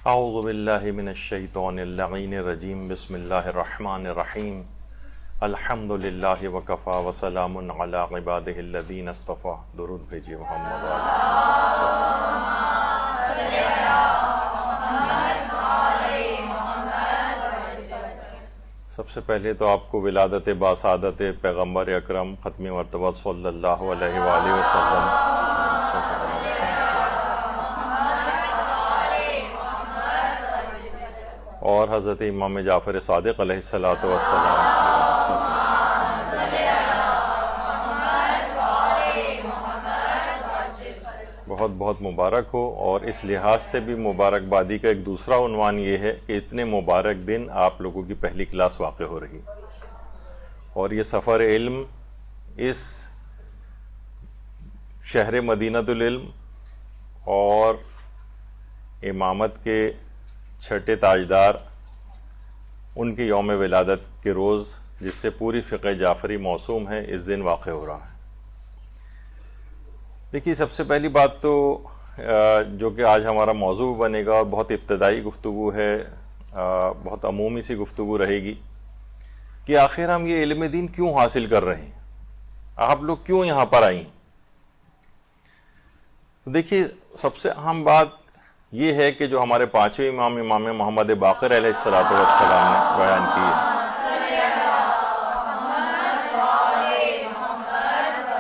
اعوذ باللہ من الشیطان اللعین الرجیم بسم اللہ الرحمن الرحیم الحمد للہ وکفا وسلام علی عبادہ الذین اصطفیٰ. درود بھیجیے محمد سب سے پہلے تو آپ کو ولادت باسعادت پیغمبر اکرم ختم مرتبہ صلی اللہ علیہ وآلہ وسلم اور حضرت امام جعفر صادق علیہ الصلوۃ والسلام بہت بہت مبارک ہو. اور اس لحاظ سے بھی مبارکبادی کا ایک دوسرا عنوان یہ ہے کہ اتنے مبارک دن آپ لوگوں کی پہلی کلاس واقع ہو رہی اور یہ سفر علم اس شہر مدینۃ العلم اور امامت کے چھٹے تاجدار ان کے یوم ولادت کے روز جس سے پوری فقہ جعفری موسوم ہے اس دن واقع ہو رہا ہے. دیکھیے سب سے پہلی بات تو جو کہ آج ہمارا موضوع بنے گا اور بہت ابتدائی گفتگو ہے, بہت عمومی سی گفتگو رہے گی کہ آخر ہم یہ علم دین کیوں حاصل کر رہے ہیں, آپ لوگ کیوں یہاں پر آئیں. تو دیکھیے سب سے اہم بات یہ ہے کہ جو ہمارے پانچویں امام محمد باقر علیہ الصلوۃ والسلام نے بیان کی ہے.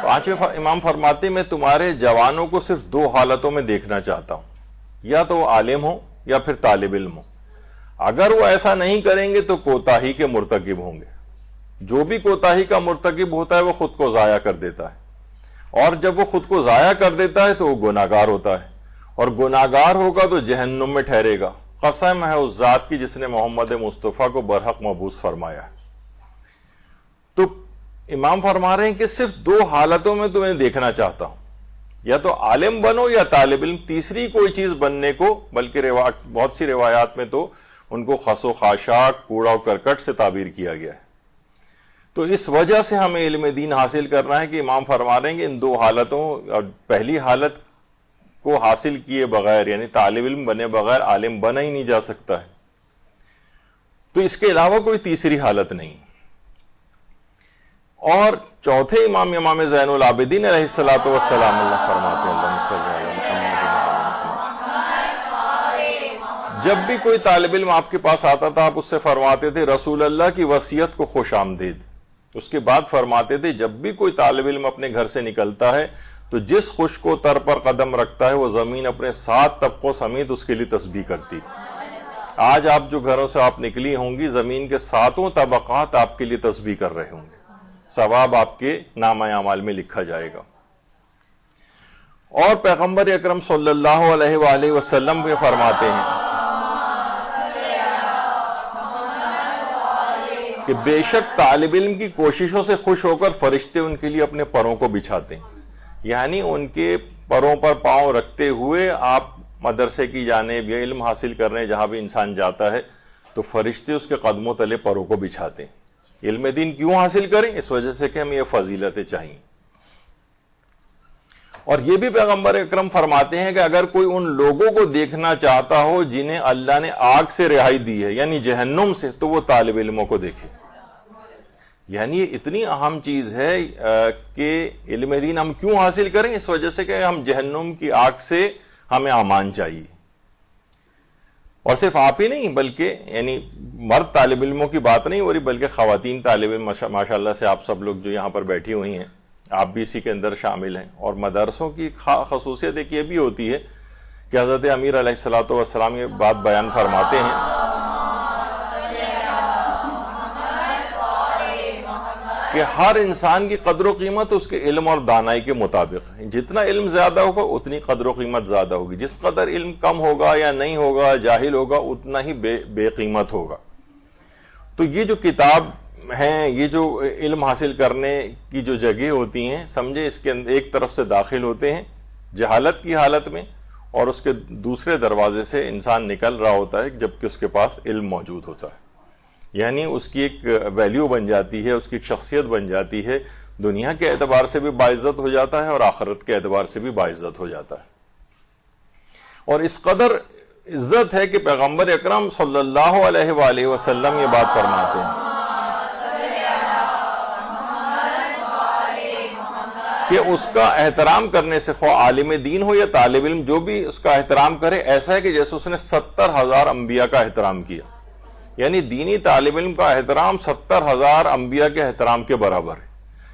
پانچویں امام فرماتے میں تمہارے جوانوں کو صرف دو حالتوں میں دیکھنا چاہتا ہوں, یا تو وہ عالم ہو یا پھر طالب علم ہو. اگر وہ ایسا نہیں کریں گے تو کوتاہی کے مرتکب ہوں گے. جو بھی کوتاہی کا مرتکب ہوتا ہے وہ خود کو ضائع کر دیتا ہے, اور جب وہ خود کو ضائع کر دیتا ہے تو وہ گناہگار ہوتا ہے, اور گناہگار ہوگا تو جہنم میں ٹھہرے گا. قسم ہے اس ذات کی جس نے محمد مصطفیٰ کو برحق مبعوث فرمایا ہے. تو امام فرما رہے ہیں کہ صرف دو حالتوں میں تمہیں دیکھنا چاہتا ہوں, یا تو عالم بنو یا طالب علم. تیسری کوئی چیز بننے کو, بلکہ بہت سی روایات میں تو ان کو خس و خاشاک, کوڑا و کرکٹ سے تعبیر کیا گیا ہے. تو اس وجہ سے ہمیں علم دین حاصل کرنا ہے کہ امام فرما رہے ہیں کہ ان دو حالتوں, اور پہلی حالت کو حاصل کیے بغیر یعنی طالب علم بنے بغیر عالم بنا ہی نہیں جا سکتا ہے. تو اس کے علاوہ کوئی تیسری حالت نہیں. اور چوتھے امام زین العابدین علیہ الصلوۃ والسلام اللہ فرماتے ہیں جب بھی کوئی طالب علم آپ کے پاس آتا تھا آپ اس سے فرماتے تھے رسول اللہ کی وصیت کو خوش آمدید. اس کے بعد فرماتے تھے جب بھی کوئی طالب علم اپنے گھر سے نکلتا ہے تو جس خشک و تر پر قدم رکھتا ہے وہ زمین اپنے 7 طبقوں سمیت اس کے لیے تسبیح کرتی. آج آپ جو گھروں سے آپ نکلی ہوں گی زمین کے 7 طبقات آپ کے لیے تسبیح کر رہے ہوں گے, ثواب آپ کے نامہ اعمال میں لکھا جائے گا. اور پیغمبر اکرم صلی اللہ علیہ وآلہ وسلم بھی فرماتے ہیں کہ بے شک طالب علم کی کوششوں سے خوش ہو کر فرشتے ان کے لیے اپنے پروں کو بچھاتے ہیں. یعنی ان کے پروں پر پاؤں رکھتے ہوئے آپ مدرسے کی جانب یا علم حاصل کرنے جہاں بھی انسان جاتا ہے تو فرشتے اس کے قدموں تلے پروں کو بچھاتے ہیں. علم دین کیوں حاصل کریں؟ اس وجہ سے کہ ہمیں یہ فضیلتیں چاہیے. اور یہ بھی پیغمبر اکرم فرماتے ہیں کہ اگر کوئی ان لوگوں کو دیکھنا چاہتا ہو جنہیں اللہ نے آگ سے رہائی دی ہے یعنی جہنم سے, تو وہ طالب علموں کو دیکھے. یعنی یہ اتنی اہم چیز ہے کہ علم دین ہم کیوں حاصل کریں؟ اس وجہ سے کہ ہم جہنم کی آگ سے ہمیں امان چاہیے. اور صرف آپ ہی نہیں بلکہ یعنی مرد طالب علموں کی بات نہیں ہو رہی بلکہ خواتین طالب علم ماشاء اللہ سے آپ سب لوگ جو یہاں پر بیٹھی ہوئی ہیں آپ بھی اسی کے اندر شامل ہیں. اور مدرسوں کی خصوصیت ایک یہ بھی ہوتی ہے کہ حضرت امیر علیہ الصلوۃ والسلام یہ بات بیان فرماتے ہیں کہ ہر انسان کی قدر و قیمت اس کے علم اور دانائی کے مطابق ہے. جتنا علم زیادہ ہوگا اتنی قدر و قیمت زیادہ ہوگی. جس قدر علم کم ہوگا یا نہیں ہوگا, جاہل ہوگا, اتنا ہی بے قیمت ہوگا. تو یہ جو کتاب ہیں, یہ جو علم حاصل کرنے کی جو جگہ ہوتی ہیں, سمجھے اس کے ایک طرف سے داخل ہوتے ہیں جہالت کی حالت میں اور اس کے دوسرے دروازے سے انسان نکل رہا ہوتا ہے جبکہ اس کے پاس علم موجود ہوتا ہے. یعنی اس کی ایک ویلیو بن جاتی ہے, اس کی ایک شخصیت بن جاتی ہے, دنیا کے اعتبار سے بھی باعزت ہو جاتا ہے اور آخرت کے اعتبار سے بھی باعزت ہو جاتا ہے. اور اس قدر عزت ہے کہ پیغمبر اکرم صلی اللہ علیہ وآلہ وسلم یہ بات فرماتے ہیں کہ اس کا احترام کرنے سے خواہ عالم دین ہو یا طالب علم، جو بھی اس کا احترام کرے ایسا ہے کہ جیسے اس نے 70,000 انبیاء کا احترام کیا. یعنی دینی طالب علم کا احترام 70,000 انبیاء کے احترام کے برابر ہے.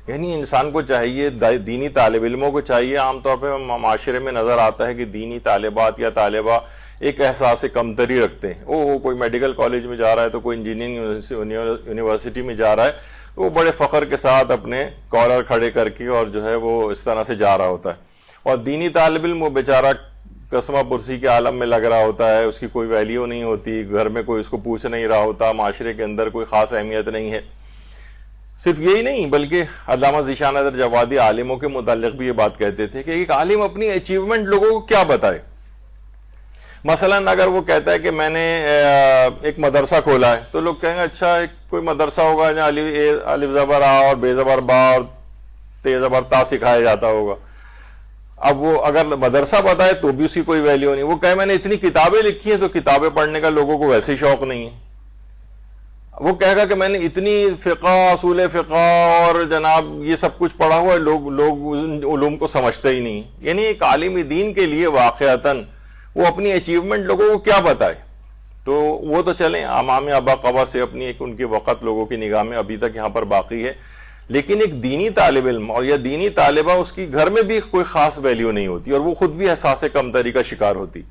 یعنی انسان کو چاہیے، دینی طالب علموں کو چاہیے، عام طور پہ معاشرے میں نظر آتا ہے کہ دینی طالبات یا طالبہ ایک احساس کمتری رکھتے ہیں. وہ کوئی میڈیکل کالج میں جا رہا ہے تو کوئی انجینئرنگ یونیورسٹی میں جا رہا ہے، وہ بڑے فخر کے ساتھ اپنے کالر کھڑے کر کے اور جو ہے وہ اس طرح سے جا رہا ہوتا ہے. اور دینی طالب علم وہ بیچارہ قسمہ پرسی کے عالم میں لگ رہا ہوتا ہے، اس کی کوئی ویلیو نہیں ہوتی، گھر میں کوئی اس کو پوچھ نہیں رہا ہوتا، معاشرے کے اندر کوئی خاص اہمیت نہیں ہے. صرف یہی نہیں بلکہ علامہ ذیشان حیدر جوادی عالموں کے متعلق بھی یہ بات کہتے تھے کہ ایک عالم اپنی اچیومنٹ لوگوں کو کیا بتائے. مثلا اگر وہ کہتا ہے کہ میں نے ایک مدرسہ کھولا ہے تو لوگ کہیں گے اچھا ایک کوئی مدرسہ ہوگا جہاں الف زبر آ اور بے زبر با اور تے زبر تا سکھایا جاتا ہوگا. اب وہ اگر مدرسہ بتائے تو بھی اس کی کوئی ویلیو نہیں. وہ کہے میں نے اتنی کتابیں لکھی ہیں تو کتابیں پڑھنے کا لوگوں کو ویسے ہی شوق نہیں ہے. وہ کہے گا کہ میں نے اتنی فقہ، اصول فقہ اور جناب یہ سب کچھ پڑھا ہوا ہے، لوگ علوم کو سمجھتے ہی نہیں. یعنی ایک عالم دین کے لیے واقعتاً وہ اپنی اچیومنٹ لوگوں کو کیا بتائے. تو وہ تو چلیں امام ابا قبا سے اپنی ایک ان کے وقت لوگوں کی نگاہ میں ابھی تک یہاں پر باقی ہے. لیکن ایک دینی طالب علم اور یا دینی طالبہ اس کی گھر میں بھی کوئی خاص ویلیو نہیں ہوتی اور وہ خود بھی احساس کمتری کا شکار ہوتی.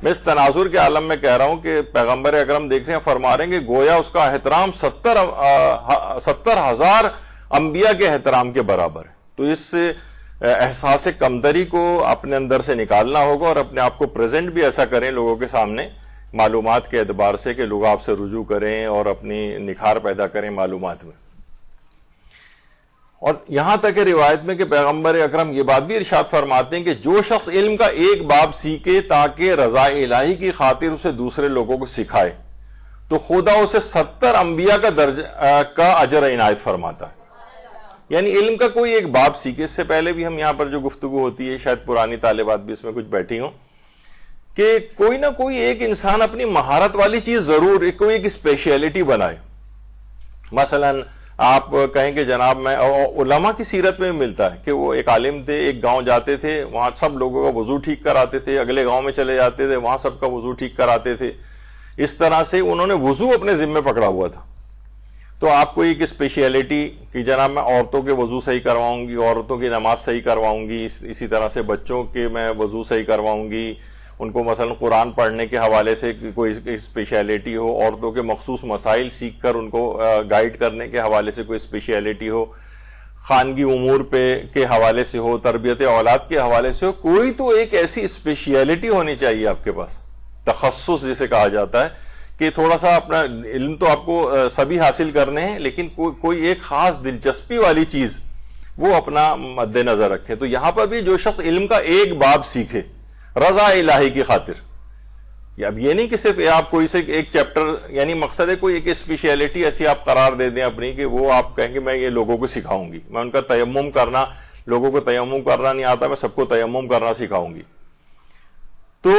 میں اس تناظر کے عالم میں کہہ رہا ہوں کہ پیغمبر اکرم دیکھ رہے ہیں، فرما رہے ہیں کہ گویا اس کا احترام 70,000 انبیاء کے احترام کے برابر ہے. تو اس احساس کمتری کو اپنے اندر سے نکالنا ہوگا اور اپنے آپ کو پریزنٹ بھی ایسا کریں لوگوں کے سامنے معلومات کے اعتبار سے کہ لوگ آپ سے رجوع کریں اور اپنی نکھار پیدا کریں معلومات میں. اور یہاں تک کہ روایت میں کہ پیغمبر اکرم یہ بات بھی ارشاد فرماتے ہیں کہ جو شخص علم کا ایک باب سیکھے تاکہ رضا الہی کی خاطر اسے دوسرے لوگوں کو سکھائے تو خدا اسے 70 انبیاء کا اجر عنایت فرماتا ہے. یعنی علم کا کوئی ایک باب سیکھے. اس سے پہلے بھی ہم یہاں پر جو گفتگو ہوتی ہے، شاید پرانی طالبات بھی اس میں کچھ بیٹھی ہوں، کہ کوئی نہ کوئی ایک انسان اپنی مہارت والی چیز ضرور کوئی ایک اسپیشیلٹی بنائے. مثلا آپ کہیں کہ جناب میں علماء کی سیرت میں ملتا ہے کہ وہ ایک عالم تھے، ایک گاؤں جاتے تھے، وہاں سب لوگوں کا وضو ٹھیک کراتے تھے، اگلے گاؤں میں چلے جاتے تھے، وہاں سب کا وضو ٹھیک کراتے تھے. اس طرح سے انہوں نے وضو اپنے ذمہ پکڑا ہوا تھا. تو آپ کو ایک اسپیشیلٹی کہ جناب میں عورتوں کے وضو صحیح کرواؤں گی، عورتوں کی نماز صحیح کرواؤں گی، اسی طرح سے بچوں کے میں وضو صحیح کرواؤں گی، ان کو مثلا قرآن پڑھنے کے حوالے سے کوئی اسپیشیلٹی ہو، عورتوں کے مخصوص مسائل سیکھ کر ان کو گائیڈ کرنے کے حوالے سے کوئی اسپیشیلٹی ہو، خانگی امور کے حوالے سے ہو، تربیت اولاد کے حوالے سے ہو. کوئی تو ایک ایسی اسپیشیلٹی ہونی چاہیے آپ کے پاس، تخصص جسے کہا جاتا ہے کہ تھوڑا سا اپنا علم تو آپ کو سبھی حاصل کرنے ہیں لیکن کوئی ایک خاص دلچسپی والی چیز وہ اپنا مد نظر رکھے. تو یہاں پر بھی جو شخص علم کا ایک باب سیکھے رضا الہی کی خاطر، اب یہ نہیں کہ صرف آپ کوئی سے ایک چیپٹر، یعنی مقصد ہے کوئی ایک اسپیشیلٹی ایسی آپ قرار دے دیں اپنی کہ وہ آپ کہیں کہ میں یہ لوگوں کو سکھاؤں گی، میں ان کا تیمم کرنا، لوگوں کو تیمم کرنا نہیں آتا، میں سب کو تیمم کرنا سکھاؤں گی. تو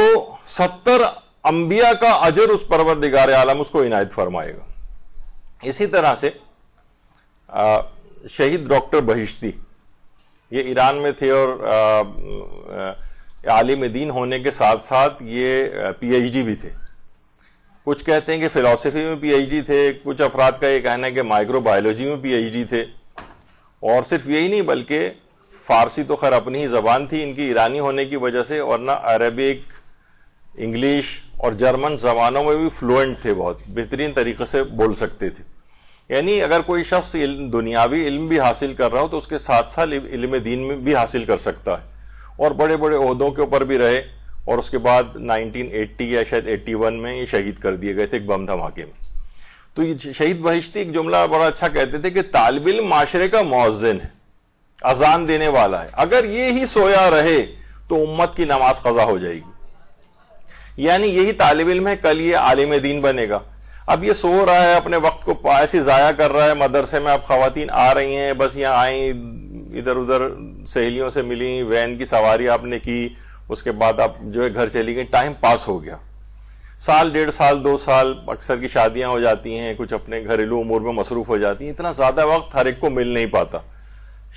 70 انبیاء کا اجر اس پروردگار عالم اس کو عنایت فرمائے گا. اسی طرح سے شہید ڈاکٹر بہشتی یہ ایران میں تھے اور عالم دین ہونے کے ساتھ ساتھ یہ پی ایچ ڈی بھی تھے. کچھ کہتے ہیں کہ فلسفی میں پی ایچ ڈی تھے، کچھ افراد کا یہ کہنا ہے کہ مائکرو بایولوجی میں پی ایچ ڈی تھے. اور صرف یہی نہیں بلکہ فارسی تو خیر اپنی ہی زبان تھی ان کی ایرانی ہونے کی وجہ سے، ورنہ عربک، انگلش اور جرمن زبانوں میں بھی فلوئنٹ تھے، بہت بہترین طریقے سے بول سکتے تھے. یعنی اگر کوئی شخص دنیاوی علم بھی حاصل کر رہا ہو تو اس کے ساتھ ساتھ علم دین میں بھی حاصل کر سکتا ہے اور بڑے بڑے عہدوں کے اوپر بھی رہے. اور اس کے بعد 1980 یا شاید 81 میں یہ شہید کر دیے گئے تھے ایک بم دھماکے میں. تو یہ شہید بہشتی ایک جملہ بڑا اچھا کہتے تھے کہ طالب علم معاشرے کا مؤذن ہے، اذان دینے والا ہے. اگر یہ ہی سویا رہے تو امت کی نماز قضا ہو جائے گی. یعنی یہی طالب علم ہے کل یہ عالم دین بنے گا. اب یہ سو رہا ہے، اپنے وقت کو ایسے ضائع کر رہا ہے، مدرسے میں اب خواتین آ رہی ہیں، بس یہاں آئیں، ادھر ادھر سہیلیوں سے ملی، وین کی سواری آپ نے کی، اس کے بعد آپ جو ہے گھر چلی گئی، ٹائم پاس ہو گیا. سال 1.5 سال 2 سال اکثر کی شادیاں ہو جاتی ہیں، کچھ اپنے گھریلو امور میں مصروف ہو جاتی ہیں، اتنا زیادہ وقت ہر ایک کو مل نہیں پاتا.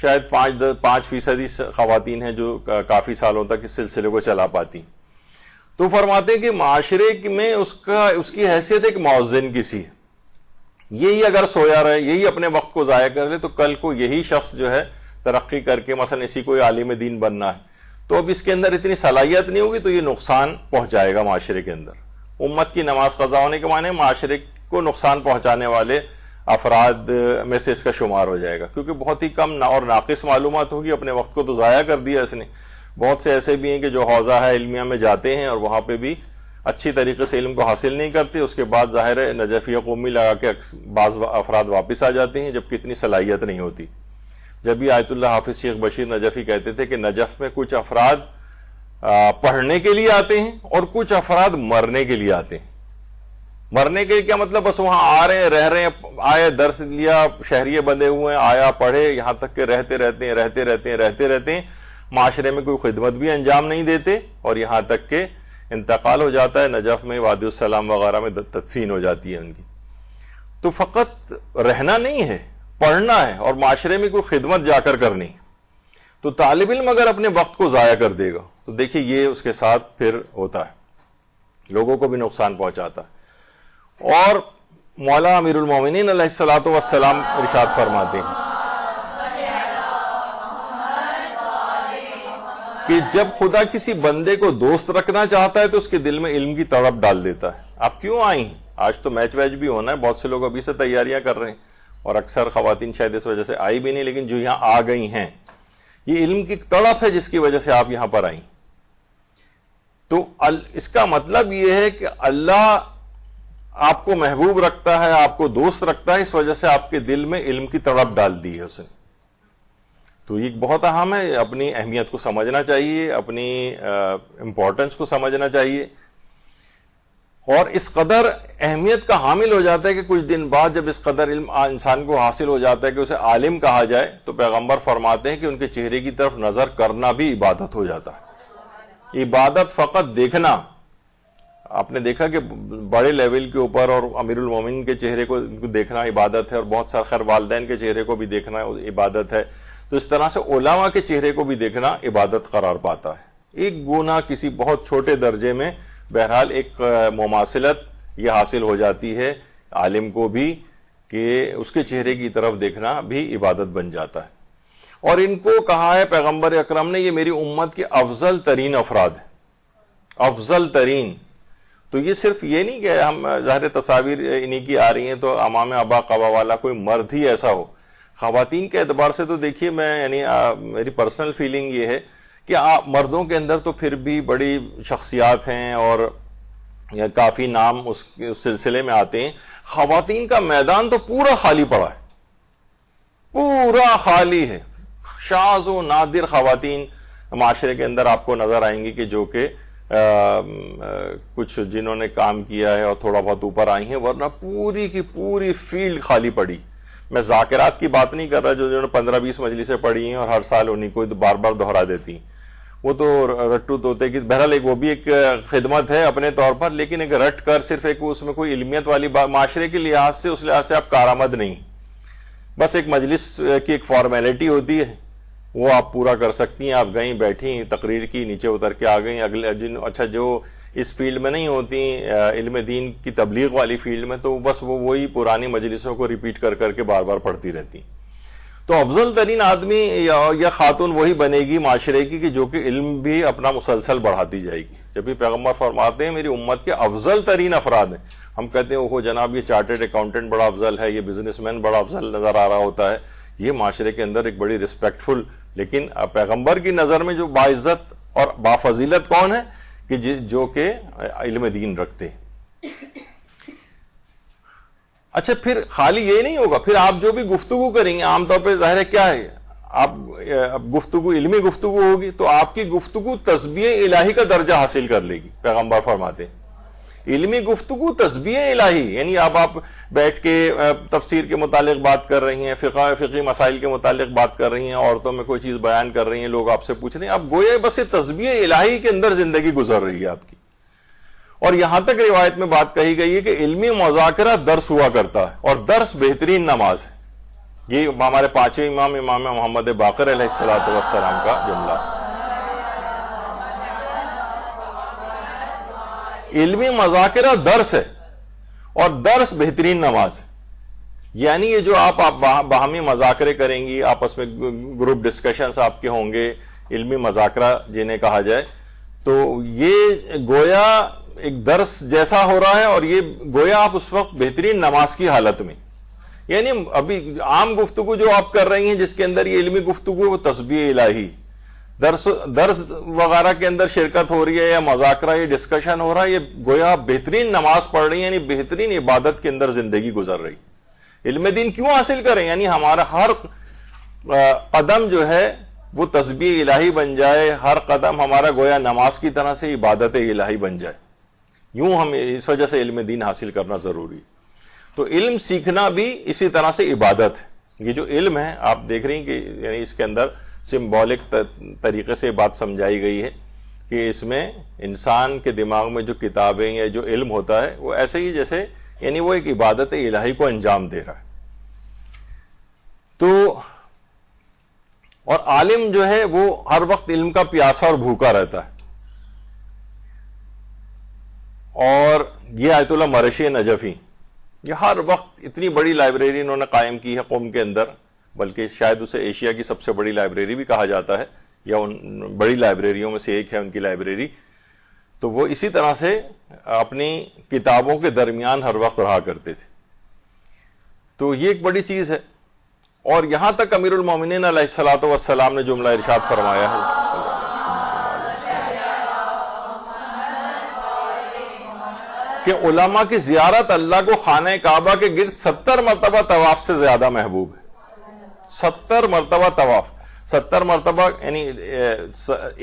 شاید 5% خواتین ہیں جو کافی سالوں تک اس سلسلے کو چلا پاتی. تو فرماتے ہیں کہ معاشرے میں اس کی حیثیت ایک مؤذن کی سی ہے. یہی اگر سویا رہے، یہی اپنے وقت کو ضائع کر لے، تو کل کو یہی شخص جو ہے ترقی کر کے مثلا اسی کو عالم دین بننا ہے، تو اب اس کے اندر اتنی صلاحیت نہیں ہوگی، تو یہ نقصان پہنچائے گا معاشرے کے اندر. امت کی نماز قضا ہونے کے معنی معاشرے کو نقصان پہنچانے والے افراد میں سے اس کا شمار ہو جائے گا، کیونکہ بہت ہی کم اور ناقص معلومات ہوگی، اپنے وقت کو تو ضائع کر دیا اس نے. بہت سے ایسے بھی ہیں کہ جو حوزہ ہے علمیہ میں جاتے ہیں اور وہاں پہ بھی اچھی طریقے سے علم کو حاصل نہیں کرتے، اس کے بعد ظاہر ہے نجفیہ قومی لگا کے بعض افراد واپس آ جاتے ہیں، جبکہ اتنی صلاحیت نہیں ہوتی. جب بھی آیت اللہ حافظ شیخ بشیر نجفی کہتے تھے کہ نجف میں کچھ افراد پڑھنے کے لیے آتے ہیں اور کچھ افراد مرنے کے لیے آتے ہیں. مرنے کے لیے کیا مطلب؟ بس وہاں آ رہے ہیں، رہ رہے ہیں، آئے درس لیا، شہریے بندے ہوئے ہیں، آیا پڑھے، یہاں تک کہ رہتے رہتے ہیں، معاشرے میں کوئی خدمت بھی انجام نہیں دیتے، اور یہاں تک کہ انتقال ہو جاتا ہے، نجف میں وادی السلام وغیرہ میں تدفین ہو جاتی ہے ان کی. تو فقط رہنا نہیں ہے، پڑھنا ہے اور معاشرے میں کوئی خدمت جا کر کرنی. تو طالب علم اگر اپنے وقت کو ضائع کر دے گا تو دیکھیے یہ اس کے ساتھ پھر ہوتا ہے، لوگوں کو بھی نقصان پہنچاتا ہے. اور مولا امیر المومنین علیہ الصلوۃ والسلام ارشاد فرماتے ہیں کہ جب خدا کسی بندے کو دوست رکھنا چاہتا ہے تو اس کے دل میں علم کی تڑپ ڈال دیتا ہے. آپ کیوں آئی ہیں؟ آج تو میچ ویچ بھی ہونا ہے، بہت سے لوگ ابھی سے تیاریاں کر رہے ہیں، اور اکثر خواتین شاید اس وجہ سے آئی بھی نہیں، لیکن جو یہاں آ گئی ہیں یہ علم کی تڑپ ہے جس کی وجہ سے آپ یہاں پر آئیں. تو اس کا مطلب یہ ہے کہ اللہ آپ کو محبوب رکھتا ہے، آپ کو دوست رکھتا ہے، اس وجہ سے آپ کے دل میں علم کی تڑپ ڈال دی ہے اس نے. تو یہ بہت اہم ہے، اپنی اہمیت کو سمجھنا چاہیے، اپنی امپورٹنس کو سمجھنا چاہیے. اور اس قدر اہمیت کا حامل ہو جاتا ہے کہ کچھ دن بعد جب اس قدر علم انسان کو حاصل ہو جاتا ہے کہ اسے عالم کہا جائے، تو پیغمبر فرماتے ہیں کہ ان کے چہرے کی طرف نظر کرنا بھی عبادت ہو جاتا ہے. عبادت فقط دیکھنا، آپ نے دیکھا کہ بڑے لیول کے اوپر اور امیر المومنین کے چہرے کو دیکھنا عبادت ہے، اور بہت سارے خیر والدین کے چہرے کو بھی دیکھنا عبادت ہے. تو اس طرح سے علماء کے چہرے کو بھی دیکھنا عبادت قرار پاتا ہے. ایک گناہ کسی بہت چھوٹے درجے میں بہرحال ایک مماثلت یہ حاصل ہو جاتی ہے عالم کو بھی کہ اس کے چہرے کی طرف دیکھنا بھی عبادت بن جاتا ہے. اور ان کو کہا ہے پیغمبر اکرم نے یہ میری امت کے افضل ترین افراد ہیں، افضل ترین. تو یہ صرف یہ نہیں کہ ہم ظاہر تصاویر انہی کی آ رہی ہیں تو امام ابا قبا والا کوئی مرد ہی ایسا ہو. خواتین کے اعتبار سے تو دیکھیے میں یعنی میری پرسنل فیلنگ یہ ہے کہ مردوں کے اندر تو پھر بھی بڑی شخصیات ہیں اور کافی نام اس سلسلے میں آتے ہیں. خواتین کا میدان تو پورا خالی پڑا ہے، پورا خالی ہے. شاذ و نادر خواتین معاشرے کے اندر آپ کو نظر آئیں گی کہ جو کہ کچھ جنہوں نے کام کیا ہے اور تھوڑا بہت اوپر آئی ہیں، ورنہ پوری کی پوری فیلڈ خالی پڑی. میں ذاکرات کی بات نہیں کر رہا جو جنہوں نے 15-20 مجلسیں پڑھی ہیں اور ہر سال انہیں کو بار بار دہرا دیتی ہیں، وہ تو رٹو توتے کی بہرحال ایک وہ بھی ایک خدمت ہے اپنے طور پر، لیکن ایک رٹ کر صرف ایک اس میں کوئی علمیت والی بات معاشرے کے لحاظ سے اس لحاظ سے آپ کارآمد نہیں. بس ایک مجلس کی ایک فارمیلٹی ہوتی ہے وہ آپ پورا کر سکتی ہیں. آپ گئیں بیٹھی تقریر کی، نیچے اتر کے آ گئیں. اگلے اچھا جو اس فیلڈ میں نہیں ہوتی علم دین کی تبلیغ والی فیلڈ میں، تو بس وہی پرانی مجلسوں کو ریپیٹ کر کر کے بار بار پڑھتی رہتی. تو افضل ترین آدمی یا خاتون وہی بنے گی معاشرے کی کہ جو کہ علم بھی اپنا مسلسل بڑھاتی جائے گی. جب بھی پیغمبر فرماتے ہیں میری امت کے افضل ترین افراد ہیں، ہم کہتے ہیں اوہ جناب یہ چارٹرڈ اکاؤنٹنٹ بڑا افضل ہے، یہ بزنس مین بڑا افضل نظر آ رہا ہوتا ہے. یہ معاشرے کے اندر ایک بڑی ریسپیکٹفل، لیکن پیغمبر کی نظر میں جو باعزت اور بافضیلت کون ہے کہ جو کہ علم دین رکھتے ہیں. اچھا پھر خالی یہ نہیں ہوگا، پھر آپ جو بھی گفتگو کریں گے عام طور پہ ظاہر ہے کیا ہے، آپ گفتگو علمی گفتگو ہوگی تو آپ کی گفتگو تسبیح الہی کا درجہ حاصل کر لے گی. پیغمبر فرماتے ہیں علمی گفتگو تسبیح الہی، یعنی اب آپ بیٹھ کے تفسیر کے متعلق بات کر رہی ہیں، فقہی مسائل کے متعلق بات کر رہی ہیں، عورتوں میں کوئی چیز بیان کر رہی ہیں، لوگ آپ سے پوچھ رہے ہیں، اب گویا بس یہ تسبیح الہی کے اندر زندگی گزر رہی ہے آپ کی. اور یہاں تک روایت میں بات کہی گئی ہے کہ علمی مذاکرہ درس ہوا کرتا ہے اور درس بہترین نماز ہے. یہ ہمارے پانچویں امام محمد باقر علیہ الصلوۃ والسلام کا جملہ. علمی مذاکرہ درس ہے اور درس بہترین نماز ہے. یعنی یہ جو آپ باہمی مذاکرے کریں گی، آپس میں گروپ ڈسکشنز آپ کے ہوں گے، علمی مذاکرہ جنہیں کہا جائے، تو یہ گویا ایک درس جیسا ہو رہا ہے، اور یہ گویا آپ اس وقت بہترین نماز کی حالت میں. یعنی ابھی عام گفتگو جو آپ کر رہی ہیں جس کے اندر یہ علمی گفتگو ہے، وہ تسبیح الہی، درس وغیرہ کے اندر شرکت ہو رہی ہے یا مذاکرہ یا ڈسکشن ہو رہا ہے، یہ گویا بہترین نماز پڑھ رہی ہیں، یعنی بہترین عبادت کے اندر زندگی گزر رہی. علم دین کیوں حاصل کریں؟ یعنی ہمارا ہر قدم جو ہے وہ تسبیح الہی بن جائے، ہر قدم ہمارا گویا نماز کی طرح سے عبادت الہی بن جائے. یوں ہم اس وجہ سے علم دین حاصل کرنا ضروری ہے. تو علم سیکھنا بھی اسی طرح سے عبادت ہے. یہ جو علم ہے آپ دیکھ رہی ہیں کہ یعنی اس کے اندر سمبولک طریقے سے بات سمجھائی گئی ہے کہ اس میں انسان کے دماغ میں جو کتابیں یا جو علم ہوتا ہے وہ ایسے ہی جیسے یعنی وہ ایک عبادت الہی کو انجام دے رہا ہے. تو اور عالم جو ہے وہ ہر وقت علم کا پیاسا اور بھوکا رہتا ہے. اور یہ آیت اللہ مرشی نجفی، یہ ہر وقت اتنی بڑی لائبریری انہوں نے قائم کی ہے قم کے اندر، بلکہ شاید اسے ایشیا کی سب سے بڑی لائبریری بھی کہا جاتا ہے، یا ان بڑی لائبریریوں میں سے ایک ہے ان کی لائبریری. تو وہ اسی طرح سے اپنی کتابوں کے درمیان ہر وقت رہا کرتے تھے. تو یہ ایک بڑی چیز ہے. اور یہاں تک امیر المومنین علیہ الصلوۃ والسلام نے جملہ ارشاد فرمایا ہے کہ علماء کی زیارت اللہ کو خانہ کعبہ کے گرد 70 مرتبہ طواف سے زیادہ محبوب ہے. 70 مرتبہ طواف، 70 مرتبہ یعنی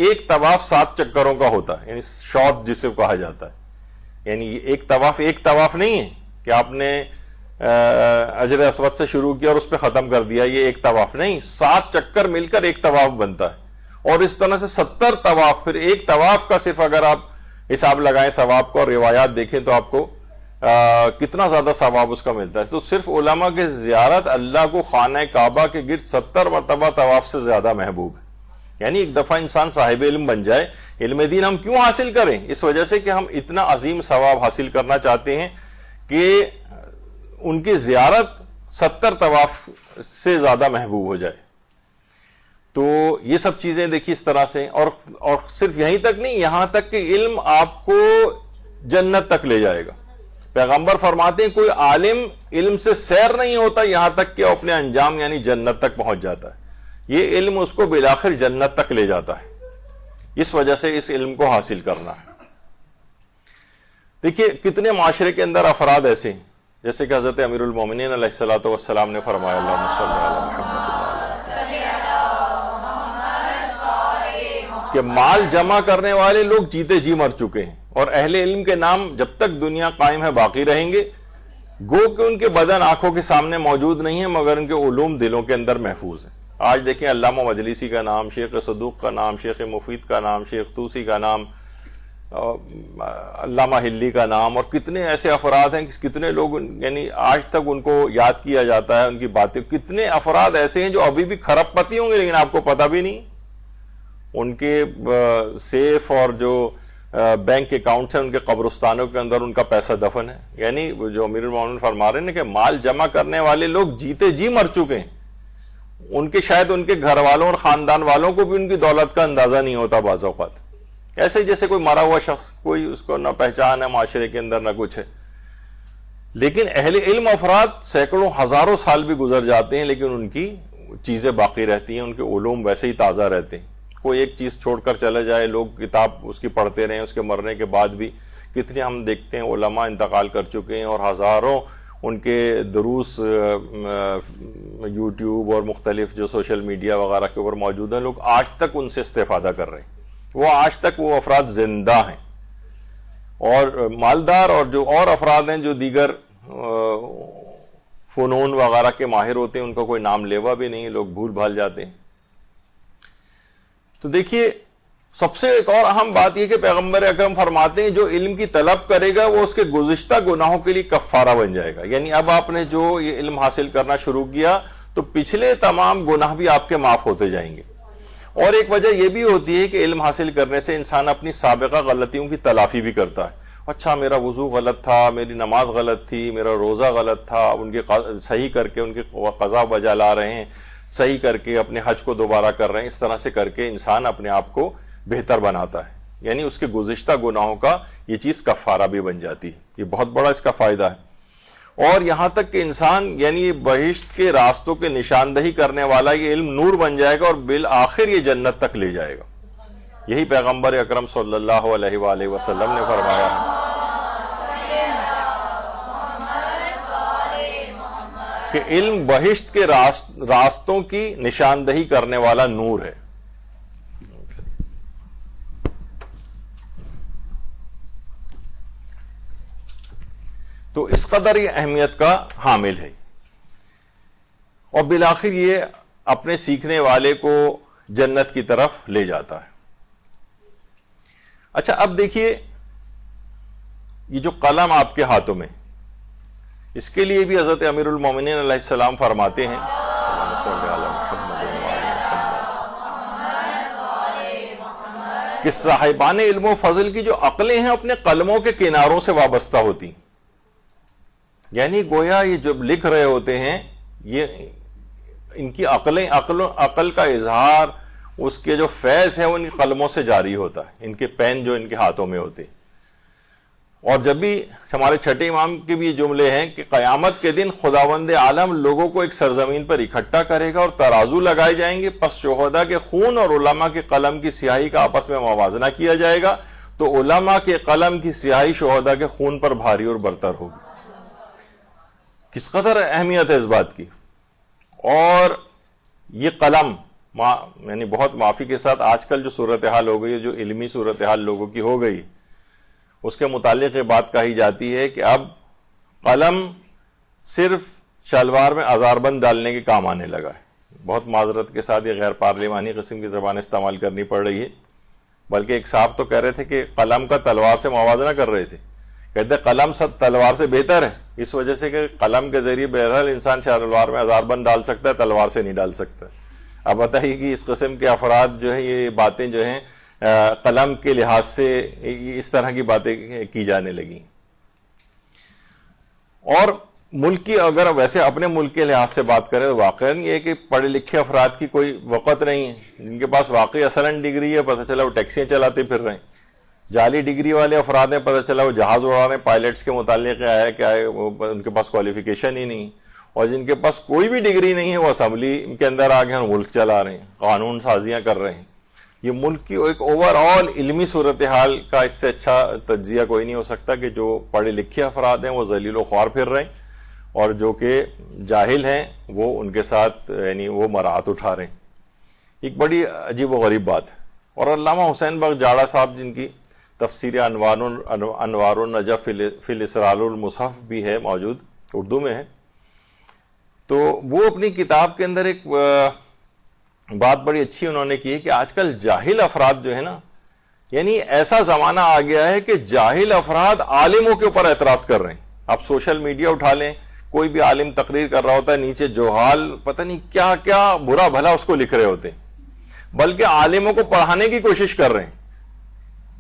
ایک طواف 7 چکروں کا ہوتا ہے، یعنی شوط جسے کہا جاتا ہے. یعنی ایک طواف نہیں ہے کہ آپ نے حجر اسود سے شروع کیا اور اس پہ ختم کر دیا، یہ ایک طواف نہیں، 7 چکر مل کر ایک طواف بنتا ہے. اور اس طرح سے 70 طواف، پھر ایک طواف کا صرف اگر آپ حساب لگائیں ثواب کو اور روایات دیکھیں تو آپ کو کتنا زیادہ ثواب اس کا ملتا ہے. تو صرف علماء کے زیارت اللہ کو خانہ کعبہ کے گرد 70 مرتبہ طواف سے زیادہ محبوب ہے. یعنی ایک دفعہ انسان صاحب علم بن جائے. علم دین ہم کیوں حاصل کریں؟ اس وجہ سے کہ ہم اتنا عظیم ثواب حاصل کرنا چاہتے ہیں کہ ان کی زیارت 70 طواف سے زیادہ محبوب ہو جائے. تو یہ سب چیزیں دیکھیے اس طرح سے. اور صرف یہیں تک نہیں، یہاں تک کہ علم آپ کو جنت تک لے جائے گا. پیغمبر فرماتے ہیں کوئی عالم علم سے سیر نہیں ہوتا یہاں تک کہ وہ اپنے انجام یعنی جنت تک پہنچ جاتا ہے. یہ علم اس کو بالآخر جنت تک لے جاتا ہے. اس وجہ سے اس علم کو حاصل کرنا ہے. دیکھیے کتنے معاشرے کے اندر افراد ایسے ہیں، جیسے کہ حضرت امیر المومنین علیہ الصلوۃ والسلام نے فرمایا اللہم صلی علی محمد کہ مال جمع کرنے والے لوگ جیتے جی مر چکے ہیں اور اہل علم کے نام جب تک دنیا قائم ہے باقی رہیں گے. گو کہ ان کے بدن آنکھوں کے سامنے موجود نہیں ہیں مگر ان کے علوم دلوں کے اندر محفوظ ہیں. آج دیکھیں علامہ مجلسی کا نام، شیخ صدوق کا نام، شیخ مفید کا نام، شیخ طوسی کا نام، علامہ ہلی کا نام، اور کتنے ایسے افراد ہیں، کتنے لوگ یعنی آج تک ان کو یاد کیا جاتا ہے، ان کی باتیں. کتنے افراد ایسے ہیں جو ابھی بھی کھرب پتی ہوں گے لیکن آپ کو پتہ بھی نہیں. ان کے سیف اور جو بینک اکاؤنٹس ہیں ان کے قبرستانوں کے اندر ان کا پیسہ دفن ہے. یعنی جو امیر المومنین فرما رہے ہیں کہ مال جمع کرنے والے لوگ جیتے جی مر چکے ہیں. ان کے شاید ان کے گھر والوں اور خاندان والوں کو بھی ان کی دولت کا اندازہ نہیں ہوتا بعض اوقات. ایسے جیسے کوئی مرا ہوا شخص، کوئی اس کو نہ پہچان ہے معاشرے کے اندر نہ کچھ ہے. لیکن اہل علم افراد سینکڑوں ہزاروں سال بھی گزر جاتے ہیں لیکن ان کی چیزیں باقی رہتی ہیں، ان کے علوم ویسے ہی تازہ رہتے ہیں. کوئی ایک چیز چھوڑ کر چلے جائے، لوگ کتاب اس کی پڑھتے رہیں، اس کے مرنے کے بعد بھی کتنے ہم دیکھتے ہیں علماء انتقال کر چکے ہیں اور ہزاروں ان کے دروس یوٹیوب اور مختلف جو سوشل میڈیا وغیرہ کے اوپر موجود ہیں. لوگ آج تک ان سے استفادہ کر رہے ہیں. وہ آج تک وہ افراد زندہ ہیں. اور مالدار اور جو اور افراد ہیں جو دیگر فنون وغیرہ کے ماہر ہوتے ہیں ان کا کوئی نام لیوا بھی نہیں، لوگ بھول بھال جاتے ہیں. تو دیکھیے سب سے ایک اور اہم بات یہ کہ پیغمبر اکرم فرماتے ہیں جو علم کی طلب کرے گا وہ اس کے گزشتہ گناہوں کے لیے کفارہ بن جائے گا. یعنی اب آپ نے جو یہ علم حاصل کرنا شروع کیا تو پچھلے تمام گناہ بھی آپ کے معاف ہوتے جائیں گے. اور ایک وجہ یہ بھی ہوتی ہے کہ علم حاصل کرنے سے انسان اپنی سابقہ غلطیوں کی تلافی بھی کرتا ہے. اچھا میرا وضو غلط تھا, میری نماز غلط تھی, میرا روزہ غلط تھا, ان کے صحیح کر کے ان کے قضا بجا لا رہے ہیں, صحیح کر کے اپنے حج کو دوبارہ کر رہے ہیں. اس طرح سے کر کے انسان اپنے آپ کو بہتر بناتا ہے. یعنی اس کے گزشتہ گناہوں کا یہ چیز کفارہ بھی بن جاتی ہے. یہ بہت بڑا اس کا فائدہ ہے. اور یہاں تک کہ انسان یعنی بہشت کے راستوں کے نشاندہی کرنے والا یہ علم نور بن جائے گا اور بالآخر یہ جنت تک لے جائے گا. یہی پیغمبر اکرم صلی اللہ علیہ وآلہ وسلم نے فرمایا ہے کہ علم بہشت کے راستوں کی نشاندہی کرنے والا نور ہے. تو اس قدر یہ اہمیت کا حامل ہے اور بالآخر یہ اپنے سیکھنے والے کو جنت کی طرف لے جاتا ہے. اچھا اب دیکھیے یہ جو قلم آپ کے ہاتھوں میں, اس کے لیے بھی حضرت امیر المومنین علیہ السلام فرماتے ہیں کہ صاحبان علم و فضل کی جو عقلیں ہیں اپنے قلموں کے کناروں سے وابستہ ہوتی. یعنی گویا یہ جب لکھ رہے ہوتے ہیں یہ ان کی عقل کا اظہار, اس کے جو فیض ہے وہ ان کی قلموں سے جاری ہوتا ہے, ان کے پین جو ان کے ہاتھوں میں ہوتے. اور جب بھی ہمارے چھٹے امام کے بھی یہ جملے ہیں کہ قیامت کے دن خداوند عالم لوگوں کو ایک سرزمین پر اکٹھا کرے گا اور ترازو لگائے جائیں گے, پس شہداء کے خون اور علماء کے قلم کی سیاہی کا آپس میں موازنہ کیا جائے گا تو علماء کے قلم کی سیاہی شہداء کے خون پر بھاری اور برتر ہوگی. کس قدر اہمیت ہے اس بات کی. اور یہ قلم یعنی بہت معافی کے ساتھ آج کل جو صورتحال ہو گئی ہے, جو علمی صورتحال لوگوں کی ہو گئی, اس کے متعلق یہ بات کہی جاتی ہے کہ اب قلم صرف شلوار میں ازاربند ڈالنے کے کام آنے لگا ہے. بہت معذرت کے ساتھ یہ غیر پارلیمانی قسم کی زبان استعمال کرنی پڑ رہی ہے. بلکہ ایک صاحب تو کہہ رہے تھے کہ قلم کا تلوار سے موازنہ کر رہے تھے, کہتے قلم سب تلوار سے بہتر ہے, اس وجہ سے کہ قلم کے ذریعے بہرحال انسان شلوار میں ازاربند ڈال سکتا ہے, تلوار سے نہیں ڈال سکتا. اب بتائیے کہ اس قسم کے افراد جو ہیں یہ باتیں جو ہیں قلم کے لحاظ سے اس طرح کی باتیں کی جانے لگی. اور ملک کی اگر ویسے اپنے ملک کے لحاظ سے بات کریں تو واقعا یہ ہے کہ پڑھے لکھے افراد کی کوئی وقت نہیں ہے, جن کے پاس واقعی اصلاً ڈگری ہے, پتہ چلا وہ ٹیکسیاں چلاتے پھر رہے ہیں. جعلی ڈگری والے افراد ہیں, پتہ چلا وہ جہاز اڑا رہے ہیں, پائلٹس کے متعلق آیا کیا ہے ان کے پاس کوالیفیکیشن ہی نہیں. اور جن کے پاس کوئی بھی ڈگری نہیں ہے وہ اسمبلی کے اندر آ گئے اور ملک چلا رہے ہیں, قانون سازیاں کر رہے ہیں. یہ ملک کی ایک اوور آل علمی صورتحال کا اس سے اچھا تجزیہ کوئی نہیں ہو سکتا کہ جو پڑھے لکھے افراد ہیں وہ ذلیل و خوار پھر رہے ہیں اور جو کہ جاہل ہیں وہ ان کے ساتھ یعنی وہ مراعات اٹھا رہے ہیں. ایک بڑی عجیب و غریب بات ہے. اور علامہ حسین بخش جاڑا صاحب جن کی تفسیر انوار النجف فی الاسرار المصحف بھی ہے موجود, اردو میں ہے, تو وہ اپنی کتاب کے اندر ایک بات بڑی اچھی انہوں نے کی ہے کہ آج کل جاہل افراد جو ہے نا, یعنی ایسا زمانہ آ گیا ہے کہ جاہل افراد عالموں کے اوپر اعتراض کر رہے ہیں. آپ سوشل میڈیا اٹھا لیں, کوئی بھی عالم تقریر کر رہا ہوتا ہے, نیچے جوہال پتہ نہیں کیا کیا برا بھلا اس کو لکھ رہے ہوتے ہیں, بلکہ عالموں کو پڑھانے کی کوشش کر رہے ہیں.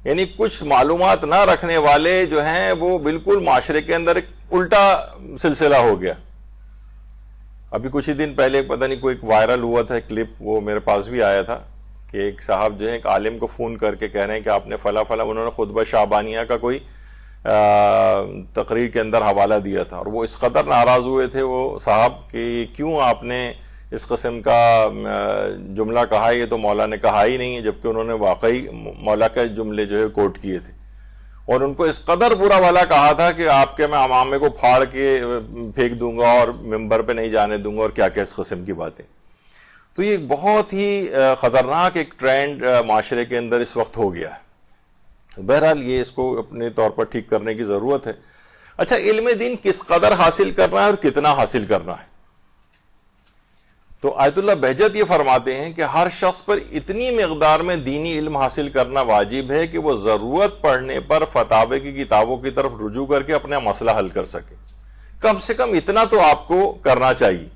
یعنی کچھ معلومات نہ رکھنے والے جو ہیں وہ بالکل معاشرے کے اندر ایک الٹا سلسلہ ہو گیا. ابھی کچھ ہی دن پہلے پتہ نہیں کوئی ایک وائرل ہوا تھا کلپ, وہ میرے پاس بھی آیا تھا کہ ایک صاحب جو ہے ایک عالم کو فون کر کے کہہ رہے ہیں کہ آپ نے فلاں انہوں نے خطبہ شعبانیہ کا کوئی تقریر کے اندر حوالہ دیا تھا, اور وہ اس قدر ناراض ہوئے تھے وہ صاحب کہ کیوں آپ نے اس قسم کا جملہ کہا, یہ تو مولا نے کہا ہی نہیں ہے, جبکہ انہوں نے واقعی مولا کے جملے جو ہے کوٹ کیے تھے. اور ان کو اس قدر برا بھلا کہا تھا کہ آپ کے میں امامے کو پھاڑ کے پھینک دوں گا اور ممبر پہ نہیں جانے دوں گا اور کیا کیا اس قسم کی باتیں. تو یہ بہت ہی خطرناک ایک ٹرینڈ معاشرے کے اندر اس وقت ہو گیا ہے. بہرحال یہ اس کو اپنے طور پر ٹھیک کرنے کی ضرورت ہے. اچھا علم دین کس قدر حاصل کرنا ہے اور کتنا حاصل کرنا ہے. تو آیت اللہ بہجت یہ فرماتے ہیں کہ ہر شخص پر اتنی مقدار میں دینی علم حاصل کرنا واجب ہے کہ وہ ضرورت پڑنے پر فتاوی کی کتابوں کی طرف رجوع کر کے اپنا مسئلہ حل کر سکے. کم سے کم اتنا تو آپ کو کرنا چاہیے.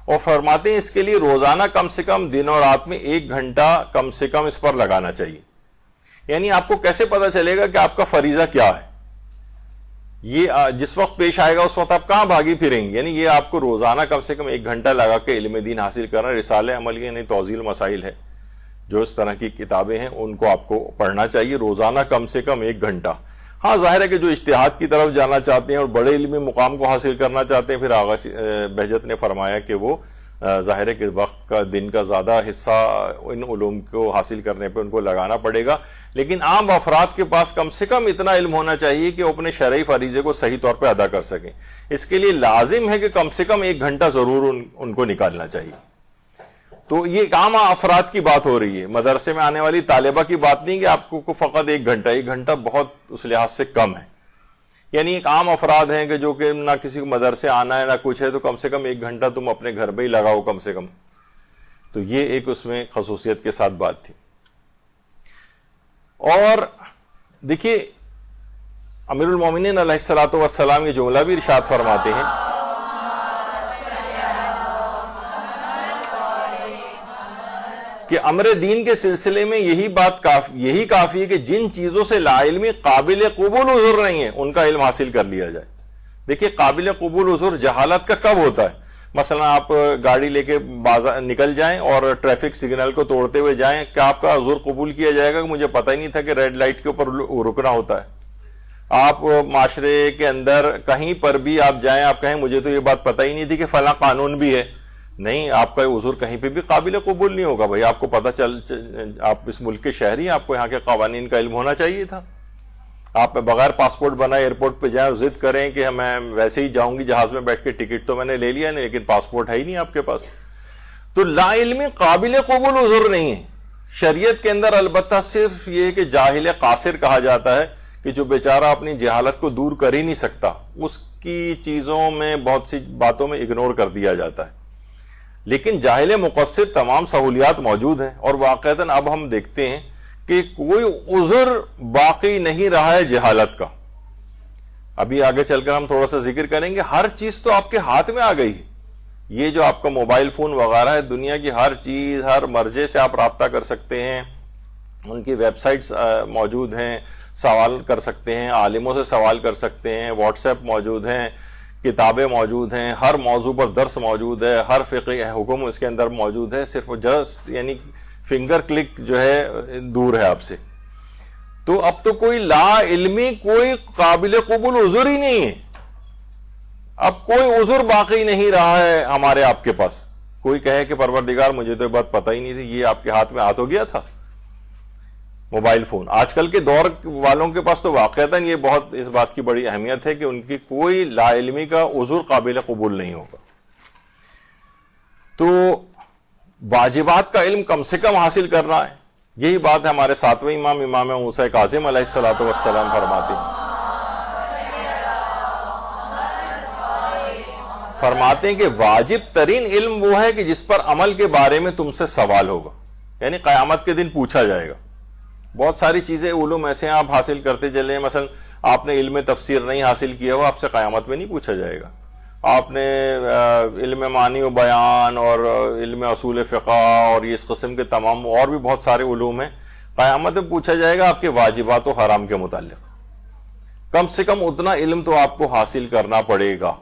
اور فرماتے ہیں اس کے لیے روزانہ کم سے کم دن اور رات میں 1 گھنٹہ کم سے کم اس پر لگانا چاہیے. یعنی آپ کو کیسے پتا چلے گا کہ آپ کا فریضہ کیا ہے؟ یہ جس وقت پیش آئے گا اس وقت آپ کہاں بھاگی پھریں گے. یعنی یہ آپ کو روزانہ کم سے کم 1 گھنٹہ لگا کے علم دین حاصل کرنا. رسالہ عملی یعنی توضیح المسائل ہے، جو اس طرح کی کتابیں ہیں ان کو آپ کو پڑھنا چاہیے روزانہ کم سے کم 1 گھنٹہ. ہاں ظاہر ہے کہ جو اجتہاد کی طرف جانا چاہتے ہیں اور بڑے علمی مقام کو حاصل کرنا چاہتے ہیں، پھر آغا بہجت نے فرمایا کہ وہ ظاہر ہے کہ وقت کا دن کا زیادہ حصہ ان علوم کو حاصل کرنے پہ ان کو لگانا پڑے گا. لیکن عام افراد کے پاس کم سے کم اتنا علم ہونا چاہیے کہ وہ اپنے شرعی فریضے کو صحیح طور پہ ادا کر سکیں. اس کے لیے لازم ہے کہ کم سے کم 1 گھنٹہ ضرور ان کو نکالنا چاہیے. تو یہ عام افراد کی بات ہو رہی ہے، مدرسے میں آنے والی طالبہ کی بات نہیں کہ آپ کو فقط 1 گھنٹہ. 1 گھنٹہ بہت اس لحاظ سے کم ہے. یعنی ایک عام افراد ہیں کہ جو کہ نہ کسی کو مدرسے آنا ہے نہ کچھ ہے، تو کم سے کم 1 گھنٹہ تم اپنے گھر میں ہی لگاؤ کم سے کم. تو یہ ایک اس میں خصوصیت کے ساتھ بات تھی. اور دیکھیے امیر المومنین علیہ الصلوۃ والسلام یہ جملہ بھی ارشاد فرماتے ہیں کہ امر دین کے سلسلے میں یہی کافی ہے کہ جن چیزوں سے لا علمی قابل قبول عذر نہیں ہے ان کا علم حاصل کر لیا جائے. دیکھیے قابل قبول عذر جہالت کا کب ہوتا ہے؟ مثلا آپ گاڑی لے کے بازار نکل جائیں اور ٹریفک سگنل کو توڑتے ہوئے جائیں، کیا آپ کا عذر قبول کیا جائے گا کہ مجھے پتہ ہی نہیں تھا کہ ریڈ لائٹ کے اوپر رکنا ہوتا ہے؟ آپ معاشرے کے اندر کہیں پر بھی آپ جائیں، آپ کہیں مجھے تو یہ بات پتہ ہی نہیں تھی کہ فلاں قانون بھی ہے. نہیں، آپ کا عذر کہیں پہ بھی قابل قبول نہیں ہوگا. بھائی آپ کو پتہ آپ اس ملک کے شہری ہیں، آپ کو یہاں کے قوانین کا علم ہونا چاہیے تھا. آپ بغیر پاسپورٹ بنائے ایئرپورٹ پہ جائیں اور ضد کریں کہ میں ویسے ہی جاؤں گی جہاز میں بیٹھ کے، ٹکٹ تو میں نے لے لیا نہیں لیکن پاسپورٹ ہے ہی نہیں آپ کے پاس. تو لا علمی قابل قبول عذر نہیں ہے. شریعت کے اندر البتہ صرف یہ کہ جاہل قاصر کہا جاتا ہے کہ جو بیچارہ اپنی جہالت کو دور کر ہی نہیں سکتا، اس کی چیزوں میں بہت سی باتوں میں اگنور کر دیا جاتا ہے. لیکن جاہل مقصر تمام سہولیات موجود ہیں، اور واقعتاً اب ہم دیکھتے ہیں کہ کوئی عذر باقی نہیں رہا ہے جہالت کا. ابھی آگے چل کر ہم تھوڑا سا ذکر کریں گے. ہر چیز تو آپ کے ہاتھ میں آ گئی ہے. یہ جو آپ کا موبائل فون وغیرہ ہے، دنیا کی ہر چیز، ہر مرجع سے آپ رابطہ کر سکتے ہیں. ان کی ویب سائٹس موجود ہیں، سوال کر سکتے ہیں، عالموں سے سوال کر سکتے ہیں، واٹس ایپ موجود ہیں، کتابیں موجود ہیں، ہر موضوع پر درس موجود ہے، ہر فقہی حکم اس کے اندر موجود ہے. صرف جسٹ یعنی فنگر کلک جو ہے دور ہے آپ سے. تو اب تو کوئی لا علمی، کوئی قابل قبول عذر ہی نہیں ہے. اب کوئی عذر باقی نہیں رہا ہے ہمارے آپ کے پاس. کوئی کہے کہ پروردگار مجھے تو یہ بات پتہ ہی نہیں تھی، یہ آپ کے ہاتھ میں ہو گیا تھا موبائل فون. آج کل کے دور والوں کے پاس تو واقعتاً یہ بہت اس بات کی بڑی اہمیت ہے کہ ان کی کوئی لا علمی کا عذر قابل قبول نہیں ہوگا. تو واجبات کا علم کم سے کم حاصل کرنا ہے. یہی بات ہے ہمارے 7ویں امام موسیٰ کاظم علیہ الصلوۃ والسلام فرماتے ہیں کہ واجب ترین علم وہ ہے کہ جس پر عمل کے بارے میں تم سے سوال ہوگا. یعنی قیامت کے دن پوچھا جائے گا. بہت ساری چیزیں علوم ایسے ہیں آپ حاصل کرتے چلے ہیں. مثلا آپ نے علم تفسیر نہیں حاصل کیا ہوا، آپ سے قیامت میں نہیں پوچھا جائے گا. آپ نے علم معنی و بیان اور علم اصول فقہ اور یہ اس قسم کے تمام اور بھی بہت سارے علوم ہیں، قیامت میں پوچھا جائے گا آپ کے واجبات و حرام کے متعلق. کم سے کم اتنا علم تو آپ کو حاصل کرنا پڑے گا.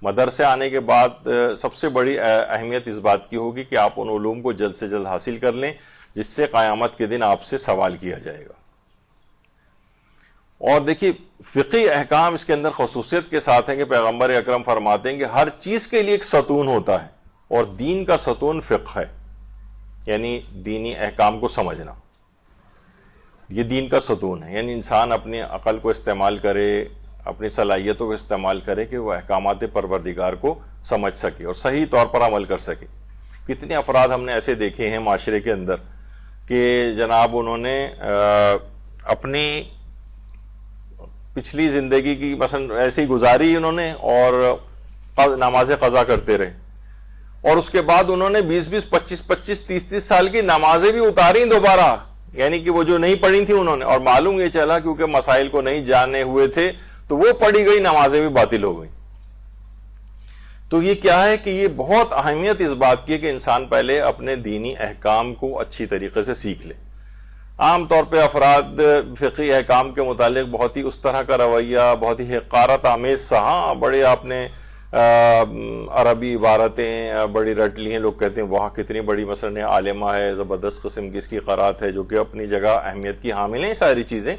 مدرسے آنے کے بعد سب سے بڑی اہمیت اس بات کی ہوگی کہ آپ ان علوم کو جلد سے جلد حاصل کر لیں جس سے قیامت کے دن آپ سے سوال کیا جائے گا. اور دیکھیے فقہی احکام اس کے اندر خصوصیت کے ساتھ ہیں کہ پیغمبر اکرم فرماتے ہیں کہ ہر چیز کے لیے ایک ستون ہوتا ہے، اور دین کا ستون فقہ ہے. یعنی دینی احکام کو سمجھنا، یہ دین کا ستون ہے. یعنی انسان اپنی عقل کو استعمال کرے، اپنی صلاحیتوں کو استعمال کرے کہ وہ احکامات پروردگار کو سمجھ سکے اور صحیح طور پر عمل کر سکے. کتنے افراد ہم نے ایسے دیکھے ہیں معاشرے کے اندر کہ جناب انہوں نے اپنی پچھلی زندگی کی مثلا ایسے ہی گزاری انہوں نے اور نماز قضا کرتے رہے، اور اس کے بعد انہوں نے 20-20 25-25 30-30 سال کی نمازیں بھی اتاری دوبارہ، یعنی کہ وہ جو نہیں پڑھی تھی انہوں نے، اور معلوم یہ چلا کیونکہ مسائل کو نہیں جانے ہوئے تھے تو وہ پڑھی گئی نمازیں بھی باطل ہو گئی. تو یہ کیا ہے کہ یہ بہت اہمیت اس بات کی کہ انسان پہلے اپنے دینی احکام کو اچھی طریقے سے سیکھ لے. عام طور پہ افراد فقہی احکام کے متعلق بہت ہی اس طرح کا رویہ، بہت ہی حقارت آمیز سا، ہاں بڑے آپ نے عربی عبارتیں بڑی رٹ لی ہیں، لوگ کہتے ہیں وہاں کتنی بڑی مثلا عالمہ ہے، زبردست قسم کی اس کی قرات ہے، جو کہ اپنی جگہ اہمیت کی حامل ہیں ساری چیزیں.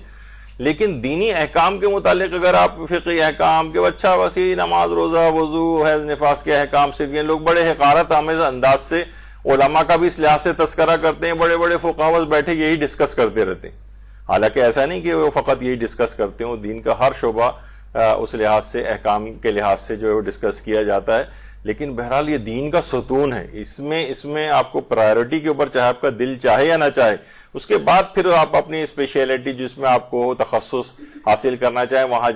لیکن دینی احکام کے متعلق اگر آپ فقہی احکام کے اچھا وسیع نماز روزہ وضو حیض نفاس کے احکام صرف یہ لوگ بڑے حقارت آمیز انداز سے علماء کا بھی اس لحاظ سے تذکرہ کرتے ہیں، بڑے بڑے فقہاء بیٹھے یہی ڈسکس کرتے رہتے ہیں. حالانکہ ایسا نہیں کہ وہ فقط یہی ڈسکس کرتے ہوں، دین کا ہر شعبہ اس لحاظ سے احکام کے لحاظ سے جو ہے وہ ڈسکس کیا جاتا ہے. لیکن بہرحال یہ دین کا ستون ہے، اس میں آپ کو پرائیورٹی کے اوپر چاہے آپ کا دل چاہے یا نہ چاہے، اس کے بعد پھر آپ اپنی اسپیشلٹی جس میں آپ کو تخصص حاصل کرنا چاہے وہاں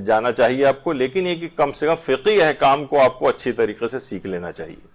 جانا چاہیے آپ کو. لیکن یہ کہ کم سے کم فقہی احکام کو آپ کو اچھی طریقے سے سیکھ لینا چاہیے.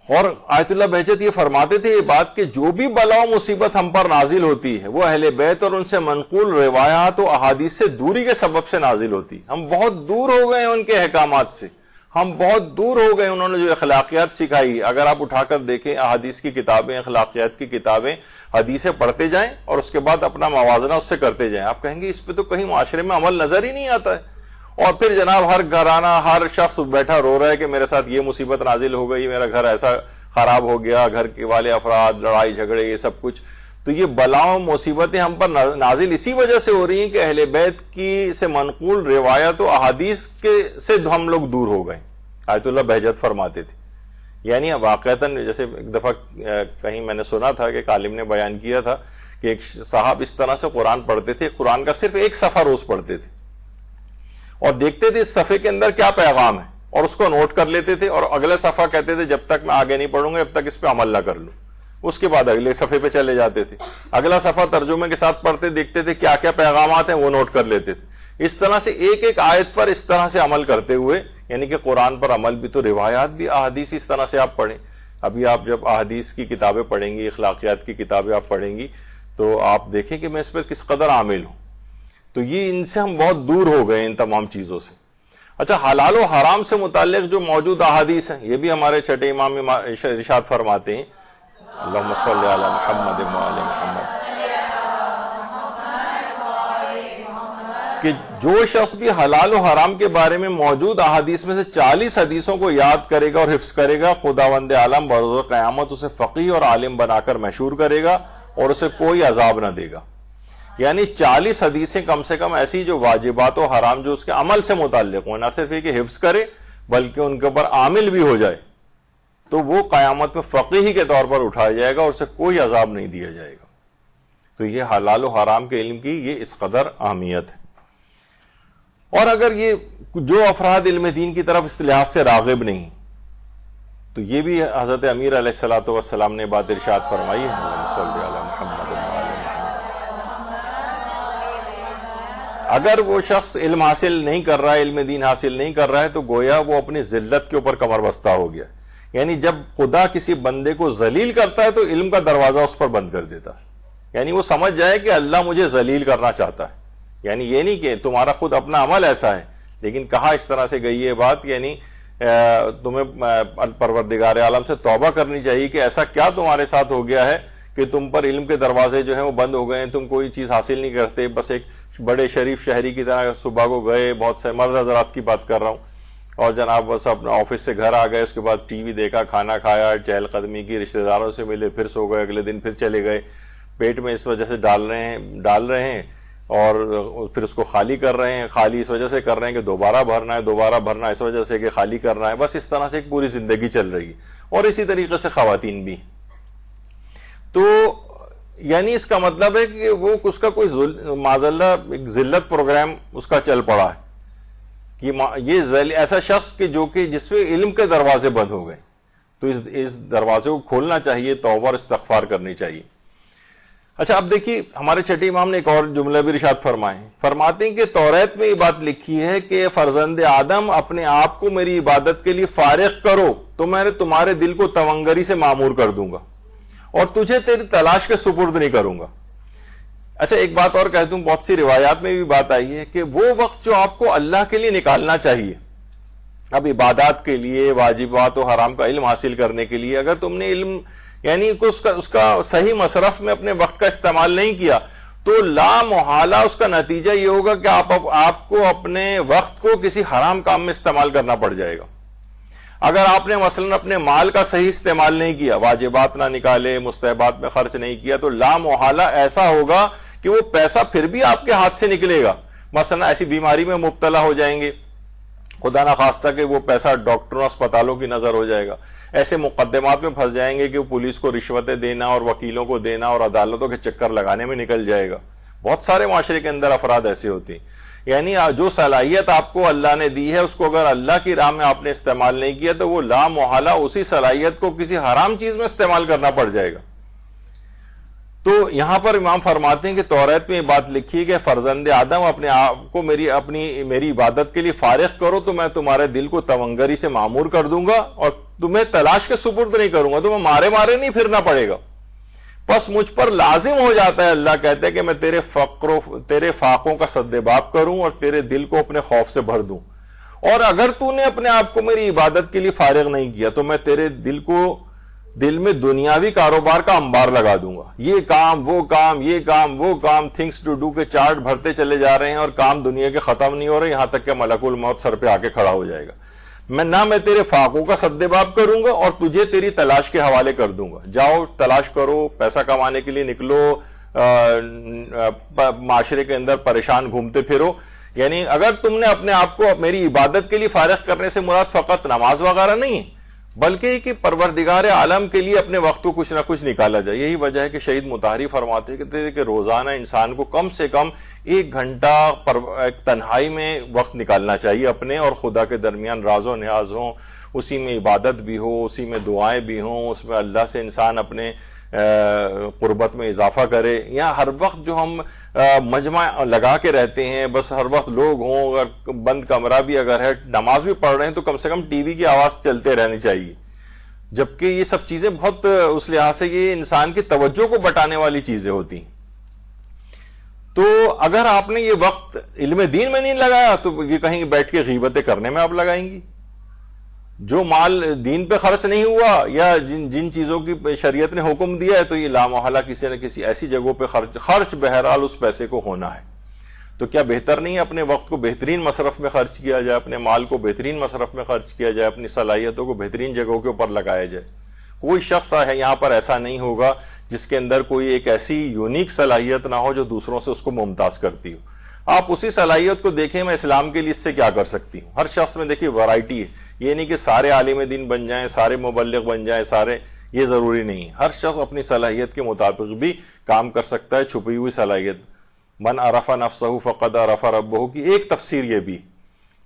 اور آیت اللہ بہجت یہ فرماتے تھے یہ بات کہ جو بھی بلا و مصیبت ہم پر نازل ہوتی ہے وہ اہل بیت اور ان سے منقول روایات و احادیث سے دوری کے سبب سے نازل ہوتی. ہم بہت دور ہو گئے ہیں ان کے احکامات سے، ہم بہت دور ہو گئے، انہوں نے جو اخلاقیات سکھائی. اگر آپ اٹھا کر دیکھیں احادیث کی کتابیں، اخلاقیات کی کتابیں، حدیثیں پڑھتے جائیں اور اس کے بعد اپنا موازنہ اس سے کرتے جائیں، آپ کہیں گے اس پہ تو کہیں معاشرے میں عمل نظر ہی نہیں آتا ہے. اور پھر جناب ہر گھرانہ، ہر شخص بیٹھا رو رہا ہے کہ میرے ساتھ یہ مصیبت نازل ہو گئی، میرا گھر ایسا خراب ہو گیا، گھر کے والے افراد، لڑائی جھگڑے، یہ سب کچھ. تو یہ بلاؤں مصیبتیں ہم پر نازل اسی وجہ سے ہو رہی ہیں کہ اہل بیت کی سے منقول روایت و احادیث سے ہم لوگ دور ہو گئے. آیت اللہ بہجت فرماتے تھے. یعنی واقعتاً جیسے ایک دفعہ کہیں میں نے سنا تھا کہ ایک عالم نے بیان کیا تھا کہ ایک صاحب اس طرح سے قرآن پڑھتے تھے، قرآن کا صرف ایک صفحہ روز پڑھتے تھے اور دیکھتے تھے اس صفحے کے اندر کیا پیغام ہے اور اس کو نوٹ کر لیتے تھے، اور اگلے صفحہ کہتے تھے جب تک میں آگے نہیں پڑھوں گا جب تک اس پہ عمل نہ کر لوں. اس کے بعد اگلے صفحے پہ چلے جاتے تھے، اگلا صفحہ ترجمے کے ساتھ پڑھتے، دیکھتے تھے کیا کیا پیغامات ہیں وہ نوٹ کر لیتے تھے. اس طرح سے ایک ایک آیت پر اس طرح سے عمل کرتے ہوئے، یعنی کہ قرآن پر عمل بھی تو روایات بھی احادیث اس طرح سے آپ پڑھیں. ابھی آپ جب احادیث کی کتابیں پڑھیں گی، اخلاقیات کی کتابیں آپ پڑھیں گی تو آپ دیکھیں کہ میں اس پر کس قدر عامل ہوں. تو یہ ان سے ہم بہت دور ہو گئے ان تمام چیزوں سے. اچھا، حلال و حرام سے متعلق جو موجود احادیث ہیں یہ بھی ہمارے چھٹے امام ارشاد فرماتے ہیں، اللہم صلی علی محمد و علی محمد، کہ جو شخص بھی حلال و حرام کے بارے میں موجود احادیث میں سے 40 حدیثوں کو یاد کرے گا اور حفظ کرے گا، خداوند عالم بروز قیامت اسے فقیہ اور عالم بنا کر مشہور کرے گا اور اسے کوئی عذاب نہ دے گا. یعنی 40 حدیثیں کم سے کم ایسی جو واجبات و حرام جو اس کے عمل سے متعلق ہوں، نہ صرف یہ کہ حفظ کرے بلکہ ان کے اوپر عامل بھی ہو جائے، تو وہ قیامت میں فقیہ کے طور پر اٹھایا جائے گا اور اسے کوئی عذاب نہیں دیا جائے گا. تو یہ حلال و حرام کے علم کی یہ اس قدر اہمیت ہے. اور اگر یہ جو افراد علم دین کی طرف اس لحاظ سے راغب نہیں تو یہ بھی حضرت امیر علیہ الصلوۃ والسلام نے بات ارشاد فرمائی ہے، اللہم صلی علی محمد و علی محمد. اگر وہ شخص علم حاصل نہیں کر رہا ہے، علم دین حاصل نہیں کر رہا ہے، تو گویا وہ اپنی ذلت کے اوپر کمر بستہ ہو گیا. یعنی جب خدا کسی بندے کو ذلیل کرتا ہے تو علم کا دروازہ اس پر بند کر دیتا ہے. یعنی وہ سمجھ جائے کہ اللہ مجھے ذلیل کرنا چاہتا ہے. یعنی یہ نہیں کہ تمہارا خود اپنا عمل ایسا ہے، لیکن کہا اس طرح سے گئی یہ بات، یعنی تمہیں پروردگار عالم سے توبہ کرنی چاہیے کہ ایسا کیا تمہارے ساتھ ہو گیا ہے کہ تم پر علم کے دروازے جو ہیں وہ بند ہو گئے ہیں، تم کوئی چیز حاصل نہیں کرتے، بس ایک بڑے شریف شہری کی طرح صبح کو گئے، بہت سے مرد حضرات کی بات کر رہا ہوں، اور جناب بس اپنا آفس سے گھر آ گئے، اس کے بعد ٹی وی دیکھا، کھانا کھایا، چہل قدمی کی، رشتہ داروں سے ملے، پھر سو گئے، اگلے دن پھر چلے گئے. پیٹ میں اس وجہ سے ڈال رہے ہیں اور پھر اس کو خالی کر رہے ہیں. خالی اس وجہ سے کر رہے ہیں کہ دوبارہ بھرنا اس وجہ سے کہ خالی کرنا ہے. بس اس طرح سے ایک پوری زندگی چل رہی ہے. اور اسی طریقے سے خواتین بھی. تو یعنی اس کا مطلب ہے کہ وہ اس کا کوئی معذاللہ ایک ذلت پروگرام اس کا چل پڑا ہے کہ یہ ایسا شخص کہ جو کہ جس پہ علم کے دروازے بند ہو گئے، تو اس دروازے کو کھولنا چاہیے، توبہ اور استغفار کرنی چاہیے. اچھا اب دیکھیے ہمارے چھٹے امام نے ایک اور جملہ بھی ارشاد فرماتے ہیں کہ توریت میں یہ بات لکھی ہے کہ فرزند آدم اپنے آپ کو میری عبادت کے لیے فارغ کرو تو میں تمہارے دل کو تونگری سے معمور کر دوں گا اور تجھے تیری تلاش کے سپرد نہیں کروں گا. اچھا ایک بات اور کہہ دوں, بہت سی روایات میں بھی بات آئی ہے کہ وہ وقت جو آپ کو اللہ کے لیے نکالنا چاہیے, اب عبادات کے لیے, واجبات و حرام کا علم حاصل کرنے کے لیے, اگر تم نے علم یعنی اس کا صحیح مصرف میں اپنے وقت کا استعمال نہیں کیا تو لا محالہ اس کا نتیجہ یہ ہوگا کہ آپ کو اپنے وقت کو کسی حرام کام میں استعمال کرنا پڑ جائے گا. اگر آپ نے مثلا اپنے مال کا صحیح استعمال نہیں کیا, واجبات نہ نکالے, مستحبات میں خرچ نہیں کیا, تو لا محالہ ایسا ہوگا کہ وہ پیسہ پھر بھی آپ کے ہاتھ سے نکلے گا. مثلا ایسی بیماری میں مبتلا ہو جائیں گے, خدا نہ خواستہ کہ وہ پیسہ ڈاکٹروں اسپتالوں کی نظر ہو جائے گا. ایسے مقدمات میں پھنس جائیں گے کہ وہ پولیس کو رشوتیں دینا اور وکیلوں کو دینا اور عدالتوں کے چکر لگانے میں نکل جائے گا. بہت سارے معاشرے کے اندر افراد ایسے ہوتے ہیں. یعنی جو صلاحیت آپ کو اللہ نے دی ہے اس کو اگر اللہ کی راہ میں آپ نے استعمال نہیں کیا تو وہ لا محالہ اسی صلاحیت کو کسی حرام چیز میں استعمال کرنا پڑ جائے گا. تو یہاں پر امام فرماتے ہیں کہ توریت میں یہ بات لکھی ہے کہ فرزند آدم اپنے آپ کو میری عبادت کے لیے فارغ کرو تو میں تمہارے دل کو تونگری سے معمور کر دوں گا اور تمہیں تلاش کے سپرد نہیں کروں گا, تمہیں مارے نہیں پھرنا پڑے گا. پس مجھ پر لازم ہو جاتا ہے, اللہ کہتے ہیں, کہ میں تیرے فاقوں کا سدباب کروں اور تیرے دل کو اپنے خوف سے بھر دوں. اور اگر تو نے اپنے آپ کو میری عبادت کے لیے فارغ نہیں کیا تو میں تیرے دل میں دنیاوی کاروبار کا انبار لگا دوں گا. یہ کام وہ کام, یہ کام وہ کام, تھنگس ٹو ڈو کے چارٹ بھرتے چلے جا رہے ہیں اور کام دنیا کے ختم نہیں ہو رہے, یہاں تک کہ ملک الموت سر پہ آ کے کھڑا ہو جائے گا. میں تیرے فاقوں کا سدباب کروں گا اور تجھے تیری تلاش کے حوالے کر دوں گا. جاؤ تلاش کرو, پیسہ کمانے کے لیے نکلو, معاشرے کے اندر پریشان گھومتے پھرو. یعنی اگر تم نے اپنے آپ کو میری عبادت کے لیے فارغ کرنے سے مراد فقط نماز وغیرہ نہیں ہے بلکہ کہ پروردگار عالم کے لیے اپنے وقت کو کچھ نہ کچھ نکالا جائے. یہی وجہ ہے کہ شہید مطہری فرماتے ہیں کہ روزانہ انسان کو کم سے کم 1 گھنٹہ تنہائی میں وقت نکالنا چاہیے اپنے اور خدا کے درمیان. راز و نیاز ہوں, اسی میں عبادت بھی ہو, اسی میں دعائیں بھی ہوں, اس میں اللہ سے انسان اپنے قربت میں اضافہ کرے. یا ہر وقت جو ہم مجمع لگا کے رہتے ہیں, بس ہر وقت لوگ ہوں, اگر بند کمرہ بھی اگر ہے, نماز بھی پڑھ رہے ہیں تو کم سے کم ٹی وی کی آواز چلتے رہنی چاہیے. جبکہ یہ سب چیزیں بہت اس لحاظ سے یہ انسان کی توجہ کو بٹانے والی چیزیں ہوتی ہیں. تو اگر آپ نے یہ وقت علم دین میں نہیں لگایا تو یہ کہیں بیٹھ کے غیبتیں کرنے میں آپ لگائیں گی. جو مال دین پہ خرچ نہیں ہوا یا جن چیزوں کی شریعت نے حکم دیا ہے تو یہ لامحالہ کسی نہ کسی ایسی جگہوں پہ خرچ بہرحال اس پیسے کو ہونا ہے. تو کیا بہتر نہیں ہے اپنے وقت کو بہترین مصرف میں خرچ کیا جائے, اپنے مال کو بہترین مصرف میں خرچ کیا جائے, اپنی صلاحیتوں کو بہترین جگہوں کے اوپر لگایا جائے. کوئی شخص ہے یہاں پر ایسا نہیں ہوگا جس کے اندر کوئی ایک ایسی یونیک صلاحیت نہ ہو جو دوسروں سے اس کو ممتاز کرتی ہو. آپ اسی صلاحیت کو دیکھیں, میں اسلام کے لیے اس سے کیا کر سکتی ہوں. ہر شخص میں دیکھیے ورائٹی ہے, یہ نہیں کہ سارے عالم دین بن جائیں, سارے مبلغ بن جائیں, یہ ضروری نہیں. ہر شخص اپنی صلاحیت کے مطابق بھی کام کر سکتا ہے. چھپی ہوئی صلاحیت, من عرف نفسہ فقد عرف ربہ کی ایک تفسیر یہ بھی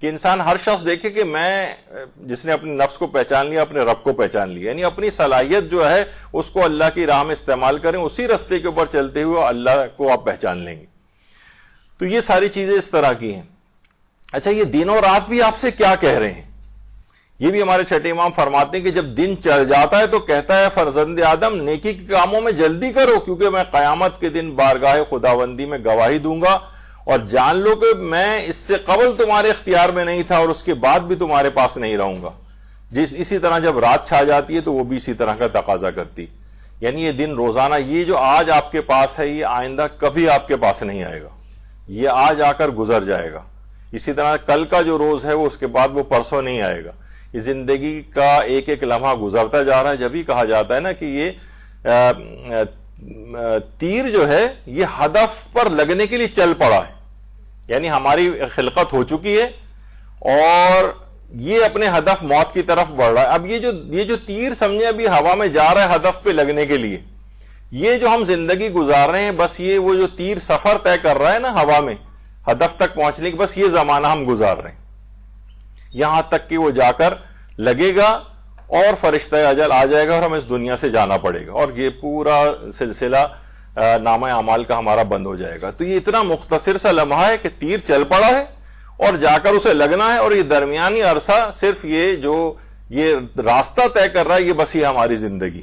کہ انسان ہر شخص دیکھے کہ جس نے اپنے نفس کو پہچان لیا اپنے رب کو پہچان لیا, یعنی اپنی صلاحیت جو ہے اس کو اللہ کی راہ میں استعمال کریں, اسی رستے کے اوپر چلتے ہوئے اللہ کو آپ پہچان لیں گے. تو یہ ساری چیزیں اس طرح کی ہیں. اچھا یہ دن اور رات بھی آپ سے کیا کہہ رہے ہیں, یہ بھی ہمارے چھٹے امام فرماتے ہیں کہ جب دن چڑھ جاتا ہے تو کہتا ہے فرزند آدم نیکی کے کاموں میں جلدی کرو کیونکہ میں قیامت کے دن بارگاہ خداوندی میں گواہی دوں گا اور جان لو کہ میں اس سے قبل تمہارے اختیار میں نہیں تھا اور اس کے بعد بھی تمہارے پاس نہیں رہوں گا. اسی طرح جب رات چھا جاتی ہے تو وہ بھی اسی طرح کا تقاضا کرتی. یعنی یہ دن روزانہ, یہ جو آج آپ کے پاس ہے یہ آئندہ کبھی آپ کے پاس نہیں آئے گا, یہ آج آ کر گزر جائے گا. اسی طرح کل کا جو روز ہے وہ اس کے بعد وہ پرسوں نہیں آئے گا. یہ زندگی کا ایک ایک لمحہ گزرتا جا رہا ہے. جب ہی کہا جاتا ہے نا کہ یہ تیر جو ہے یہ ہدف پر لگنے کے لیے چل پڑا ہے, یعنی ہماری خلقت ہو چکی ہے اور یہ اپنے ہدف موت کی طرف بڑھ رہا ہے. اب یہ جو تیر سمجھے ابھی ہوا میں جا رہا ہے ہدف پہ لگنے کے لیے, یہ جو ہم زندگی گزار رہے ہیں بس یہ وہ جو تیر سفر طے کر رہا ہے نا ہوا میں ہدف تک پہنچنے کی, بس یہ زمانہ ہم گزار رہے ہیں یہاں تک کہ وہ جا کر لگے گا اور فرشتہ اجل آ جائے گا اور ہمیں اس دنیا سے جانا پڑے گا. اور یہ پورا سلسلہ نامہ اعمال کا ہمارا بند ہو جائے گا. تو یہ اتنا مختصر سا لمحہ ہے کہ تیر چل پڑا ہے اور جا کر اسے لگنا ہے, اور یہ درمیانی عرصہ صرف یہ راستہ طے کر رہا ہے, یہ بس یہ ہماری زندگی.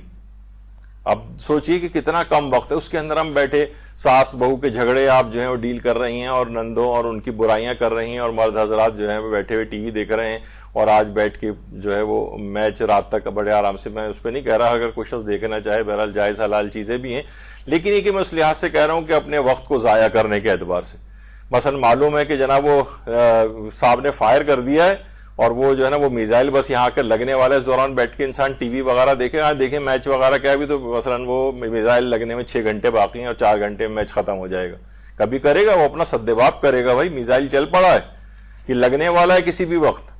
اب سوچئے کہ کتنا کم وقت ہے, اس کے اندر ہم بیٹھے ساس بہو کے جھگڑے آپ جو ہیں وہ ڈیل کر رہی ہیں, اور نندوں اور ان کی برائیاں کر رہی ہیں, اور مرد حضرات جو ہیں وہ بیٹھے ہوئے ٹی وی دیکھ رہے ہیں, اور آج بیٹھ کے جو ہے وہ میچ رات تک بڑے آرام سے. میں اس پہ نہیں کہہ رہا اگر کوئی شخص دیکھنا چاہے, بہرحال جائز حلال چیزیں بھی ہیں, لیکن یہ کہ میں اس لحاظ سے کہہ رہا ہوں کہ اپنے وقت کو ضائع کرنے کے اعتبار سے. مثلا معلوم ہے کہ جناب وہ صاحب نے فائر کر دیا ہے, اور وہ جو ہے نا وہ میزائل بس یہاں کے لگنے والا ہے, اس دوران بیٹھ کے انسان ٹی وی وغیرہ دیکھے, دیکھیں میچ وغیرہ کیا بھی, تو مثلا وہ میزائل لگنے میں 6 گھنٹے باقی ہیں اور 4 گھنٹے میں میچ ختم ہو جائے گا. کبھی کرے گا وہ اپنا سدباب کرے گا, بھائی میزائل چل پڑا ہے, یہ لگنے والا ہے کسی بھی وقت.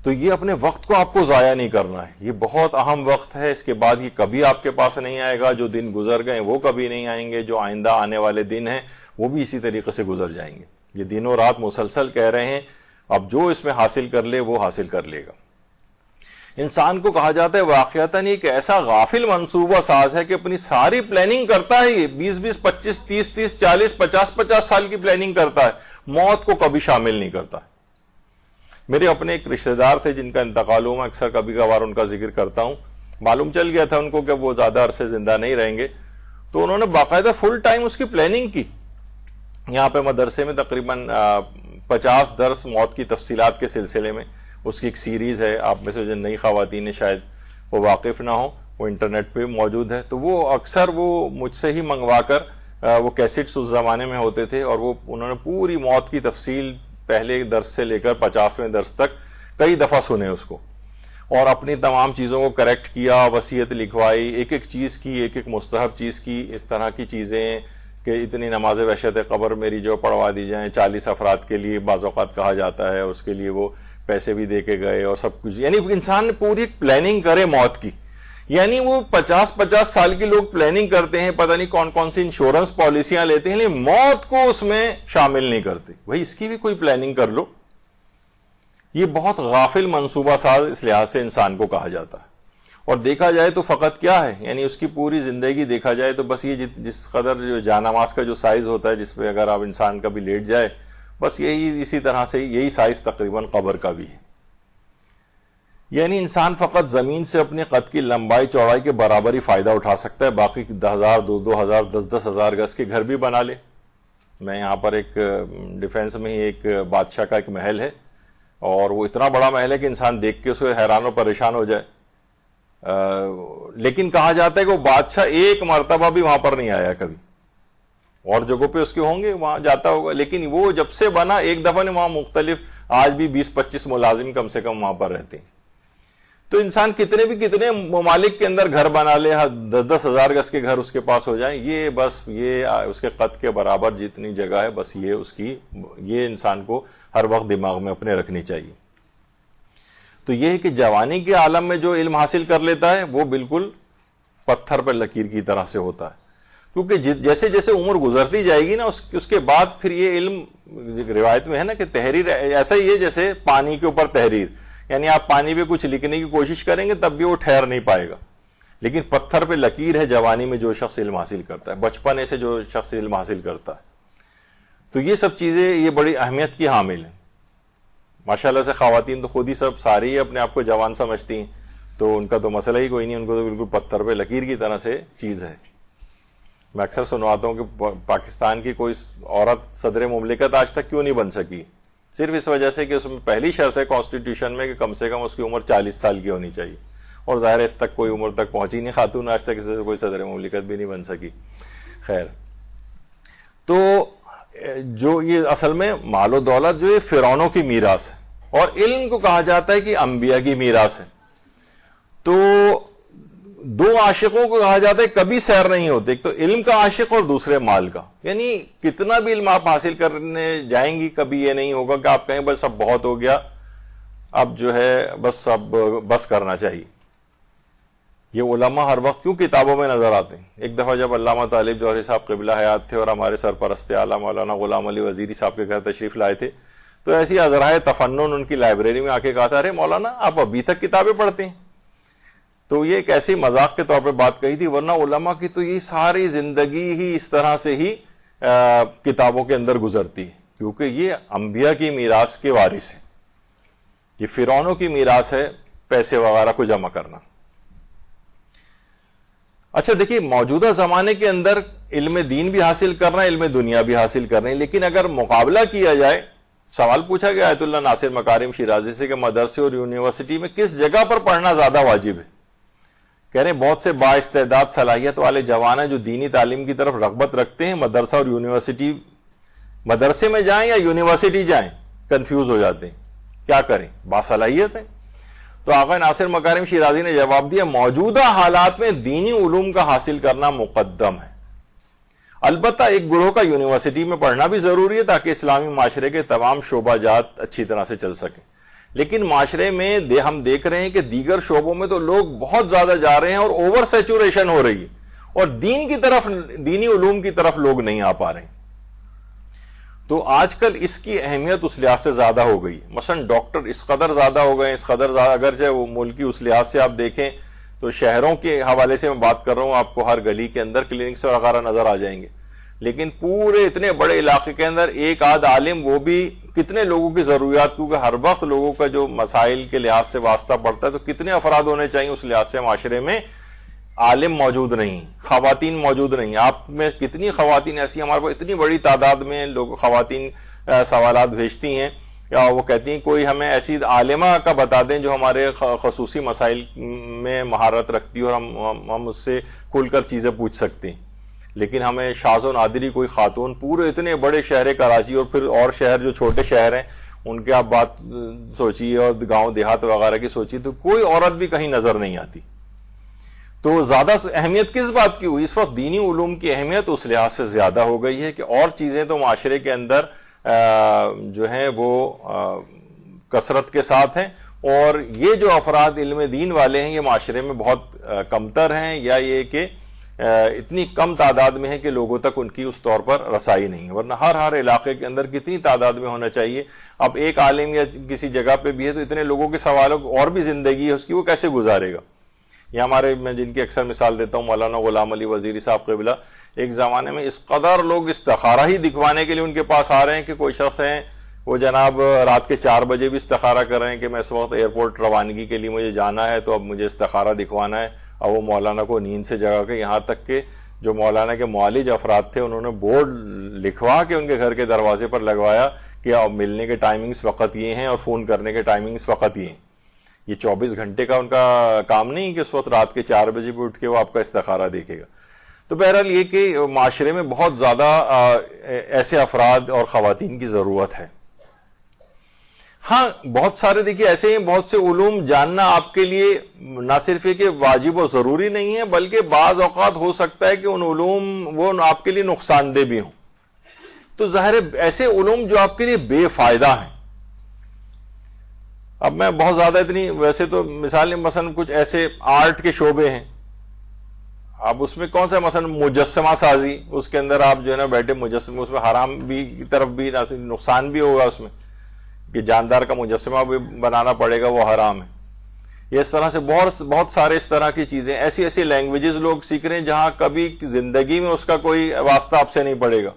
تو یہ اپنے وقت کو آپ کو ضائع نہیں کرنا ہے, یہ بہت اہم وقت ہے. اس کے بعد یہ کبھی آپ کے پاس نہیں آئے گا. جو دن گزر گئے وہ کبھی نہیں آئیں گے, جو آئندہ آنے والے دن ہیں وہ بھی اسی طریقے سے گزر جائیں گے. یہ دنوں رات مسلسل کہہ رہے ہیں, اب جو اس میں حاصل کر لے وہ حاصل کر لے گا. انسان کو کہا جاتا ہے واقعتاً ایک ایسا غافل منصوبہ ساز ہے کہ اپنی ساری پلاننگ کرتا ہے, یہ 20 25 30 40 50 سال کی پلاننگ کرتا ہے, موت کو کبھی شامل نہیں کرتا. میرے اپنے ایک رشتہ دار تھے جن کا انتقال ہوا, اکثر کبھی کبھار ان کا ذکر کرتا ہوں. معلوم چل گیا تھا ان کو کہ وہ زیادہ عرصے زندہ نہیں رہیں گے, تو انہوں نے باقاعدہ فل ٹائم اس کی پلاننگ کی. یہاں پہ مدرسے میں تقریباً 50 درس موت کی تفصیلات کے سلسلے میں, اس کی ایک سیریز ہے, آپ میں سے جو نئی خواتین شاید وہ واقف نہ ہوں, وہ انٹرنیٹ پہ موجود ہے. تو وہ اکثر وہ مجھ سے ہی منگوا کر وہ کیسٹس اس زمانے میں ہوتے تھے, اور وہ انہوں نے پوری موت کی تفصیل پہلے درس سے لے کر 50ویں درس تک کئی دفعہ سنے اس کو, اور اپنی تمام چیزوں کو کریکٹ کیا, وصیت لکھوائی, ایک ایک چیز کی, ایک ایک مستحب چیز کی, اس طرح کی چیزیں کہ اتنی نماز وحشت قبر میری جو پڑھوا دی جائیں, 40 افراد کے لیے بعض اوقات کہا جاتا ہے, اس کے لیے وہ پیسے بھی دے کے گئے اور سب کچھ. یعنی انسان نے پوری پلاننگ کرے موت کی. یعنی وہ 50 سال کی لوگ پلاننگ کرتے ہیں, پتہ نہیں کون کون سی انشورنس پالیسیاں لیتے ہیں, لیکن موت کو اس میں شامل نہیں کرتے. بھائی اس کی بھی کوئی پلاننگ کر لو. یہ بہت غافل منصوبہ ساز اس لحاظ سے انسان کو کہا جاتا ہے. اور دیکھا جائے تو فقط کیا ہے, یعنی اس کی پوری زندگی دیکھا جائے تو بس یہ جس قدر جو جانماز کا جو سائز ہوتا ہے, جس پہ اگر آپ انسان کا بھی لیٹ جائے, بس یہی اسی طرح سے یہی سائز تقریباً قبر کا بھی ہے. یعنی انسان فقط زمین سے اپنے قد کی لمبائی چوڑائی کے برابر ہی فائدہ اٹھا سکتا ہے, باقی 10,000 2,000 10,000 گز کے گھر بھی بنا لے. میں یہاں پر ایک ڈیفینس میں ہی ایک بادشاہ کا ایک محل ہے, اور وہ اتنا بڑا محل ہے کہ انسان دیکھ کے اسے حیران و پریشان ہو جائے. لیکن کہا جاتا ہے کہ وہ بادشاہ ایک مرتبہ بھی وہاں پر نہیں آیا کبھی. اور جگہوں پہ اس کے ہوں گے, وہاں جاتا ہوگا, لیکن وہ جب سے بنا ایک دفعہ نہیں, وہاں مختلف آج بھی 20-25 ملازم کم سے کم وہاں پر رہتے ہیں. تو انسان کتنے ممالک کے اندر گھر بنا لے, 10,000 گز کے گھر اس کے پاس ہو جائیں, یہ بس یہ اس کے قد کے برابر جتنی جگہ ہے, بس یہ اس کی, یہ انسان کو ہر وقت دماغ میں اپنے رکھنی چاہیے. تو یہ ہے کہ جوانی کے عالم میں جو علم حاصل کر لیتا ہے وہ بالکل پتھر پر لکیر کی طرح سے ہوتا ہے, کیونکہ جیسے جیسے عمر گزرتی جائے گی نا, اس کے بعد پھر یہ علم, روایت میں ہے نا کہ تحریر ایسا ہی ہے جیسے پانی کے اوپر تحریر, یعنی آپ پانی پہ کچھ لکھنے کی کوشش کریں گے تب بھی وہ ٹھہر نہیں پائے گا, لیکن پتھر پہ لکیر ہے جوانی میں جو شخص علم حاصل کرتا ہے, بچپنے سے جو شخص علم حاصل کرتا ہے. تو یہ سب چیزیں یہ بڑی اہمیت کی حامل ہیں. ماشاءاللہ سے خواتین تو خود ہی سب ساری اپنے آپ کو جوان سمجھتی ہیں, تو ان کا تو مسئلہ ہی کوئی نہیں, ان کو تو بالکل پتھر پہ لکیر کی طرح سے چیز ہے. میں اکثر سنواتا ہوں کہ پاکستان کی کوئی عورت صدر مملکت آج تک کیوں نہیں بن سکی, صرف اس وجہ سے کہ اس میں پہلی شرط ہے کانسٹیٹیوشن میں کہ کم سے کم اس کی عمر 40 سال کی ہونی چاہیے, اور ظاہر ہے اس تک کوئی عمر تک پہنچی نہیں خاتون, آج تک اس سے کوئی صدر مملکت بھی نہیں بن سکی. خیر, تو جو یہ اصل میں مال و دولت جو یہ فرعونوں کی میراث ہے, اور علم کو کہا جاتا ہے کہ انبیاء کی میراث ہے. تو دو عاشقوں کو کہا جاتا ہے کبھی سیر نہیں ہوتے, ایک تو علم کا عاشق اور دوسرے مال کا. یعنی کتنا بھی علم آپ حاصل کرنے جائیں گی, کبھی یہ نہیں ہوگا کہ آپ کہیں بس اب بہت ہو گیا, اب جو ہے بس اب بس کرنا چاہیے. یہ علماء ہر وقت کیوں کتابوں میں نظر آتے ہیں. ایک دفعہ جب علامہ طالب جوہری صاحب قبلہ حیات تھے اور ہمارے سرپرست اعلیٰ مولانا غلام علی وزیری صاحب کے گھر تشریف لائے تھے, تو ایسی عذرائے تفنن ان کی لائبریری میں آ کے کہا تھا, ارے مولانا آپ ابھی تک کتابیں پڑھتے ہیں. تو یہ ایک ایسی مذاق کے طور پہ بات کہی تھی، ورنہ علماء کی تو یہ ساری زندگی ہی اس طرح سے ہی کتابوں کے اندر گزرتی ہے، کیونکہ یہ انبیاء کی میراث کے وارث ہیں. یہ فرعونوں کی میراث ہے پیسے وغیرہ کو جمع کرنا. اچھا دیکھیے، موجودہ زمانے کے اندر علم دین بھی حاصل کرنا ہے، علم دنیا بھی حاصل کرنا ہے، لیکن اگر مقابلہ کیا جائے، سوال پوچھا گیا آیت اللہ ناصر مکارم شیرازی سے کہ مدرسے اور یونیورسٹی میں کس جگہ پر پڑھنا زیادہ واجب ہے؟ کہہ رہے ہیں بہت سے بااستعداد صلاحیت والے جوان ہیں جو دینی تعلیم کی طرف رغبت رکھتے ہیں، مدرسہ اور یونیورسٹی، مدرسے میں جائیں یا یونیورسٹی جائیں، کنفیوز ہو جاتے ہیں، کیا کریں، باصلاحیت ہیں. تو آقا ناصر مکارم شیرازی نے جواب دیا، موجودہ حالات میں دینی علوم کا حاصل کرنا مقدم ہے. البتہ ایک گروہ کا یونیورسٹی میں پڑھنا بھی ضروری ہے تاکہ اسلامی معاشرے کے تمام شعبہ جات اچھی طرح سے چل سکیں. لیکن معاشرے میں ہم دیکھ رہے ہیں کہ دیگر شعبوں میں تو لوگ بہت زیادہ جا رہے ہیں اور اوور سیچوریشن ہو رہی ہے، اور دین کی طرف، دینی علوم کی طرف لوگ نہیں آ پا رہے ہیں. تو آج کل اس کی اہمیت اس لحاظ سے زیادہ ہو گئی. مثلا ڈاکٹر اس قدر زیادہ ہو گئے، اس قدر زیادہ، اگرچہ وہ ملکی اس لحاظ سے آپ دیکھیں تو شہروں کے حوالے سے میں بات کر رہا ہوں، آپ کو ہر گلی کے اندر کلینکس وغیرہ نظر آ جائیں گے، لیکن پورے اتنے بڑے علاقے کے اندر ایک آدھ عالم، وہ بھی کتنے لوگوں کی ضروریات، کیونکہ ہر وقت لوگوں کا جو مسائل کے لحاظ سے واسطہ پڑتا ہے، تو کتنے افراد ہونے چاہیے اس لحاظ سے معاشرے میں عالم موجود نہیں، خواتین موجود نہیں. آپ میں کتنی خواتین ایسی، ہمارے پاس اتنی بڑی تعداد میں لوگ، خواتین سوالات بھیجتی ہیں، یا وہ کہتی ہیں کوئی ہمیں ایسی عالمہ کا بتا دیں جو ہمارے خصوصی مسائل میں مہارت رکھتی ہے اور ہم اس سے کھل کر چیزیں پوچھ سکتے ہیں. لیکن ہمیں شاذ و نادری کوئی خاتون پورے اتنے بڑے شہر کراچی اور پھر اور شہر جو چھوٹے شہر ہیں ان کے آپ بات سوچیے، اور گاؤں دیہات وغیرہ کی سوچیے، تو کوئی عورت بھی کہیں نظر نہیں آتی. تو زیادہ اہمیت کس بات کی ہوئی؟ اس وقت دینی علوم کی اہمیت اس لحاظ سے زیادہ ہو گئی ہے کہ اور چیزیں تو معاشرے کے اندر جو ہیں وہ کثرت کے ساتھ ہیں، اور یہ جو افراد علم دین والے ہیں یہ معاشرے میں بہت کمتر ہیں، یا یہ کہ اتنی کم تعداد میں ہے کہ لوگوں تک ان کی اس طور پر رسائی نہیں ہے. ورنہ ہر علاقے کے اندر کتنی تعداد میں ہونا چاہیے. اب ایک عالم یا کسی جگہ پہ بھی ہے تو اتنے لوگوں کے سوالوں اور بھی زندگی ہے اس کی، وہ کیسے گزارے گا؟ یہ ہمارے، میں جن کی اکثر مثال دیتا ہوں، مولانا غلام علی وزیری صاحب قبلہ، ایک زمانے میں اس قدر لوگ استخارہ ہی دکھوانے کے لیے ان کے پاس آ رہے ہیں کہ کوئی شخص ہیں وہ جناب رات کے 4 بجے بھی استخارہ کر رہے ہیں کہ میں اس وقت ایئرپورٹ روانگی کے لیے مجھے جانا ہے، تو اب مجھے استخارہ دکھوانا ہے. اور وہ مولانا کو نیند سے جگا کے، یہاں تک کہ جو مولانا کے معالج افراد تھے انہوں نے بورڈ لکھوا کے ان کے گھر کے دروازے پر لگوایا کہ اب ملنے کے ٹائمنگز فقط یہ ہیں اور فون کرنے کے ٹائمنگز فقط یہ ہیں. یہ 24 گھنٹے کا ان کا کام نہیں کہ اس وقت رات کے 4 بجے بھی اٹھ کے وہ آپ کا استخارہ دیکھے گا. تو بہرحال یہ کہ معاشرے میں بہت زیادہ ایسے افراد اور خواتین کی ضرورت ہے. ہاں بہت سارے دیکھیے ایسے ہیں، بہت سے علوم جاننا آپ کے لیے نہ صرف یہ کہ واجب و ضروری نہیں ہے، بلکہ بعض اوقات ہو سکتا ہے کہ ان علوم وہ آپ کے لیے نقصان دہ بھی ہوں. تو ظاہر ایسے علوم جو آپ کے لیے بے فائدہ ہیں. اب میں بہت زیادہ اتنی، ویسے تو مثالیں مثلا کچھ ایسے آرٹ کے شعبے ہیں، اب اس میں کون سا مثلا مجسمہ سازی، اس کے اندر آپ جو ہے نا بیٹھے مجسمے، اس میں حرام بھی کی طرف بھی نقصان بھی ہوگا اس میں کہ جاندار کا مجسمہ بھی بنانا پڑے گا، وہ حرام ہے. یہ اس طرح سے بہت سارے اس طرح کی چیزیں، ایسی لینگویجز لوگ سیکھ رہے ہیں جہاں کبھی زندگی میں اس کا کوئی واسطہ آپ سے نہیں پڑے گا.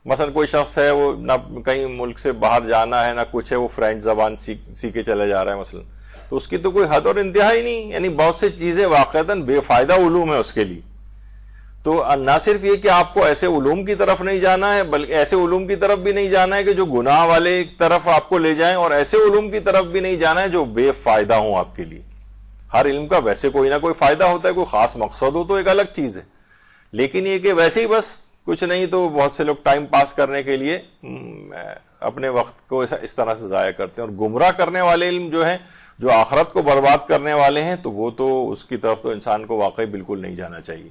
مثلا کوئی شخص ہے وہ نہ کہیں ملک سے باہر جانا ہے نہ کچھ ہے، وہ فرینچ زبان سیکھے چلے جا رہا ہے مثلا، تو اس کی تو کوئی حد اور انتہا ہی نہیں. یعنی بہت سی چیزیں واقعتاً بے فائدہ علوم ہے اس کے لیے. تو نہ صرف یہ کہ آپ کو ایسے علوم کی طرف نہیں جانا ہے، بلکہ ایسے علوم کی طرف بھی نہیں جانا ہے کہ جو گناہ والے طرف آپ کو لے جائیں، اور ایسے علوم کی طرف بھی نہیں جانا ہے جو بے فائدہ ہوں آپ کے لیے. ہر علم کا ویسے کوئی نہ کوئی فائدہ ہوتا ہے، کوئی خاص مقصد ہو تو ایک الگ چیز ہے، لیکن یہ کہ ویسے ہی بس کچھ نہیں، تو بہت سے لوگ ٹائم پاس کرنے کے لیے اپنے وقت کو اس طرح سے ضائع کرتے ہیں. اور گمراہ کرنے والے علم جو ہیں، جو آخرت کو برباد کرنے والے ہیں، تو وہ تو اس کی طرف تو انسان کو واقعی بالکل نہیں جانا چاہیے.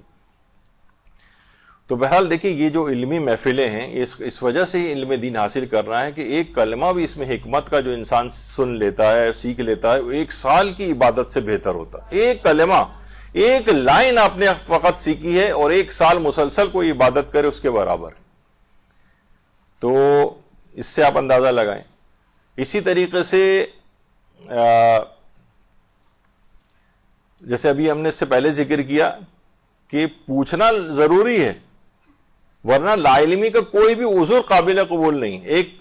تو بہرحال دیکھیں یہ جو علمی محفلیں ہیں، اس وجہ سے ہی علم دین حاصل کر رہا ہے کہ ایک کلمہ بھی اس میں حکمت کا جو انسان سن لیتا ہے، سیکھ لیتا ہے، وہ 1 سال کی عبادت سے بہتر ہوتا ہے. ایک کلمہ، ایک لائن آپ نے فقط سیکھی ہے اور 1 سال مسلسل کوئی عبادت کرے اس کے برابر. تو اس سے آپ اندازہ لگائیں. اسی طریقے سے جیسے ابھی ہم نے اس سے پہلے ذکر کیا کہ پوچھنا ضروری ہے، ورنہ لا علمی کا کوئی بھی عذر قابل قبول نہیں۔ ایک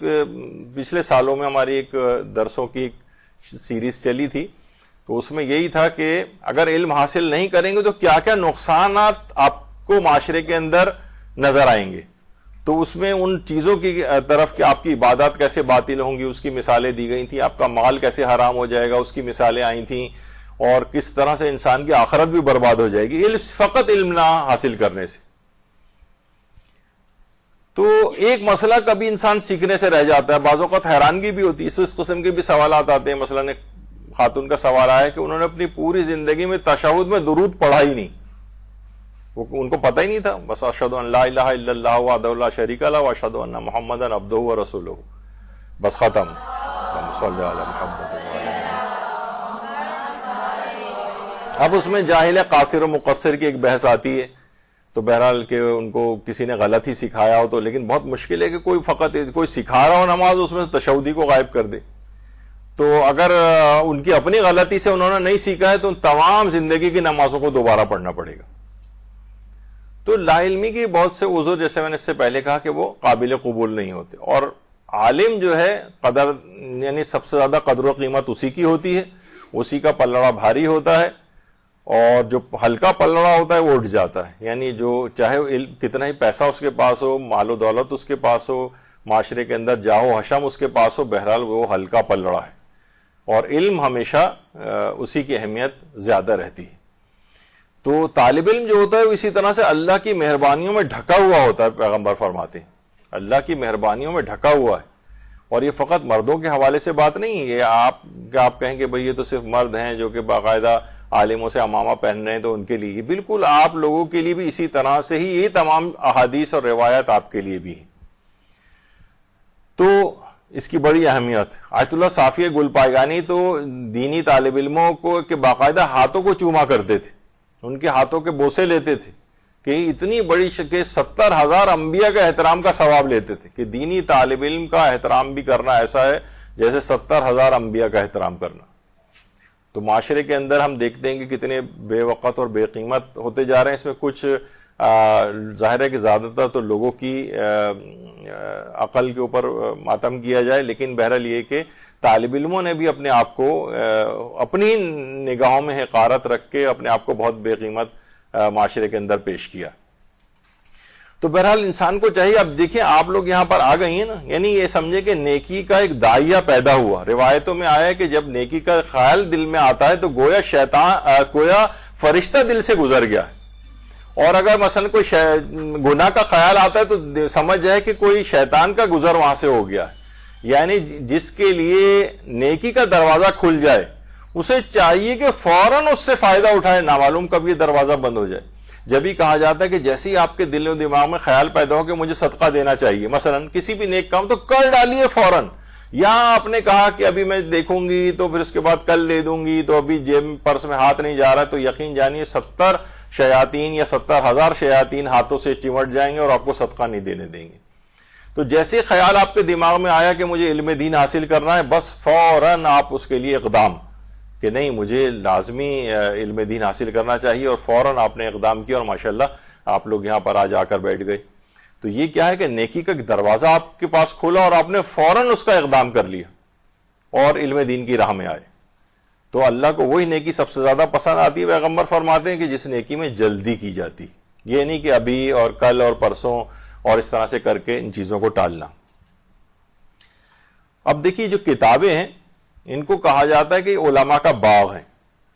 پچھلے سالوں میں ہماری ایک درسوں کی ایک سیریز چلی تھی، تو اس میں یہی تھا کہ اگر علم حاصل نہیں کریں گے تو کیا کیا نقصانات آپ کو معاشرے کے اندر نظر آئیں گے، تو اس میں ان چیزوں کی طرف کہ آپ کی عبادات کیسے باطل ہوں گی اس کی مثالیں دی گئی تھیں، آپ کا مال کیسے حرام ہو جائے گا اس کی مثالیں آئی تھیں، اور کس طرح سے انسان کی آخرت بھی برباد ہو جائے گی فقط علم نہ حاصل کرنے سے۔ تو ایک مسئلہ کبھی انسان سیکھنے سے رہ جاتا ہے، بعض اوقات حیرانگی بھی ہوتی ہے، اس قسم کے بھی سوالات آتے ہیں۔ مثلا ایک خاتون کا سوال آیا کہ انہوں نے اپنی پوری زندگی میں تشہد میں درود پڑھا ہی نہیں، ان کو پتہ ہی نہیں تھا، بس اشہد ان لا الہ الا اللہ وحدہ لا شریک لہ واشہد ان محمدا عبدہ ورسولہ، بس ختم۔ صلی علی محمد۔ اب اس میں جاہل قاصر و مقصر کی ایک بحث آتی ہے، تو بہرحال کہ ان کو کسی نے غلط ہی سکھایا ہو تو، لیکن بہت مشکل ہے کہ کوئی فقط کوئی سکھا رہا ہو نماز اس میں تشہدی کو غائب کر دے۔ تو اگر ان کی اپنی غلطی سے انہوں نے نہیں سیکھا ہے تو تمام زندگی کی نمازوں کو دوبارہ پڑھنا پڑے گا۔ تو لا علمی کی بہت سے عذر، جیسے میں نے اس سے پہلے کہا، کہ وہ قابل قبول نہیں ہوتے، اور عالم جو ہے قدر، یعنی سب سے زیادہ قدر و قیمت اسی کی ہوتی ہے، اسی کا پلڑا بھاری ہوتا ہے، اور جو ہلکا پلڑا ہوتا ہے وہ اٹھ جاتا ہے۔ یعنی جو چاہے کتنا ہی پیسہ اس کے پاس ہو، مال و دولت اس کے پاس ہو، معاشرے کے اندر جاہ و حشم اس کے پاس ہو، بہرحال وہ ہلکا پلڑا ہے، اور علم ہمیشہ اسی کی اہمیت زیادہ رہتی ہے۔ تو طالب علم جو ہوتا ہے وہ اسی طرح سے اللہ کی مہربانیوں میں ڈھکا ہوا ہوتا ہے، پیغمبر فرماتے ہیں اللہ کی مہربانیوں میں ڈھکا ہوا ہے۔ اور یہ فقط مردوں کے حوالے سے بات نہیں ہے، یہ آپ کہیں کہ بھئی یہ تو صرف مرد ہیں جو کہ باقاعدہ عالموں سے امامہ پہن رہے ہیں تو ان کے لیے، بالکل آپ لوگوں کے لیے بھی اسی طرح سے ہی یہ تمام احادیث اور روایات آپ کے لیے بھی ہیں۔ تو اس کی بڑی اہمیت، آیت اللہ صافی گل پائگانی تو دینی طالب علموں کو کہ باقاعدہ ہاتھوں کو چوما کرتے تھے، ان کے ہاتھوں کے بوسے لیتے تھے، کہ اتنی بڑی کہ 70,000 انبیاء کا احترام کا ثواب لیتے تھے، کہ دینی طالب علم کا احترام بھی کرنا ایسا ہے جیسے 70,000 انبیاء کا احترام کرنا۔ تو معاشرے کے اندر ہم دیکھتے ہیں کہ کتنے بے وقت اور بے قیمت ہوتے جا رہے ہیں۔ اس میں کچھ ظاہر ہے کہ زیادہ تر تو لوگوں کی عقل کے اوپر ماتم کیا جائے، لیکن بہرحال یہ کہ طالب علموں نے بھی اپنے آپ کو اپنی نگاہوں میں حقارت رکھ کے اپنے آپ کو بہت بے قیمت معاشرے کے اندر پیش کیا۔ تو بہرحال انسان کو چاہیے، اب دیکھیں آپ لوگ یہاں پر آ گئی ہیں نا، یعنی یہ سمجھے کہ نیکی کا ایک داعیہ پیدا ہوا۔ روایتوں میں آیا ہے کہ جب نیکی کا خیال دل میں آتا ہے تو گویا فرشتہ دل سے گزر گیا ہے، اور اگر مثلا کوئی گناہ کا خیال آتا ہے تو سمجھ جائے کہ کوئی شیطان کا گزر وہاں سے ہو گیا ہے۔ یعنی جس کے لیے نیکی کا دروازہ کھل جائے اسے چاہیے کہ فوراً اس سے فائدہ اٹھائے، نامعلوم کب یہ دروازہ بند ہو جائے۔ جب ہی کہا جاتا ہے کہ جیسے ہی آپ کے دل و دماغ میں خیال پیدا ہو کہ مجھے صدقہ دینا چاہیے، مثلا کسی بھی نیک کام، تو کر ڈالیے فوراً۔ یہاں آپ نے کہا کہ ابھی میں دیکھوں گی تو پھر اس کے بعد کل دے دوں گی، تو ابھی جیب پرس میں ہاتھ نہیں جا رہا، تو یقین جانیے 70 شیاطین یا 70,000 شیاطین ہاتھوں سے چمٹ جائیں گے اور آپ کو صدقہ نہیں دینے دیں گے۔ تو جیسے خیال آپ کے دماغ میں آیا کہ مجھے علم دین حاصل کرنا ہے، بس فوراً آپ اس کے لیے اقدام کہ نہیں مجھے لازمی علم دین حاصل کرنا چاہیے، اور فوراً آپ نے اقدام کیا، اور ماشاءاللہ آپ لوگ یہاں پر آج آ کر بیٹھ گئے۔ تو یہ کیا ہے کہ نیکی کا دروازہ آپ کے پاس کھولا اور آپ نے فوراً اس کا اقدام کر لیا اور علم دین کی راہ میں آئے۔ تو اللہ کو وہی نیکی سب سے زیادہ پسند آتی ہے، پیغمبر فرماتے ہیں کہ جس نیکی میں جلدی کی جاتی، یہ نہیں کہ ابھی اور کل اور پرسوں اور اس طرح سے کر کے ان چیزوں کو ٹالنا۔ اب دیکھیے جو کتابیں ہیں ان کو کہا جاتا ہے کہ علماء کا باغ ہے۔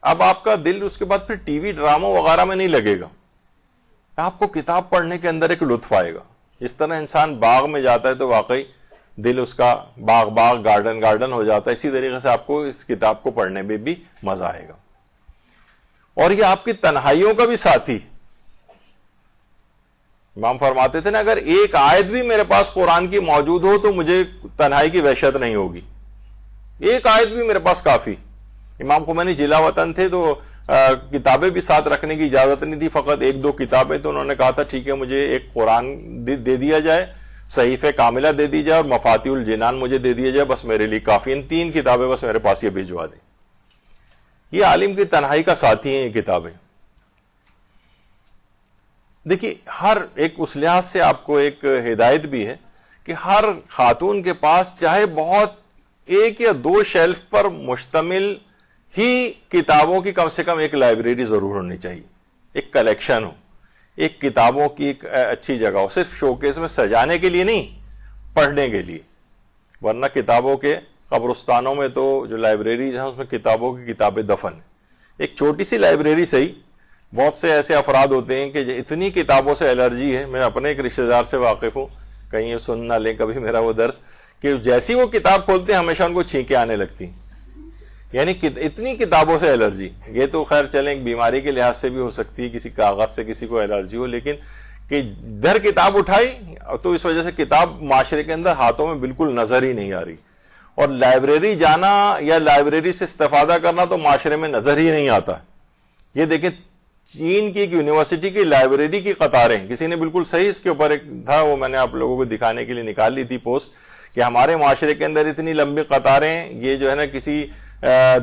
اب آپ کا دل اس کے بعد پھر ٹی وی ڈراموں وغیرہ میں نہیں لگے گا، آپ کو کتاب پڑھنے کے اندر ایک لطف آئے گا۔ اس طرح انسان باغ میں جاتا ہے تو واقعی دل اس کا باغ گارڈن ہو جاتا ہے، اسی طریقے سے آپ کو اس کتاب کو پڑھنے میں بھی مزہ آئے گا، اور یہ آپ کی تنہائیوں کا بھی ساتھی۔ امام فرماتے تھے نا، اگر ایک آیت بھی میرے پاس قرآن کی موجود ہو تو مجھے تنہائی کی وحشت نہیں ہوگی، ایک آیت بھی میرے پاس کافی۔ امام خمینی جلا وطن تھے تو کتابیں بھی ساتھ رکھنے کی اجازت نہیں تھی، فقط 1-2 کتابیں، تو انہوں نے کہا تھا ٹھیک ہے مجھے ایک قرآن دے دیا جائے، صحیفہ کاملہ دے دی جائے، اور مفاتیح الجنان مجھے دے دیا جائے، بس میرے لیے کافی، ان 3 کتابیں بس میرے پاس یہ بھیجوا دیں۔ یہ عالم کی تنہائی کا ساتھی ہیں یہ کتابیں. دیکھیے ہر ایک اس لحاظ سے آپ کو ایک ہدایت بھی ہے کہ ہر خاتون کے پاس چاہے بہت ایک یا دو شیلف پر مشتمل ہی کتابوں کی کم سے کم ایک لائبریری ضرور ہونی چاہیے, ایک کلیکشن ہو, ایک کتابوں کی ایک اچھی جگہ ہو, صرف شوکیس میں سجانے کے لیے نہیں, پڑھنے کے لیے. ورنہ کتابوں کے قبرستانوں میں تو جو لائبریریز ہیں اس میں کتابوں کی کتابیں دفن ہیں. ایک چھوٹی سی لائبریری صحیح, بہت سے ایسے افراد ہوتے ہیں کہ اتنی کتابوں سے الرجی ہے. میں اپنے ایک رشتہ دار سے واقف ہوں, کہیں یہ سن نہ لیں کبھی میرا وہ درس, کہ جیسی وہ کتاب کھولتے ہیں ہمیشہ ان کو چھینکیں آنے لگتی ہیں, یعنی اتنی کتابوں سے الرجی. یہ تو خیر چلیں ایک بیماری کے لحاظ سے بھی ہو سکتی ہے, کسی کاغذ سے کسی کو الرجی ہو, لیکن کہ ادھر کتاب اٹھائی تو اس وجہ سے کتاب معاشرے کے اندر ہاتھوں میں بالکل نظر ہی نہیں آ رہی. اور لائبریری جانا یا لائبریری سے استفادہ کرنا تو معاشرے میں نظر ہی نہیں آتا. یہ دیکھیں چین کی ایک یونیورسٹی کی لائبریری کی قطاریں, کسی نے بالکل صحیح اس کے اوپر ایک تھا, وہ میں نے آپ لوگوں کو دکھانے کے لیے نکال لی تھی پوسٹ, کہ ہمارے معاشرے کے اندر اتنی لمبی قطاریں یہ جو ہے نا کسی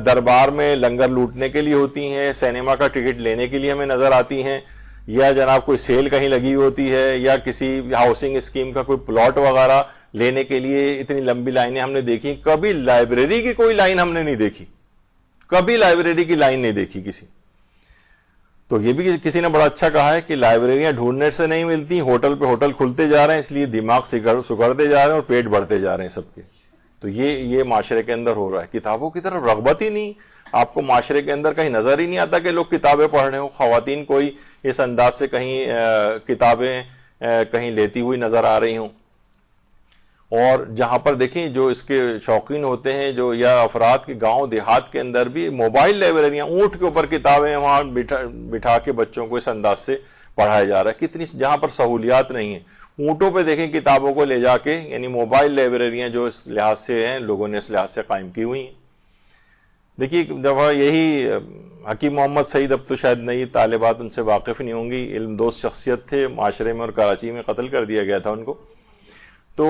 دربار میں لنگر لوٹنے کے لیے ہوتی ہیں, سینما کا ٹکٹ لینے کے لیے ہمیں نظر آتی ہیں, یا جناب کوئی سیل کہیں لگی ہوتی ہے, یا کسی ہاؤسنگ اسکیم کا کوئی پلاٹ وغیرہ لینے کے لیے اتنی لمبی لائنیں ہم نے دیکھی. کبھی لائبریری کی کوئی لائن ہم نے نہیں دیکھی, کبھی لائبریری کی لائن نہیں دیکھی کسی. تو یہ بھی کسی نے بڑا اچھا کہا ہے کہ لائبریریاں ڈھونڈنے سے نہیں ملتی, ہوٹل پہ ہوٹل کھلتے جا رہے ہیں, اس لیے دماغ سکڑتے جا رہے ہیں اور پیٹ بڑھتے جا رہے ہیں سب کے. تو یہ معاشرے کے اندر ہو رہا ہے. کتابوں کی طرف رغبت ہی نہیں, آپ کو معاشرے کے اندر کہیں نظر ہی نہیں آتا کہ لوگ کتابیں پڑھ رہے ہوں. خواتین کوئی اس انداز سے کہیں کتابیں کہیں لیتی ہوئی نظر آ رہی ہوں. اور جہاں پر دیکھیں جو اس کے شوقین ہوتے ہیں, جو یا افراد کے گاؤں دیہات کے اندر بھی موبائل لائبریریاں, اونٹ کے اوپر کتابیں وہاں بٹھا کے بچوں کو اس انداز سے پڑھایا جا رہا ہے. کتنی جہاں پر سہولیات نہیں ہیں, اونٹوں پہ دیکھیں کتابوں کو لے جا کے, یعنی موبائل لائبریریاں جو اس لحاظ سے ہیں لوگوں نے اس لحاظ سے قائم کی ہوئی ہیں. دیکھیے ایک دفعہ یہی حکیم محمد سعید, اب تو شاید نئی طالبات ان سے واقف نہیں ہوں گی, علم دوست شخصیت تھے معاشرے میں, اور کراچی میں قتل کر دیا گیا تھا ان کو. تو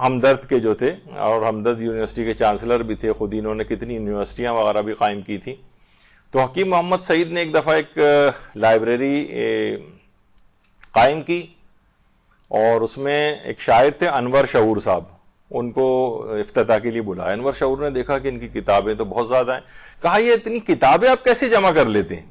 ہمدرد کے جو تھے, اور ہمدرد یونیورسٹی کے چانسلر بھی تھے خود, انہوں نے کتنی یونیورسٹیاں وغیرہ بھی قائم کی تھی. تو حکیم محمد سعید نے ایک دفعہ ایک لائبریری قائم کی, اور اس میں ایک شاعر تھے انور شعور صاحب, ان کو افتتاح کے لیے بلایا. انور شعور نے دیکھا کہ ان کی کتابیں تو بہت زیادہ ہیں, کہا یہ اتنی کتابیں آپ کیسے جمع کر لیتے ہیں؟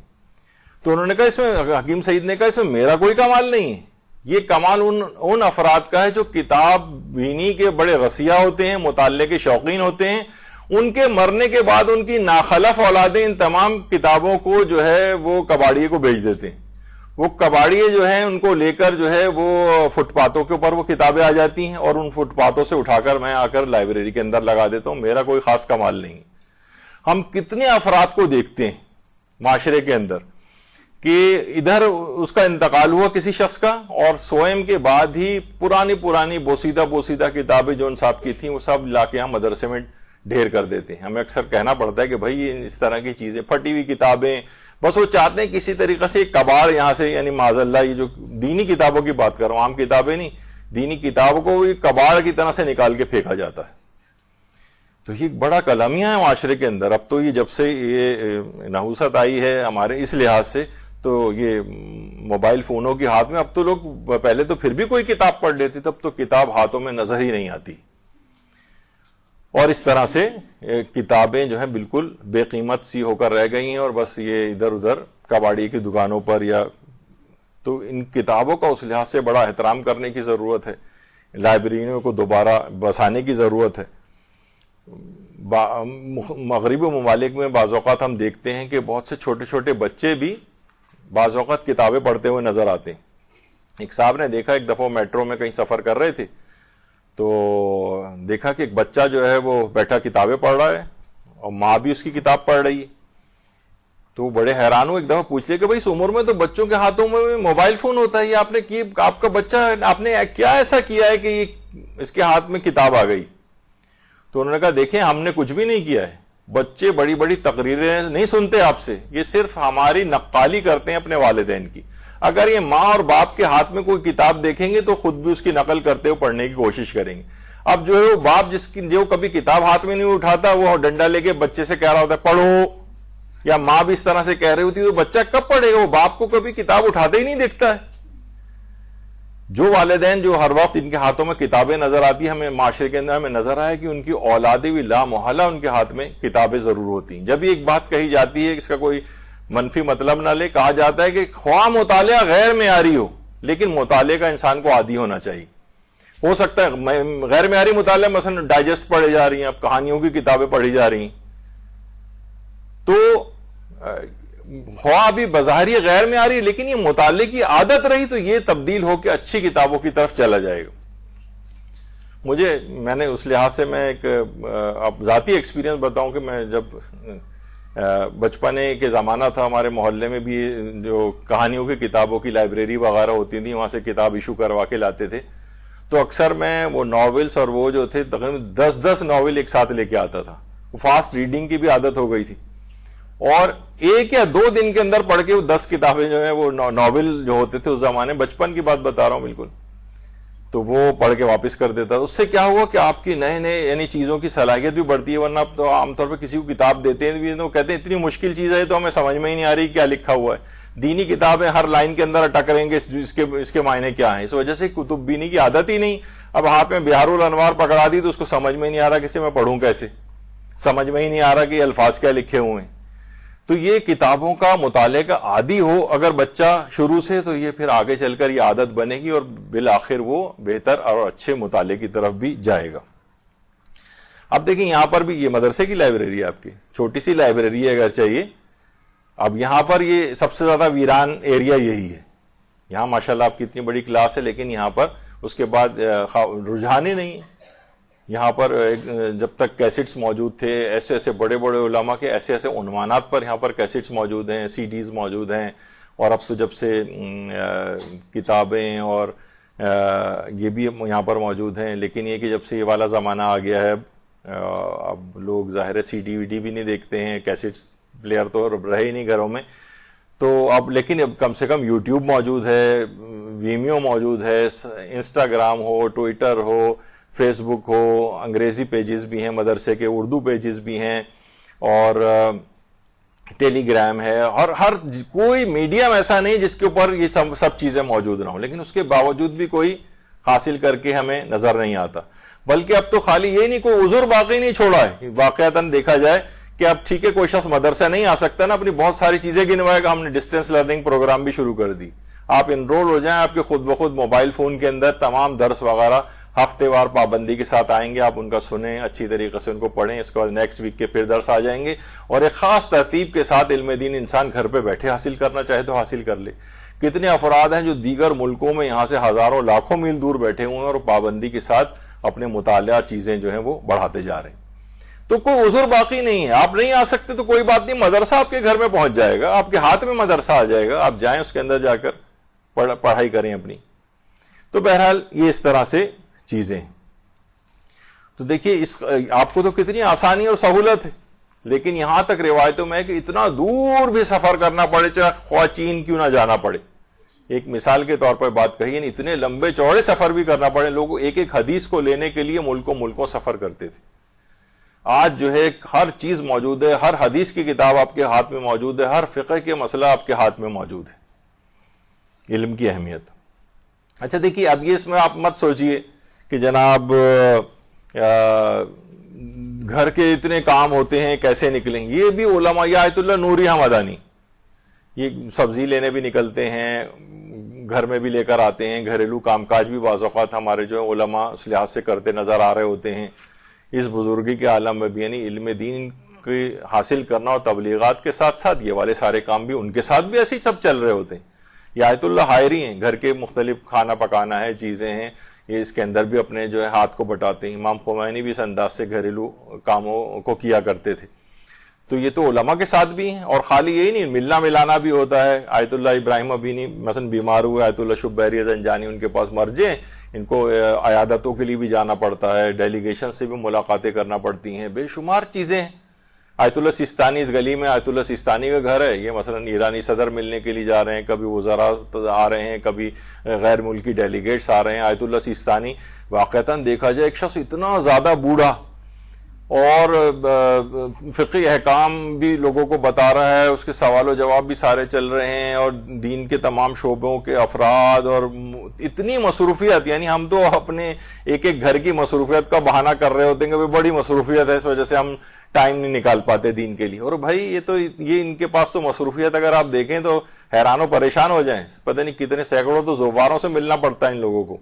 تو انہوں نے کہا اس میں, حکیم سعید نے کہا اس میں میرا کوئی کمال نہیں ہے, یہ کمال ان افراد کا ہے جو کتاب بینی کے بڑے رسیہ ہوتے ہیں, مطالعے کے شوقین ہوتے ہیں. ان کے مرنے کے بعد ان کی ناخلف اولادیں ان تمام کتابوں کو جو ہے وہ کباڑیے کو بیچ دیتے ہیں. وہ کباڑیے جو ہیں ان کو لے کر جو ہے وہ فٹ پاتھوں کے اوپر وہ کتابیں آ جاتی ہیں, اور ان فٹ پاتھوں سے اٹھا کر میں آ کر لائبریری کے اندر لگا دیتا ہوں. میرا کوئی خاص کمال نہیں. ہم کتنے افراد کو دیکھتے ہیں معاشرے کے اندر کہ ادھر اس کا انتقال ہوا کسی شخص کا, اور سوئم کے بعد ہی پرانی بوسیدہ کتابیں جو ان صاحب کی تھیں وہ سب لا کے ہم مدرسے میں ڈھیر کر دیتے ہیں. ہمیں اکثر کہنا پڑتا ہے کہ بھائی اس طرح کی چیزیں, پھٹی ہوئی کتابیں, بس وہ چاہتے ہیں کسی طریقے سے ایک کباڑ یہاں سے, یعنی معاذ اللہ یہ جو دینی کتابوں کی بات کر رہا ہوں, عام کتابیں نہیں, دینی کتابوں کو کباڑ کی طرح سے نکال کے پھینکا جاتا ہے. تو یہ بڑا کلمیہ ہے معاشرے کے اندر. اب تو یہ جب سے یہ نحوست آئی ہے ہمارے اس لحاظ سے, تو یہ موبائل فونوں کے ہاتھ میں, اب تو لوگ پہلے تو پھر بھی کوئی کتاب پڑھ لیتے, تب تو کتاب ہاتھوں میں نظر ہی نہیں آتی. اور اس طرح سے کتابیں جو ہیں بالکل بے قیمت سی ہو کر رہ گئی ہیں, اور بس یہ ادھر ادھر کباڑی کی دکانوں پر یا. تو ان کتابوں کا اس لحاظ سے بڑا احترام کرنے کی ضرورت ہے, لائبریریوں کو دوبارہ بسانے کی ضرورت ہے. مغربی ممالک میں بعض اوقات ہم دیکھتے ہیں کہ بہت سے چھوٹے چھوٹے بچے بھی بعض اوقات کتابیں پڑھتے ہوئے نظر آتے ہیں. ایک صاحب نے دیکھا, ایک دفعہ میٹرو میں کہیں سفر کر رہے تھے, تو دیکھا کہ ایک بچہ جو ہے وہ بیٹھا کتابیں پڑھ رہا ہے, اور ماں بھی اس کی کتاب پڑھ رہی ہے. تو بڑے حیران ہو, ایک دفعہ پوچھ لے کہ بھائی اس عمر میں تو بچوں کے ہاتھوں میں موبائل فون ہوتا ہے, یہ آپ نے کی, آپ کا بچہ, آپ نے کیا ایسا کیا ہے کہ یہ اس کے ہاتھ میں کتاب آ گئی؟ تو انہوں نے کہا دیکھیں ہم نے کچھ بھی نہیں کیا ہے, بچے بڑی بڑی تقریریں نہیں سنتے آپ سے, یہ صرف ہماری نقالی کرتے ہیں اپنے والدین کی. اگر یہ ماں اور باپ کے ہاتھ میں کوئی کتاب دیکھیں گے تو خود بھی اس کی نقل کرتے ہوئے پڑھنے کی کوشش کریں گے. اب جو ہے وہ باپ جو کبھی کتاب ہاتھ میں نہیں اٹھاتا, وہ ڈنڈا لے کے بچے سے کہہ رہا ہوتا ہے پڑھو, یا ماں بھی اس طرح سے کہہ رہی ہوتی تو بچہ کب پڑھے گا؟ وہ باپ کو کبھی کتاب اٹھاتے ہی نہیں دیکھتا ہے. جو والدین جو ہر وقت ان کے ہاتھوں میں کتابیں نظر آتی ہیں، ہمیں معاشرے کے اندر ہمیں نظر آیا کہ ان کی اولادیں بھی لا محالہ ان کے ہاتھ میں کتابیں ضرور ہوتی ہیں. جب ایک بات کہی جاتی ہے، اس کا کوئی منفی مطلب نہ لے، کہا جاتا ہے کہ خواہ مطالعہ غیر معیاری ہو لیکن مطالعے کا انسان کو عادی ہونا چاہیے. ہو سکتا ہے غیر معیاری مطالعہ مثلا ڈائجسٹ پڑھے جا رہی ہیں، اب کہانیوں کی کتابیں پڑھی جا رہی ہیں، تو خواہ ابھی بظاہر غیر معیاری لیکن یہ مطالعے کی عادت رہی تو یہ تبدیل ہو کے اچھی کتابوں کی طرف چلا جائے گا. میں نے اس لحاظ سے میں ایک اب ذاتی ایکسپیرینس بتاؤں کہ میں جب بچپنے کے زمانہ تھا، ہمارے محلے میں بھی جو کہانیوں کی کتابوں کی لائبریری وغیرہ ہوتی تھی، وہاں سے کتاب ایشو کروا کے لاتے تھے، تو اکثر میں وہ ناولس اور وہ جو تھے تقریباً 10 ناول ایک ساتھ لے کے آتا تھا. فاسٹ ریڈنگ کی بھی عادت ہو گئی تھی، اور 1 یا 2 دن کے اندر پڑھ کے وہ 10 کتابیں جو ہیں وہ ناول جو ہوتے تھے اس زمانے، بچپن کی بات بتا رہا ہوں بالکل، تو وہ پڑھ کے واپس کر دیتا. اس سے کیا ہوا کہ آپ کی نئے یعنی چیزوں کی صلاحیت بھی بڑھتی ہے. ورنہ آپ تو عام طور پہ کسی کو کتاب دیتے ہیں تو کہتے ہیں اتنی مشکل چیز ہے تو ہمیں سمجھ میں ہی نہیں آ رہی کیا لکھا ہوا ہے. دینی کتابیں ہر لائن کے اندر اٹک رہیں گے اس کے معنی کیا ہیں. اس وجہ سے کتب بینی کی عادت ہی نہیں. اب ہاتھ میں بہار الانوار پکڑا دی تو اس کو سمجھ میں ہی نہیں آ رہا کسی میں پڑھوں کیسے، سمجھ میں ہی نہیں آ رہا کہ یہ الفاظ کیا لکھے ہوئے ہیں. تو یہ کتابوں کا مطالعے کا عادی ہو اگر بچہ شروع سے، تو یہ پھر آگے چل کر یہ عادت بنے گی اور بالآخر وہ بہتر اور اچھے مطالعے کی طرف بھی جائے گا. اب دیکھیں یہاں پر بھی یہ مدرسے کی لائبریری ہے، آپ کی چھوٹی سی لائبریری ہے اگر چاہیے. اب یہاں پر یہ سب سے زیادہ ویران ایریا یہی ہے. یہاں ماشاءاللہ آپ کی اتنی بڑی کلاس ہے لیکن یہاں پر اس کے بعد رجحان ہی نہیں ہے. یہاں پر جب تک کیسٹس موجود تھے، ایسے ایسے بڑے بڑے علماء کے ایسے ایسے عنوانات پر یہاں پر کیسٹس موجود ہیں، سی ڈیز موجود ہیں. اور اب تو جب سے کتابیں اور یہ بھی یہاں پر موجود ہیں، لیکن یہ کہ جب سے یہ والا زمانہ آ گیا ہے اب لوگ ظاہر سی ڈی وی ڈی بھی نہیں دیکھتے ہیں، کیسٹس پلیئر تو رہے ہی نہیں گھروں میں. تو اب لیکن اب کم سے کم یوٹیوب موجود ہے، ویمیو موجود ہے، انسٹاگرام ہو، ٹویٹر ہو، فیس بک ہو، انگریزی پیجز بھی ہیں مدرسے کے، اردو پیجز بھی ہیں، اور ٹیلی گرام ہے. اور ہر کوئی میڈیم ایسا نہیں جس کے اوپر یہ سب چیزیں موجود نہ ہوں، لیکن اس کے باوجود بھی کوئی حاصل کر کے ہمیں نظر نہیں آتا. بلکہ اب تو خالی یہ نہیں، کوئی عذر باقی نہیں چھوڑا ہے. واقعتاً دیکھا جائے کہ اب ٹھیک ہے کوئی شخص مدرسہ نہیں آ سکتا نا، اپنی بہت ساری چیزیں گنوائے گا. ہم نے ڈسٹینس لرننگ پروگرام بھی شروع کر دی. آپ انرول ہو جائیں، آپ کے خود بخود موبائل فون کے اندر تمام درس وغیرہ ہفتے وار پابندی کے ساتھ آئیں گے. آپ ان کا سنیں، اچھی طریقے سے ان کو پڑھیں، اس کے بعد نیکسٹ ویک کے پھر درس آ جائیں گے. اور ایک خاص ترتیب کے ساتھ علم دین انسان گھر پہ بیٹھے حاصل کرنا چاہے تو حاصل کر لے. کتنے افراد ہیں جو دیگر ملکوں میں یہاں سے ہزاروں لاکھوں میل دور بیٹھے ہوئے ہیں اور پابندی کے ساتھ اپنے مطالعہ چیزیں جو ہیں وہ بڑھاتے جا رہے ہیں. تو کوئی عذر باقی نہیں ہے. آپ نہیں آ سکتے تو کوئی بات نہیں، مدرسہ آپ کے گھر میں پہنچ جائے گا، آپ کے ہاتھ میں مدرسہ آ جائے گا، آپ جائیں اس کے اندر جا کر پڑھائی کریں اپنی. تو بہرحال یہ اس طرح سے چیزیں. تو دیکھیے آپ کو تو کتنی آسانی اور سہولت ہے، لیکن یہاں تک روایتوں میں ہے کہ اتنا دور بھی سفر کرنا پڑے، چاہے خواہ چین کیوں نہ جانا پڑے. ایک مثال کے طور پر بات کہی، یعنی اتنے لمبے چوڑے سفر بھی کرنا پڑے. لوگوں ایک ایک حدیث کو لینے کے لیے ملکوں سفر کرتے تھے. آج جو ہے ہر چیز موجود ہے، ہر حدیث کی کتاب آپ کے ہاتھ میں موجود ہے، ہر فقہ کے مسئلہ آپ کے ہاتھ میں موجود ہے. علم کی اہمیت. اچھا دیکھیے اب یہ اس میں آپ مت سوچئے کہ جناب گھر کے اتنے کام ہوتے ہیں کیسے نکلیں. یہ بھی علماء، یہ آیت اللہ نوری حمدانی، یہ سبزی لینے بھی نکلتے ہیں، گھر میں بھی لے کر آتے ہیں، گھریلو کام کاج بھی بعض اوقات ہمارے جو علماء اس لحاظ سے کرتے نظر آ رہے ہوتے ہیں. اس بزرگی کے عالم میں بھی یعنی علم دین کی حاصل کرنا اور تبلیغات کے ساتھ ساتھ یہ والے سارے کام بھی ان کے ساتھ بھی ایسے سب چل رہے ہوتے ہیں. یہ آیت اللہ حائری ہیں، گھر کے مختلف کھانا پکانا ہے، چیزیں ہیں، یہ اس کے اندر بھی اپنے جو ہے ہاتھ کو بٹاتے ہیں. امام خمینی بھی اس انداز سے گھریلو کاموں کو کیا کرتے تھے. تو یہ تو علماء کے ساتھ بھی ہیں. اور خالی یہی نہیں، ملنا ملانا بھی ہوتا ہے. آیت اللہ ابراہیم ابینی مثلا بیمار ہوئے، آیت اللہ شبیری زنجانی ان کے پاس مرجع ہیں، ان کو عیادتوں کے لیے بھی جانا پڑتا ہے، ڈیلیگیشن سے بھی ملاقاتیں کرنا پڑتی ہیں، بے شمار چیزیں ہیں. آیت اللہ سیستانی اس گلی میں آیت اللہ سیستانی کا گھر ہے. یہ مثلا ایرانی صدر ملنے کے لیے جا رہے ہیں، کبھی وزراء آ رہے ہیں، کبھی غیر ملکی ڈیلیگیٹس آ رہے ہیں. آیت اللہ سیستانی واقعتاً دیکھا جائے ایک شخص اتنا زیادہ بوڑھا اور فقہی احکام بھی لوگوں کو بتا رہا ہے، اس کے سوال و جواب بھی سارے چل رہے ہیں، اور دین کے تمام شعبوں کے افراد، اور اتنی مصروفیت، یعنی ہم تو اپنے ایک ایک گھر کی مصروفیت کا بہانہ کر رہے ہوتے ہیں کہ بڑی مصروفیت ہے، اس وجہ سے ہم ٹائم نہیں نکال پاتے دین کے لیے. اور بھائی یہ ان کے پاس تو مصروفیت اگر آپ دیکھیں تو حیران و پریشان ہو جائیں. پتہ نہیں کتنے سینکڑوں تو زوباروں سے ملنا پڑتا ہے ان لوگوں کو،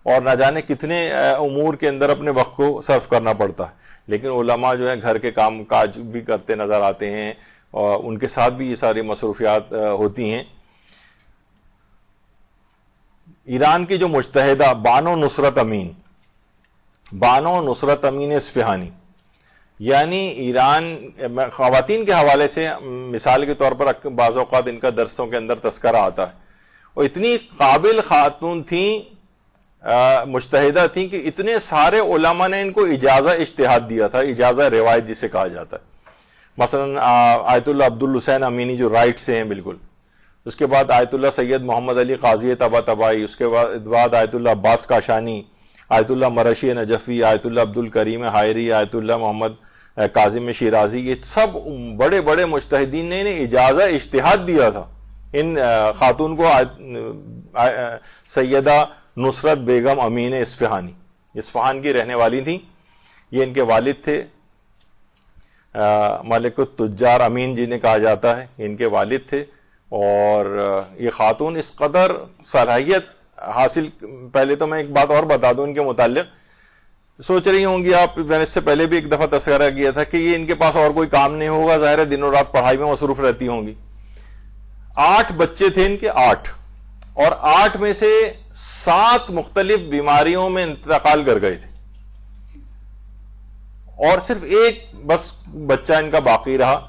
اور نہ جانے کتنے امور کے اندر اپنے وقت کو صرف کرنا پڑتا ہے. لیکن علماء جو ہے گھر کے کام کاج بھی کرتے نظر آتے ہیں، اور ان کے ساتھ بھی یہ ساری مصروفیات ہوتی ہیں. ایران کی جو مجتہدہ بانو نصرت امین اصفہانی، یعنی ایران خواتین کے حوالے سے مثال کے طور پر بعض اوقات ان کا درسوں کے اندر تذکرہ آتا ہے، اور اتنی قابل خاتون تھیں، مجتہدہ تھیں کہ اتنے سارے علماء نے ان کو اجازہ اجتہاد دیا تھا، اجازہ روایت جسے کہا جاتا ہے. مثلا آیت اللہ عبدالحسین امینی جو رائٹ سے ہیں بالکل، اس کے بعد آیت اللہ سید محمد علی قاضی طباطبائی، اس کے بعد آیت اللہ عباس کاشانی، آیت اللہ مرشی نجفی، آیت اللہ عبد الکریم حائری، آیت اللہ محمد کاظم شیرازی، یہ سب بڑے بڑے مجتہدین نے انہیں اجازہ اجتہاد دیا تھا. ان خاتون کو سیدہ نصرت بیگم امین اصفہانی اصفہان کی رہنے والی تھیں. یہ ان کے والد تھے ملک التجار امین جنہیں کہا جاتا ہے، ان کے والد تھے. اور یہ خاتون اس قدر صلاحیت حاصل، پہلے تو میں ایک بات اور بتا دوں ان کے متعلق، سوچ رہی ہوں گی آپ، میں نے اس سے پہلے بھی ایک دفعہ تذکرہ کیا تھا کہ یہ ان کے پاس اور کوئی کام نہیں ہوگا، ظاہر ہے دن و رات پڑھائی میں مصروف رہتی ہوں گی. 8 بچے تھے ان کے، 8، اور 8 میں سے 7 مختلف بیماریوں میں انتقال کر گئے تھے، اور صرف ایک بس بچہ ان کا باقی رہا.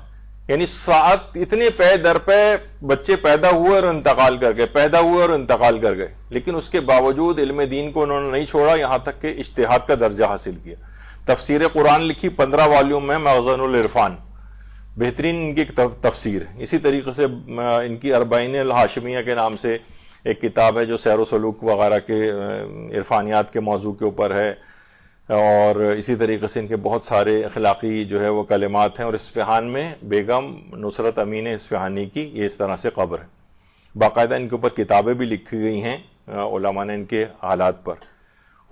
یعنی 7 اتنے پے در پے بچے پیدا ہوئے اور انتقال کر گئے، پیدا ہوئے اور انتقال کر گئے، لیکن اس کے باوجود علم دین کو انہوں نے نہیں چھوڑا، یہاں تک کہ اجتہاد کا درجہ حاصل کیا. تفسیر قرآن لکھی 15 والیوم میں، مخزن العرفان، بہترین ان کی تفسیر ہے. اسی طریقے سے ان کی اربعین الہاشمیہ کے نام سے ایک کتاب ہے جو سیر و سلوک وغیرہ کے عرفانیات کے موضوع کے اوپر ہے، اور اسی طریقے سے ان کے بہت سارے اخلاقی جو ہے وہ کلمات ہیں. اور اصفہان میں بیگم نصرت امین اصفہانی کی یہ اس طرح سے قبر ہے. باقاعدہ ان کے اوپر کتابیں بھی لکھی گئی ہیں علماء نے ان کے حالات پر،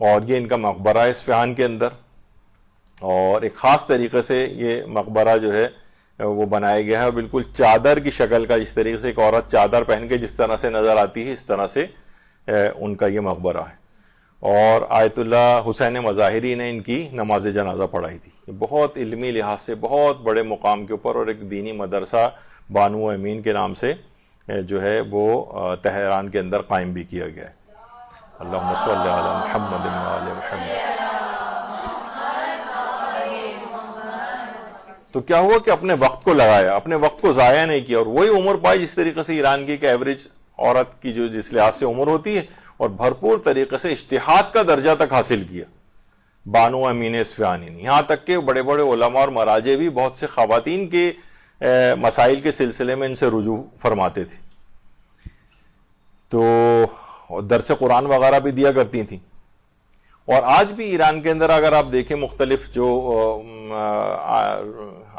اور یہ ان کا مقبرہ ہے اصفہان کے اندر. اور ایک خاص طریقے سے یہ مقبرہ جو ہے وہ بنایا گیا ہے، اور بالکل چادر کی شکل کا، جس طریقے سے ایک عورت چادر پہن کے جس طرح سے نظر آتی ہے، اس طرح سے ان کا یہ مقبرہ ہے. اور آیت اللہ حسین مظاہری نے ان کی نماز جنازہ پڑھائی تھی. بہت علمی لحاظ سے بہت بڑے مقام کے اوپر، اور ایک دینی مدرسہ بانو امین کے نام سے جو ہے وہ تہران کے اندر قائم بھی کیا گیا ہے. اللہم صلی علی محمد و آل محمد. تو کیا ہوا کہ اپنے وقت کو لگایا، اپنے وقت کو ضائع نہیں کیا، اور وہی عمر پائی جس طریقے سے ایران کی ایک ایوریج عورت کی جو جس لحاظ سے عمر ہوتی ہے، اور بھرپور طریقے سے اجتہاد کا درجہ تک حاصل کیا بانو امین اصفہانی نے. یہاں تک کہ بڑے بڑے علماء اور مراجع بھی بہت سے خواتین کے مسائل کے سلسلے میں ان سے رجوع فرماتے تھے. تو درس قرآن وغیرہ بھی دیا کرتی تھیں. اور آج بھی ایران کے اندر اگر آپ دیکھیں مختلف جو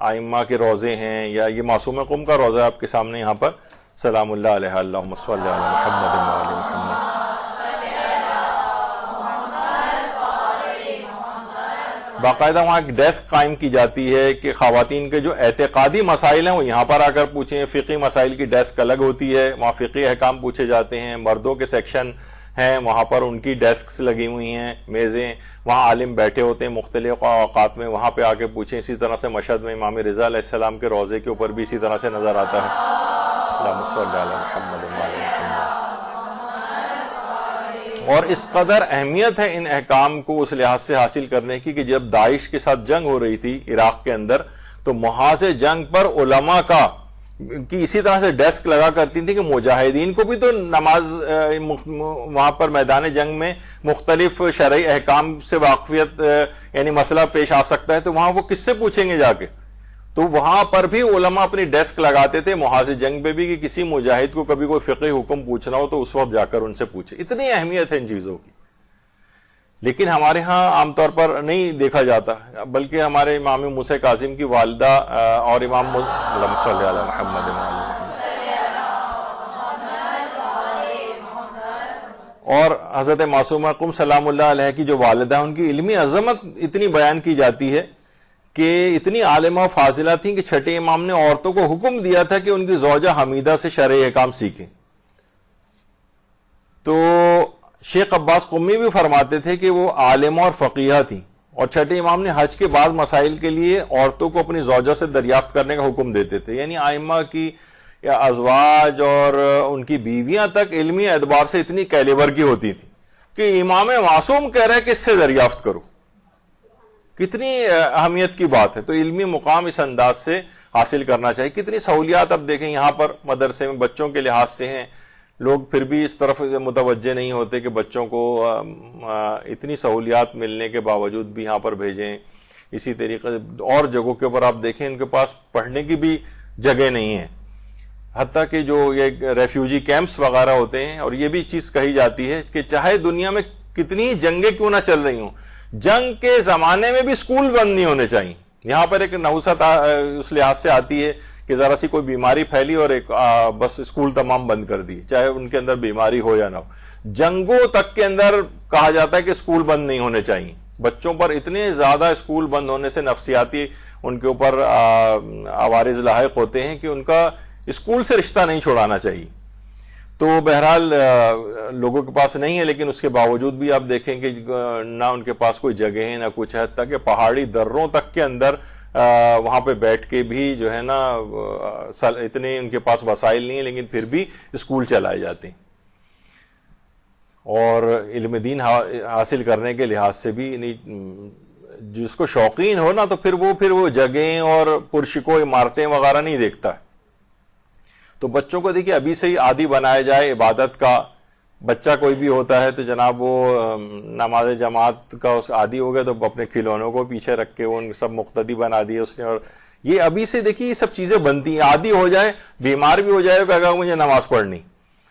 ائمہ کے روضے ہیں، یا یہ معصوم قم کا روضہ آپ کے سامنے یہاں پر، سلام اللہ علیہ، اللہم صلی علی محمد و آل محمد. باقاعدہ وہاں ایک ڈیسک قائم کی جاتی ہے کہ خواتین کے جو اعتقادی مسائل ہیں وہ یہاں پر آ کر پوچھیں. فقہی مسائل کی ڈیسک الگ ہوتی ہے، وہاں فقہی احکام پوچھے جاتے ہیں. مردوں کے سیکشن ہیں، وہاں پر ان کی ڈیسکس لگی ہوئی ہیں، میزیں، وہاں عالم بیٹھے ہوتے ہیں مختلف اوقات میں، وہاں پہ آ کے پوچھیں. اسی طرح سے مشہد میں امام رضا علیہ السلام کے روضے کے اوپر بھی اسی طرح سے نظر آتا ہے. اللہم صلی علی محمد و آل محمد. اور اس قدر اہمیت ہے ان احکام کو اس لحاظ سے حاصل کرنے کی کہ جب داعش کے ساتھ جنگ ہو رہی تھی عراق کے اندر، تو محاذ جنگ پر علماء کی اسی طرح سے ڈیسک لگا کرتی تھی کہ مجاہدین کو بھی تو نماز وہاں پر میدان جنگ میں مختلف شرعی احکام سے واقفیت یعنی مسئلہ پیش آ سکتا ہے، تو وہاں وہ کس سے پوچھیں گے جا کے؟ تو وہاں پر بھی علماء اپنی ڈیسک لگاتے تھے محاذ جنگ پہ بھی کہ کسی مجاہد کو کبھی کوئی فقہی حکم پوچھنا ہو تو اس وقت جا کر ان سے پوچھے. اتنی اہمیت ہے ان چیزوں کی. لیکن ہمارے ہاں عام طور پر نہیں دیکھا جاتا، بلکہ ہمارے امام موسیٰ کاظم کی والدہ اور امام اللہم صلی علی محمد اور حضرت معصومہ قم سلام اللہ علیہ کی جو والدہ، ان کی علمی عظمت اتنی بیان کی جاتی ہے کہ اتنی عالمہ و فاضلہ تھیں کہ چھٹے امام نے عورتوں کو حکم دیا تھا کہ ان کی زوجہ حمیدہ سے شرعی احکام سیکھیں۔ تو شیخ عباس قمی بھی فرماتے تھے کہ وہ عالمہ اور فقیہہ تھیں، اور چھٹے امام نے حج کے بعض مسائل کے لیے عورتوں کو اپنی زوجہ سے دریافت کرنے کا حکم دیتے تھے۔ یعنی ائمہ کی یا ازواج اور ان کی بیویاں تک علمی اعتبار سے اتنی کیلیبر کی ہوتی تھی کہ امام معصوم کہہ رہے کہ اس سے دریافت کرو، کتنی اہمیت کی بات ہے۔ تو علمی مقام اس انداز سے حاصل کرنا چاہیے۔ کتنی سہولیات اب دیکھیں یہاں پر مدرسے میں بچوں کے لحاظ سے ہیں، لوگ پھر بھی اس طرف متوجہ نہیں ہوتے کہ بچوں کو اتنی سہولیات ملنے کے باوجود بھی یہاں پر بھیجیں۔ اسی طریقے اور جگہوں کے اوپر آپ دیکھیں ان کے پاس پڑھنے کی بھی جگہ نہیں ہے، حتیٰ کہ جو یہ ریفیوجی کیمپس وغیرہ ہوتے ہیں، اور یہ بھی چیز کہی جاتی ہے کہ چاہے دنیا میں کتنی جنگیں کیوں نہ چل رہی ہوں، جنگ کے زمانے میں بھی سکول بند نہیں ہونے چاہیے۔ یہاں پر ایک نحوست اس لحاظ سے آتی ہے کہ ذرا سی کوئی بیماری پھیلی اور ایک بس اسکول تمام بند کر دی، چاہے ان کے اندر بیماری ہو یا نہ ہو۔ جنگوں تک کے اندر کہا جاتا ہے کہ اسکول بند نہیں ہونے چاہیے۔ بچوں پر اتنے زیادہ اسکول بند ہونے سے نفسیاتی ان کے اوپر عوارض لاحق ہوتے ہیں کہ ان کا اسکول سے رشتہ نہیں چھوڑانا چاہیے۔ تو بہرحال لوگوں کے پاس نہیں ہے، لیکن اس کے باوجود بھی آپ دیکھیں کہ نہ ان کے پاس کوئی جگہ ہے نہ کچھ ہے، حتیٰ کہ پہاڑی دروں تک کے اندر وہاں پہ بیٹھ کے بھی جو ہے نا اتنے ان کے پاس وسائل نہیں ہیں، لیکن پھر بھی اسکول چلائے جاتے ہیں۔ اور علم دین حاصل کرنے کے لحاظ سے بھی جس کو شوقین ہو نا، تو پھر وہ جگہیں اور پرشکو عمارتیں وغیرہ نہیں دیکھتا ہے۔ تو بچوں کو دیکھیے ابھی سے ہی عادی بنایا جائے عبادت کا۔ بچہ کوئی بھی ہوتا ہے تو جناب وہ نماز جماعت کا عادی ہو گیا تو اپنے کھلونوں کو پیچھے رکھ کے ان سب مقتدی بنا دیے اس نے، اور یہ ابھی سے دیکھیے یہ سب چیزیں بنتی ہیں، عادی ہو جائے، بیمار بھی ہو جائے کہ اگر مجھے نماز پڑھنی۔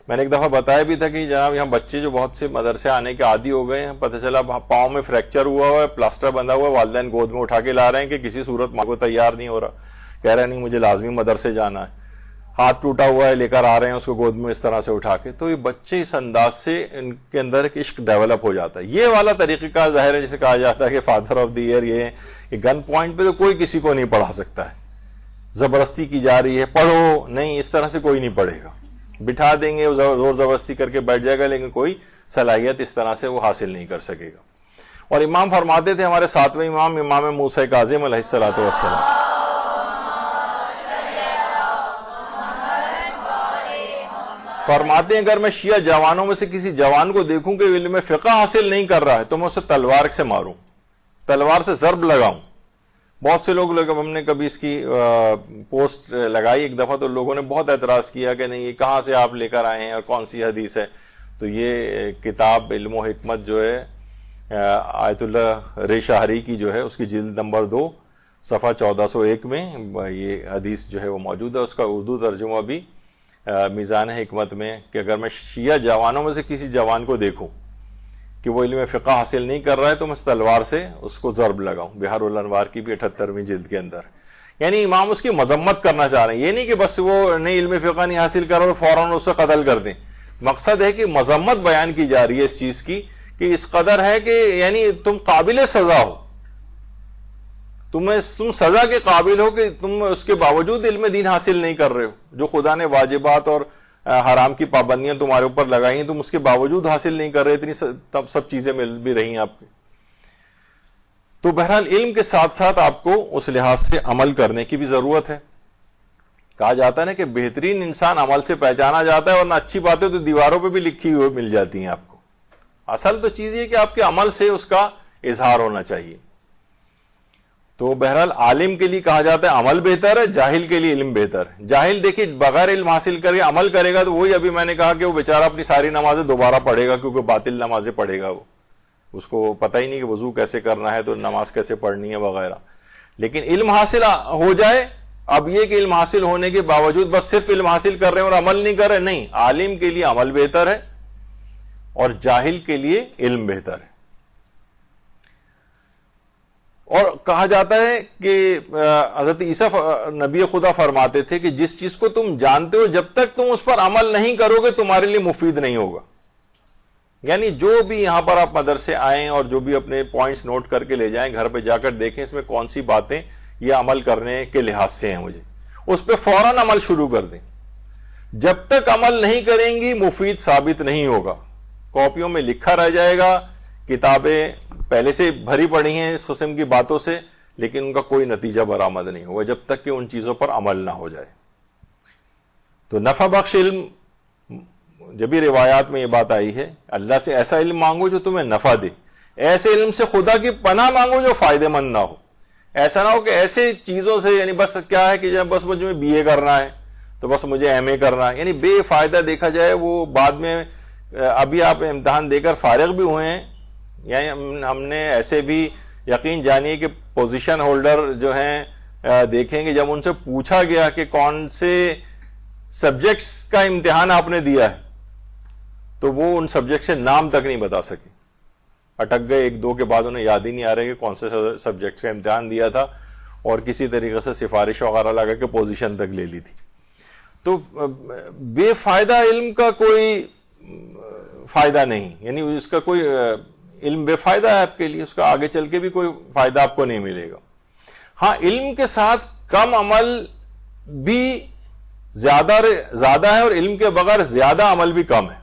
میں نے ایک دفعہ بتایا بھی تھا کہ جناب یہاں بچے جو بہت سے مدرسے آنے کے عادی ہو گئے ہیں، پتہ چلا پاؤں میں فریکچر ہوا ہے، پلاسٹر بندھا ہوا ہے، والدین گود میں اٹھا کے لا رہے ہیں کہ کسی صورت ماں کو تیار نہیں ہو رہا، کہہ رہے نہیں مجھے لازمی مدرسے جانا ہے، ہاتھ ٹوٹا ہوا ہے لے کر آ رہے ہیں اس کو گود میں اس طرح سے اٹھا کے۔ تو یہ بچے اس انداز سے ان کے اندر ایک عشق ڈیولپ ہو جاتا ہے۔ یہ والا طریقہ کا ظاہر ہے جسے کہا جاتا ہے کہ فادر آف دی ایئر یہ ہے کہ گن پوائنٹ پہ تو کوئی کسی کو نہیں پڑھا سکتا ہے، زبردستی کی جا رہی ہے پڑھو نہیں، اس طرح سے کوئی نہیں پڑھے گا، بٹھا دیں گے زور زبردستی کر کے بیٹھ جائے گا، لیکن کوئی صلاحیت اس طرح سے وہ حاصل نہیں کر سکے گا۔ اور امام فرماتے تھے ہمارے ساتویں امام امام موسیٰ کاظم علیہ الصلوۃ والسلام، فرماتے ہیں اگر میں شیعہ جوانوں میں سے کسی جوان کو دیکھوں کہ علم فقہ حاصل نہیں کر رہا ہے تو میں اسے تلوار سے ماروں، تلوار سے ضرب لگاؤں۔ بہت سے لوگ ہم نے کبھی اس کی پوسٹ لگائی ایک دفعہ، تو لوگوں نے بہت اعتراض کیا کہ نہیں یہ کہاں سے آپ لے کر آئے ہیں اور کون سی حدیث ہے۔ تو یہ کتاب علم و حکمت جو ہے آیت اللہ ریشہری کی جو ہے اس کی جلد نمبر 2 صفحہ 1401 میں یہ حدیث جو ہے وہ موجود ہے، اس کا اردو ترجمہ بھی میزان حکمت میں، کہ اگر میں شیعہ جوانوں میں سے کسی جوان کو دیکھوں کہ وہ علم فقہ حاصل نہیں کر رہا ہے تو میں اس تلوار سے اس کو ضرب لگاؤں۔ بہار الانوار کی بھی 78ویں جلد کے اندر، یعنی امام اس کی مذمت کرنا چاہ رہے ہیں۔ یہ نہیں کہ بس وہ نہیں علم فقہ نہیں حاصل کر رہا تو فوراً اسے قتل کر دیں، مقصد ہے کہ مذمت بیان کی جا رہی ہے اس چیز کی کہ اس قدر ہے کہ یعنی تم قابل سزا ہو، تم سزا کے قابل ہو کہ تم اس کے باوجود علم دین حاصل نہیں کر رہے ہو، جو خدا نے واجبات اور حرام کی پابندیاں تمہارے اوپر لگائی ہیں تم اس کے باوجود حاصل نہیں کر رہے، اتنی سب چیزیں مل بھی رہی ہیں آپ کے۔ تو بہرحال علم کے ساتھ ساتھ آپ کو اس لحاظ سے عمل کرنے کی بھی ضرورت ہے۔ کہا جاتا ہے نا کہ بہترین انسان عمل سے پہچانا جاتا ہے، ورنہ اچھی باتیں تو دیواروں پہ بھی لکھی ہوئی مل جاتی ہیں آپ کو۔ اصل تو چیز یہ کہ آپ کے عمل سے اس کا اظہار ہونا چاہیے۔ تو بہرحال عالم کے لیے کہا جاتا ہے عمل بہتر ہے، جاہل کے لیے علم بہتر ہے۔ جاہل دیکھیے بغیر علم حاصل کر کے عمل کرے گا تو وہی ابھی میں نے کہا کہ وہ بیچارہ اپنی ساری نمازیں دوبارہ پڑھے گا، کیونکہ باطل نمازیں پڑھے گا، وہ اس کو پتہ ہی نہیں کہ وضو کیسے کرنا ہے تو نماز کیسے پڑھنی ہے وغیرہ۔ لیکن علم حاصل ہو جائے، اب یہ کہ علم حاصل ہونے کے باوجود بس صرف علم حاصل کر رہے ہیں اور عمل نہیں کر رہے، نہیں، عالم کے لیے عمل بہتر ہے اور جاہل کے لیے علم بہتر ہے۔ اور کہا جاتا ہے کہ حضرت عیسیٰ نبی خدا فرماتے تھے کہ جس چیز کو تم جانتے ہو جب تک تم اس پر عمل نہیں کرو گے تمہارے لیے مفید نہیں ہوگا. یعنی جو بھی یہاں پر آپ مدرسے آئیں اور جو بھی اپنے پوائنٹس نوٹ کر کے لے جائیں, گھر پہ جا کر دیکھیں اس میں کون سی باتیں یہ عمل کرنے کے لحاظ سے ہیں, مجھے اس پہ فوراً عمل شروع کر دیں. جب تک عمل نہیں کریں گی مفید ثابت نہیں ہوگا. کاپیوں میں لکھا رہ جائے گا, کتابیں پہلے سے بھری پڑی ہیں اس قسم کی باتوں سے, لیکن ان کا کوئی نتیجہ برآمد نہیں ہوگا جب تک کہ ان چیزوں پر عمل نہ ہو جائے. تو نفع بخش علم, جب بھی روایات میں یہ بات آئی ہے, اللہ سے ایسا علم مانگو جو تمہیں نفع دے, ایسے علم سے خدا کی پناہ مانگو جو فائدہ مند نہ ہو. ایسا نہ ہو کہ ایسے چیزوں سے, یعنی بس کیا ہے کہ جب بس مجھے بی اے کرنا ہے تو بس مجھے ایم اے کرنا ہے, یعنی بے فائدہ دیکھا جائے وہ بعد میں ابھی آپ امتحان دے کر فارغ بھی ہوئے ہیں, یعنی ہم نے ایسے بھی یقین جانیے کہ پوزیشن ہولڈر جو ہیں دیکھیں گے جب ان سے پوچھا گیا کہ کون سے سبجیکٹس کا امتحان آپ نے دیا ہے تو وہ ان سبجیکٹ سے نام تک نہیں بتا سکے, اٹک گئے. ایک دو کے بعد انہیں یاد ہی نہیں آ رہا کہ کون سے سبجیکٹس کا امتحان دیا تھا, اور کسی طریقے سے سفارش وغیرہ لگا کے پوزیشن تک لے لی تھی. تو بے فائدہ علم کا کوئی فائدہ نہیں, یعنی اس کا کوئی علم بے فائدہ ہے آپ کے لیے, اس کا آگے چل کے بھی کوئی فائدہ آپ کو نہیں ملے گا. ہاں, علم کے ساتھ کم عمل بھی زیادہ ہے اور علم کے بغیر زیادہ عمل بھی کم ہے.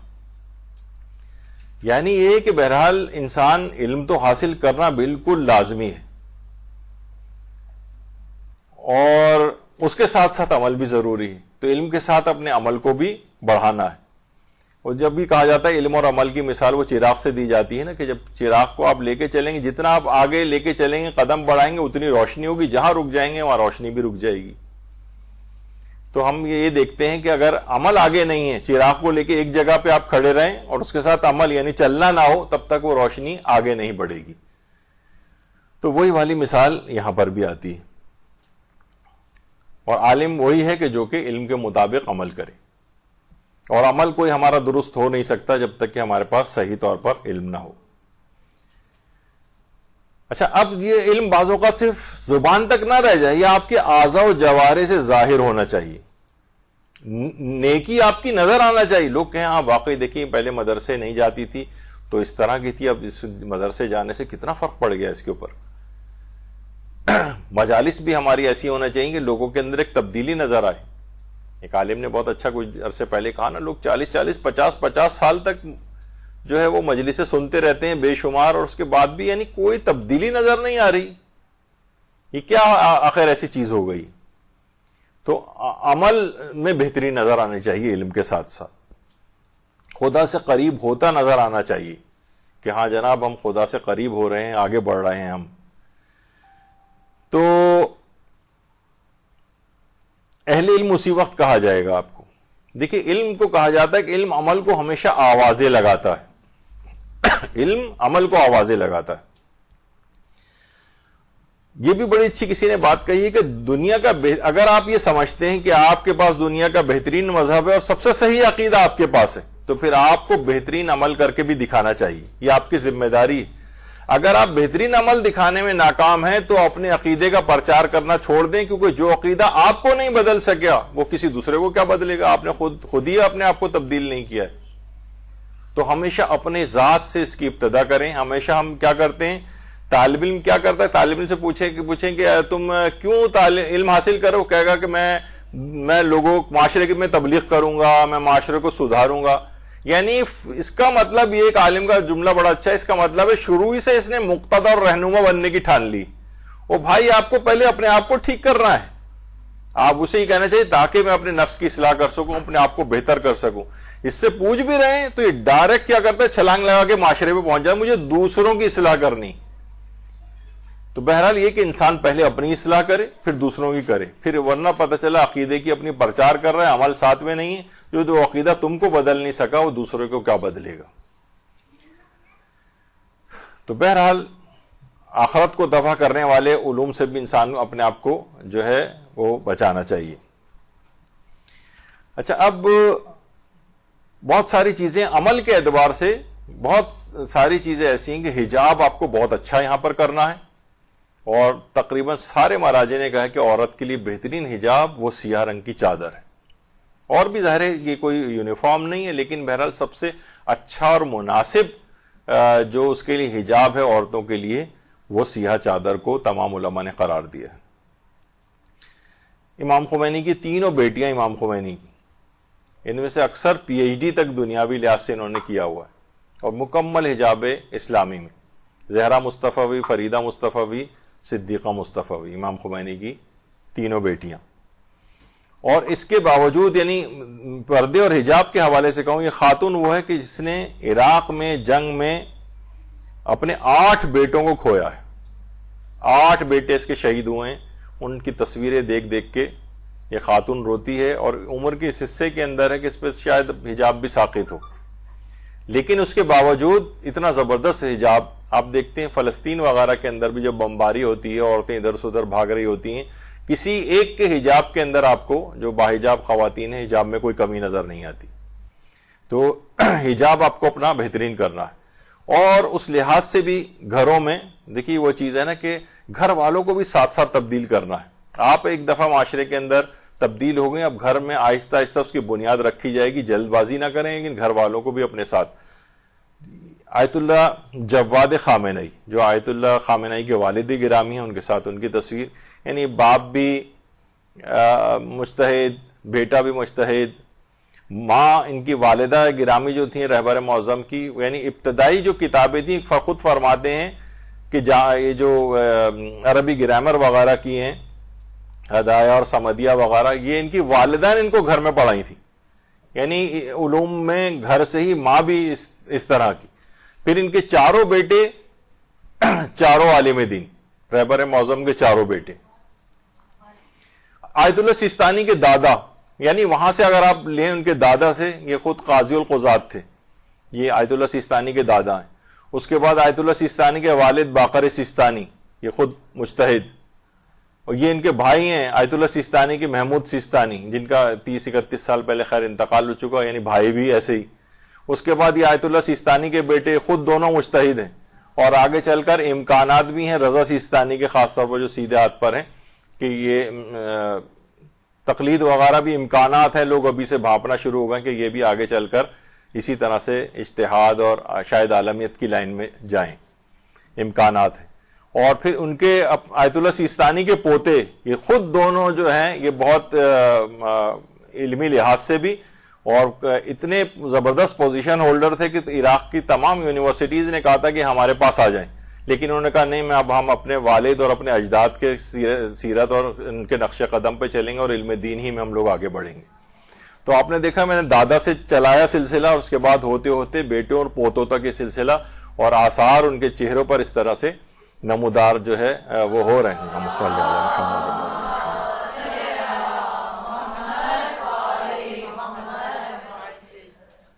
یعنی یہ کہ بہرحال انسان علم تو حاصل کرنا بالکل لازمی ہے, اور اس کے ساتھ ساتھ عمل بھی ضروری ہے. تو علم کے ساتھ اپنے عمل کو بھی بڑھانا ہے. اور جب بھی کہا جاتا ہے علم اور عمل کی مثال وہ چراغ سے دی جاتی ہے نا, کہ جب چراغ کو آپ لے کے چلیں گے, جتنا آپ آگے لے کے چلیں گے, قدم بڑھائیں گے, اتنی روشنی ہوگی, جہاں رک جائیں گے وہاں روشنی بھی رک جائے گی. تو ہم یہ دیکھتے ہیں کہ اگر عمل آگے نہیں ہے, چراغ کو لے کے ایک جگہ پہ آپ کھڑے رہیں اور اس کے ساتھ عمل یعنی چلنا نہ ہو, تب تک وہ روشنی آگے نہیں بڑھے گی. تو وہی والی مثال یہاں پر بھی آتی ہے. اور عالم وہی ہے کہ جو کہ علم کے مطابق عمل کرے, اور عمل کوئی ہمارا درست ہو نہیں سکتا جب تک کہ ہمارے پاس صحیح طور پر علم نہ ہو. اچھا, اب یہ علم بعض اوقات صرف زبان تک نہ رہ جائے, یہ آپ کے اعضاء و جوارح سے ظاہر ہونا چاہیے. نیکی آپ کی نظر آنا چاہیے. لوگ کہیں ہاں واقعی دیکھیں پہلے مدرسے نہیں جاتی تھی تو اس طرح کی تھی, اب اس مدرسے جانے سے کتنا فرق پڑ گیا اس کے اوپر. مجالس بھی ہماری ایسی ہونا چاہیے کہ لوگوں کے اندر ایک تبدیلی نظر آئے. ایک عالم نے بہت اچھا کچھ عرصے پہلے کہا نا, لوگ 40-50 سال تک جو ہے وہ مجلسیں سنتے رہتے ہیں بے شمار, اور اس کے بعد بھی یعنی کوئی تبدیلی نظر نہیں آ رہی. یہ کیا آخر ایسی چیز ہو گئی؟ تو عمل میں بہتری نظر آنی چاہیے علم کے ساتھ ساتھ. خدا سے قریب ہوتا نظر آنا چاہیے کہ ہاں جناب ہم خدا سے قریب ہو رہے ہیں, آگے بڑھ رہے ہیں ہم. تو اہل علم اسی وقت کہا جائے گا آپ کو. دیکھیں, علم کو کہا جاتا ہے کہ علم عمل کو ہمیشہ آوازیں لگاتا ہے. علم عمل کو آوازیں لگاتا ہے. یہ بھی بڑی اچھی کسی نے بات کہی ہے کہ دنیا کا اگر آپ یہ سمجھتے ہیں کہ آپ کے پاس دنیا کا بہترین مذہب ہے اور سب سے صحیح عقیدہ آپ کے پاس ہے, تو پھر آپ کو بہترین عمل کر کے بھی دکھانا چاہیے. یہ آپ کی ذمہ داری ہے. اگر آپ بہترین عمل دکھانے میں ناکام ہیں تو اپنے عقیدے کا پرچار کرنا چھوڑ دیں, کیونکہ جو عقیدہ آپ کو نہیں بدل سکیا وہ کسی دوسرے کو کیا بدلے گا. آپ نے خود ہی اپنے آپ کو تبدیل نہیں کیا ہے. تو ہمیشہ اپنے ذات سے اس کی ابتدا کریں. ہمیشہ ہم کیا کرتے ہیں, طالب علم کیا کرتا ہے, طالب علم سے پوچھیں کہ تم کیوں علم حاصل کرو, کہے گا کہ میں لوگوں معاشرے میں تبلیغ کروں گا, میں معاشرے کو سدھاروں گا. یعنی اس کا مطلب یہ ایک عالم کا جملہ بڑا اچھا ہے, اس کا مطلب ہے شروع ہی سے اس نے مقتدی اور رہنما بننے کی ٹھان لی. او بھائی, آپ کو پہلے اپنے آپ کو ٹھیک کرنا ہے. آپ اسے ہی کہنا چاہیے تاکہ میں اپنے نفس کی اصلاح کر سکوں, اپنے آپ کو بہتر کر سکوں. اس سے پوچھ بھی رہے ہیں تو یہ ڈائریکٹ کیا کرتا ہے, چھلانگ لگا کے معاشرے پہ پہنچ جائے, مجھے دوسروں کی اصلاح کرنی. تو بہرحال یہ کہ انسان پہلے اپنی اصلاح کرے پھر دوسروں کی کرے, پھر ورنہ پتہ چلا عقیدے کی اپنی پرچار کر رہا ہے, عمل ساتھ میں نہیں ہے. جو عقیدہ تم کو بدل نہیں سکا وہ دوسروں کو کیا بدلے گا. تو بہرحال آخرت کو دفع کرنے والے علوم سے بھی انسان اپنے آپ کو جو ہے وہ بچانا چاہیے. اچھا, اب بہت ساری چیزیں عمل کے اعتبار سے, بہت ساری چیزیں ایسی ہیں کہ حجاب آپ کو بہت اچھا یہاں پر کرنا ہے, اور تقریباً سارے مراجع نے کہا کہ عورت کے لیے بہترین حجاب وہ سیاہ رنگ کی چادر ہے. اور بھی ظاہر ہے یہ کوئی یونیفارم نہیں ہے، لیکن بہرحال سب سے اچھا اور مناسب جو اس کے لیے حجاب ہے عورتوں کے لیے وہ سیاہ چادر کو تمام علماء نے قرار دیا ہے. امام خمینی کی تینوں بیٹیاں امام خمینی کی، ان میں سے اکثر پی ایچ ڈی تک دنیاوی لحاظ سے انہوں نے کیا ہوا ہے اور مکمل حجاب اسلامی میں. زہرا مصطفی، فریدہ مصطفی، صدیقہ مصطفی، امام خمینی کی تینوں بیٹیاں. اور اس کے باوجود یعنی پردے اور حجاب کے حوالے سے کہوں، یہ خاتون وہ ہے کہ جس نے عراق میں جنگ میں اپنے 8 بیٹوں کو کھویا ہے. 8 بیٹے اس کے شہید ہوئے ہیں. ان کی تصویریں دیکھ دیکھ کے یہ خاتون روتی ہے اور عمر کے اس حصے کے اندر ہے کہ اس پہ شاید حجاب بھی ساقط ہو، لیکن اس کے باوجود اتنا زبردست حجاب. آپ دیکھتے ہیں فلسطین وغیرہ کے اندر بھی جب بمباری ہوتی ہے، عورتیں ادھر سے ادھر بھاگ رہی ہوتی ہیں، کسی ایک کے حجاب کے اندر آپ کو جو باحجاب خواتین ہیں حجاب میں کوئی کمی نظر نہیں آتی. تو حجاب آپ کو اپنا بہترین کرنا ہے. اور اس لحاظ سے بھی گھروں میں دیکھیے وہ چیز ہے نا کہ گھر والوں کو بھی ساتھ ساتھ تبدیل کرنا ہے. آپ ایک دفعہ معاشرے کے اندر تبدیل ہو گئے، اب گھر میں آہستہ آہستہ اس کی بنیاد رکھی جائے گی. جلد بازی نہ کریں، لیکن گھر والوں کو بھی اپنے ساتھ. آیت اللہ جواد خامنئی جو آیت اللہ خامنئی کے والد گرامی ہیں، ان کے ساتھ ان کی تصویر، یعنی باپ بھی مجتہد، بیٹا بھی مجتہد، ماں ان کی والدہ گرامی جو تھیں رہبر معظم کی، یعنی ابتدائی جو کتابیں تھیں خود فرماتے ہیں کہ یہ جو عربی گرامر وغیرہ کی ہیں ہدایہ اور سمدیہ وغیرہ، یہ ان کی والدہ نے ان کو گھر میں پڑھائی تھی. یعنی علوم میں گھر سے ہی ماں بھی اس طرح کی. پھر ان کے 4 بیٹے 4 عالم دین، رہبر معظم کے 4 بیٹے. آیت اللہ سیستانی کے دادا، یعنی وہاں سے اگر آپ لیں ان کے دادا سے، یہ خود قاضی القضات تھے، یہ آیت اللہ سیستانی کے دادا ہیں. اس کے بعد آیت اللہ سیستانی کے والد باقر سیستانی، یہ خود مجتہد. اور یہ ان کے بھائی ہیں آیت اللہ سیستانی کے محمود سیستانی، جن کا 30-31 سال پہلے خیر انتقال ہو چکا، یعنی بھائی بھی ایسے ہی. اس کے بعد یہ آیت اللہ سیستانی کے بیٹے خود دونوں مجتہد ہیں، اور آگے چل کر امکانات بھی ہیں رضا سیستانی کے، خاص طور پر جو سیدھے ہاتھ پر ہیں، کہ یہ تقلید وغیرہ بھی امکانات ہیں. لوگ ابھی سے بھانپنا شروع ہو گئے کہ یہ بھی آگے چل کر اسی طرح سے اجتہاد اور شاید عالمیت کی لائن میں جائیں، امکانات ہیں. اور پھر ان کے آیت اللہ سیستانی کے پوتے، یہ خود دونوں جو ہیں یہ بہت علمی لحاظ سے بھی اور اتنے زبردست پوزیشن ہولڈر تھے کہ عراق کی تمام یونیورسٹیز نے کہا تھا کہ ہمارے پاس آ جائیں، لیکن انہوں نے کہا نہیں، اب ہم اپنے والد اور اپنے اجداد کے سیرت اور ان کے نقش قدم پہ چلیں گے اور علم دین ہی میں ہم لوگ آگے بڑھیں گے. تو آپ نے دیکھا میں نے دادا سے چلایا سلسلہ، اور اس کے بعد ہوتے ہوتے بیٹوں اور پوتوں تک یہ سلسلہ، اور آثار ان کے چہروں پر اس طرح سے نمودار جو ہے وہ ہو رہے ہیں. ہم صلی اللہ علیہ وسلم.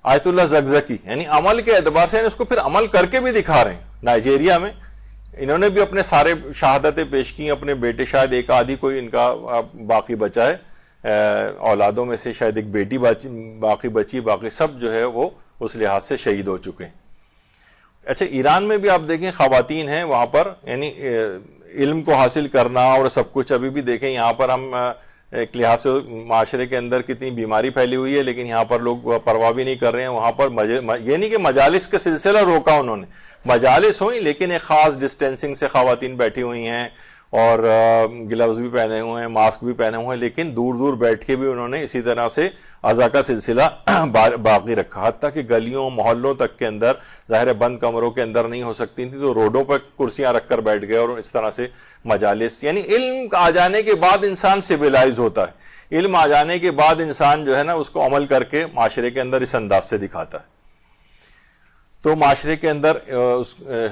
آیت اللہ زگزکی، یعنی عمل کے اعتبار سے اس کو پھر عمل کر کے بھی دکھا رہے ہیں. نائجیریا میں انہوں نے بھی اپنے سارے شہادتیں پیش کی، اپنے بیٹے شاید ایک آدھی کوئی ان کا باقی بچا ہے، اولادوں میں سے شاید ایک بیٹی باقی بچی، باقی سب جو ہے وہ اس لحاظ سے شہید ہو چکے ہیں. اچھا ایران میں بھی آپ دیکھیں خواتین ہیں وہاں پر، یعنی علم کو حاصل کرنا اور سب کچھ. ابھی بھی دیکھیں یہاں پر ہم ایک لحاظ سے معاشرے کے اندر کتنی بیماری پھیلی ہوئی ہے، لیکن یہاں پر لوگ پرواہ بھی نہیں کر رہے ہیں. وہاں پر یہ نہیں کہ مجالس کا سلسلہ روکا انہوں نے، مجالس ہوئی لیکن ایک خاص ڈسٹینسنگ سے خواتین بیٹھی ہوئی ہیں اور گلوز بھی پہنے ہوئے ہیں، ماسک بھی پہنے ہوئے ہیں، لیکن دور دور بیٹھ کے بھی انہوں نے اسی طرح سے عزا کا سلسلہ باقی رکھا. حتیٰ کہ گلیوں محلوں تک کے اندر، ظاہر بند کمروں کے اندر نہیں ہو سکتی تھی تو روڈوں پر کرسیاں رکھ کر بیٹھ گئے، اور اس طرح سے مجالس. یعنی علم آ جانے کے بعد انسان سویلائز ہوتا ہے، علم آ جانے کے بعد انسان جو ہے نا اس کو عمل کر کے معاشرے کے اندر اس انداز سے دکھاتا ہے. تو معاشرے کے اندر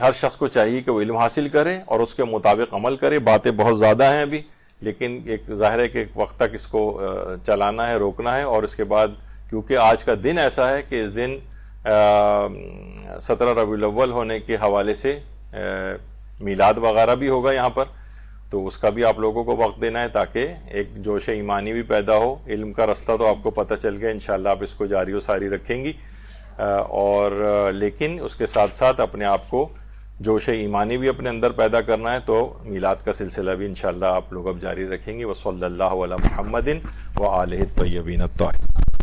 ہر شخص کو چاہیے کہ وہ علم حاصل کرے اور اس کے مطابق عمل کرے. باتیں بہت زیادہ ہیں ابھی، لیکن ایک ظاہر ہے کہ ایک وقت تک اس کو چلانا ہے، روکنا ہے. اور اس کے بعد کیونکہ آج کا دن ایسا ہے کہ اس دن 17 ربیع الاول ہونے کے حوالے سے میلاد وغیرہ بھی ہوگا یہاں پر، تو اس کا بھی آپ لوگوں کو وقت دینا ہے تاکہ ایک جوش ایمانی بھی پیدا ہو. علم کا رستہ تو آپ کو پتہ چل گیا، انشاءاللہ آپ اس کو جاری و ساری رکھیں گی، اور لیکن اس کے ساتھ ساتھ اپنے آپ کو جوش ایمانی بھی اپنے اندر پیدا کرنا ہے تو میلاد کا سلسلہ بھی انشاءاللہ آپ لوگ اب جاری رکھیں گے. وصلی اللہ علی محمد وآلہ الطیبین الطاہرین.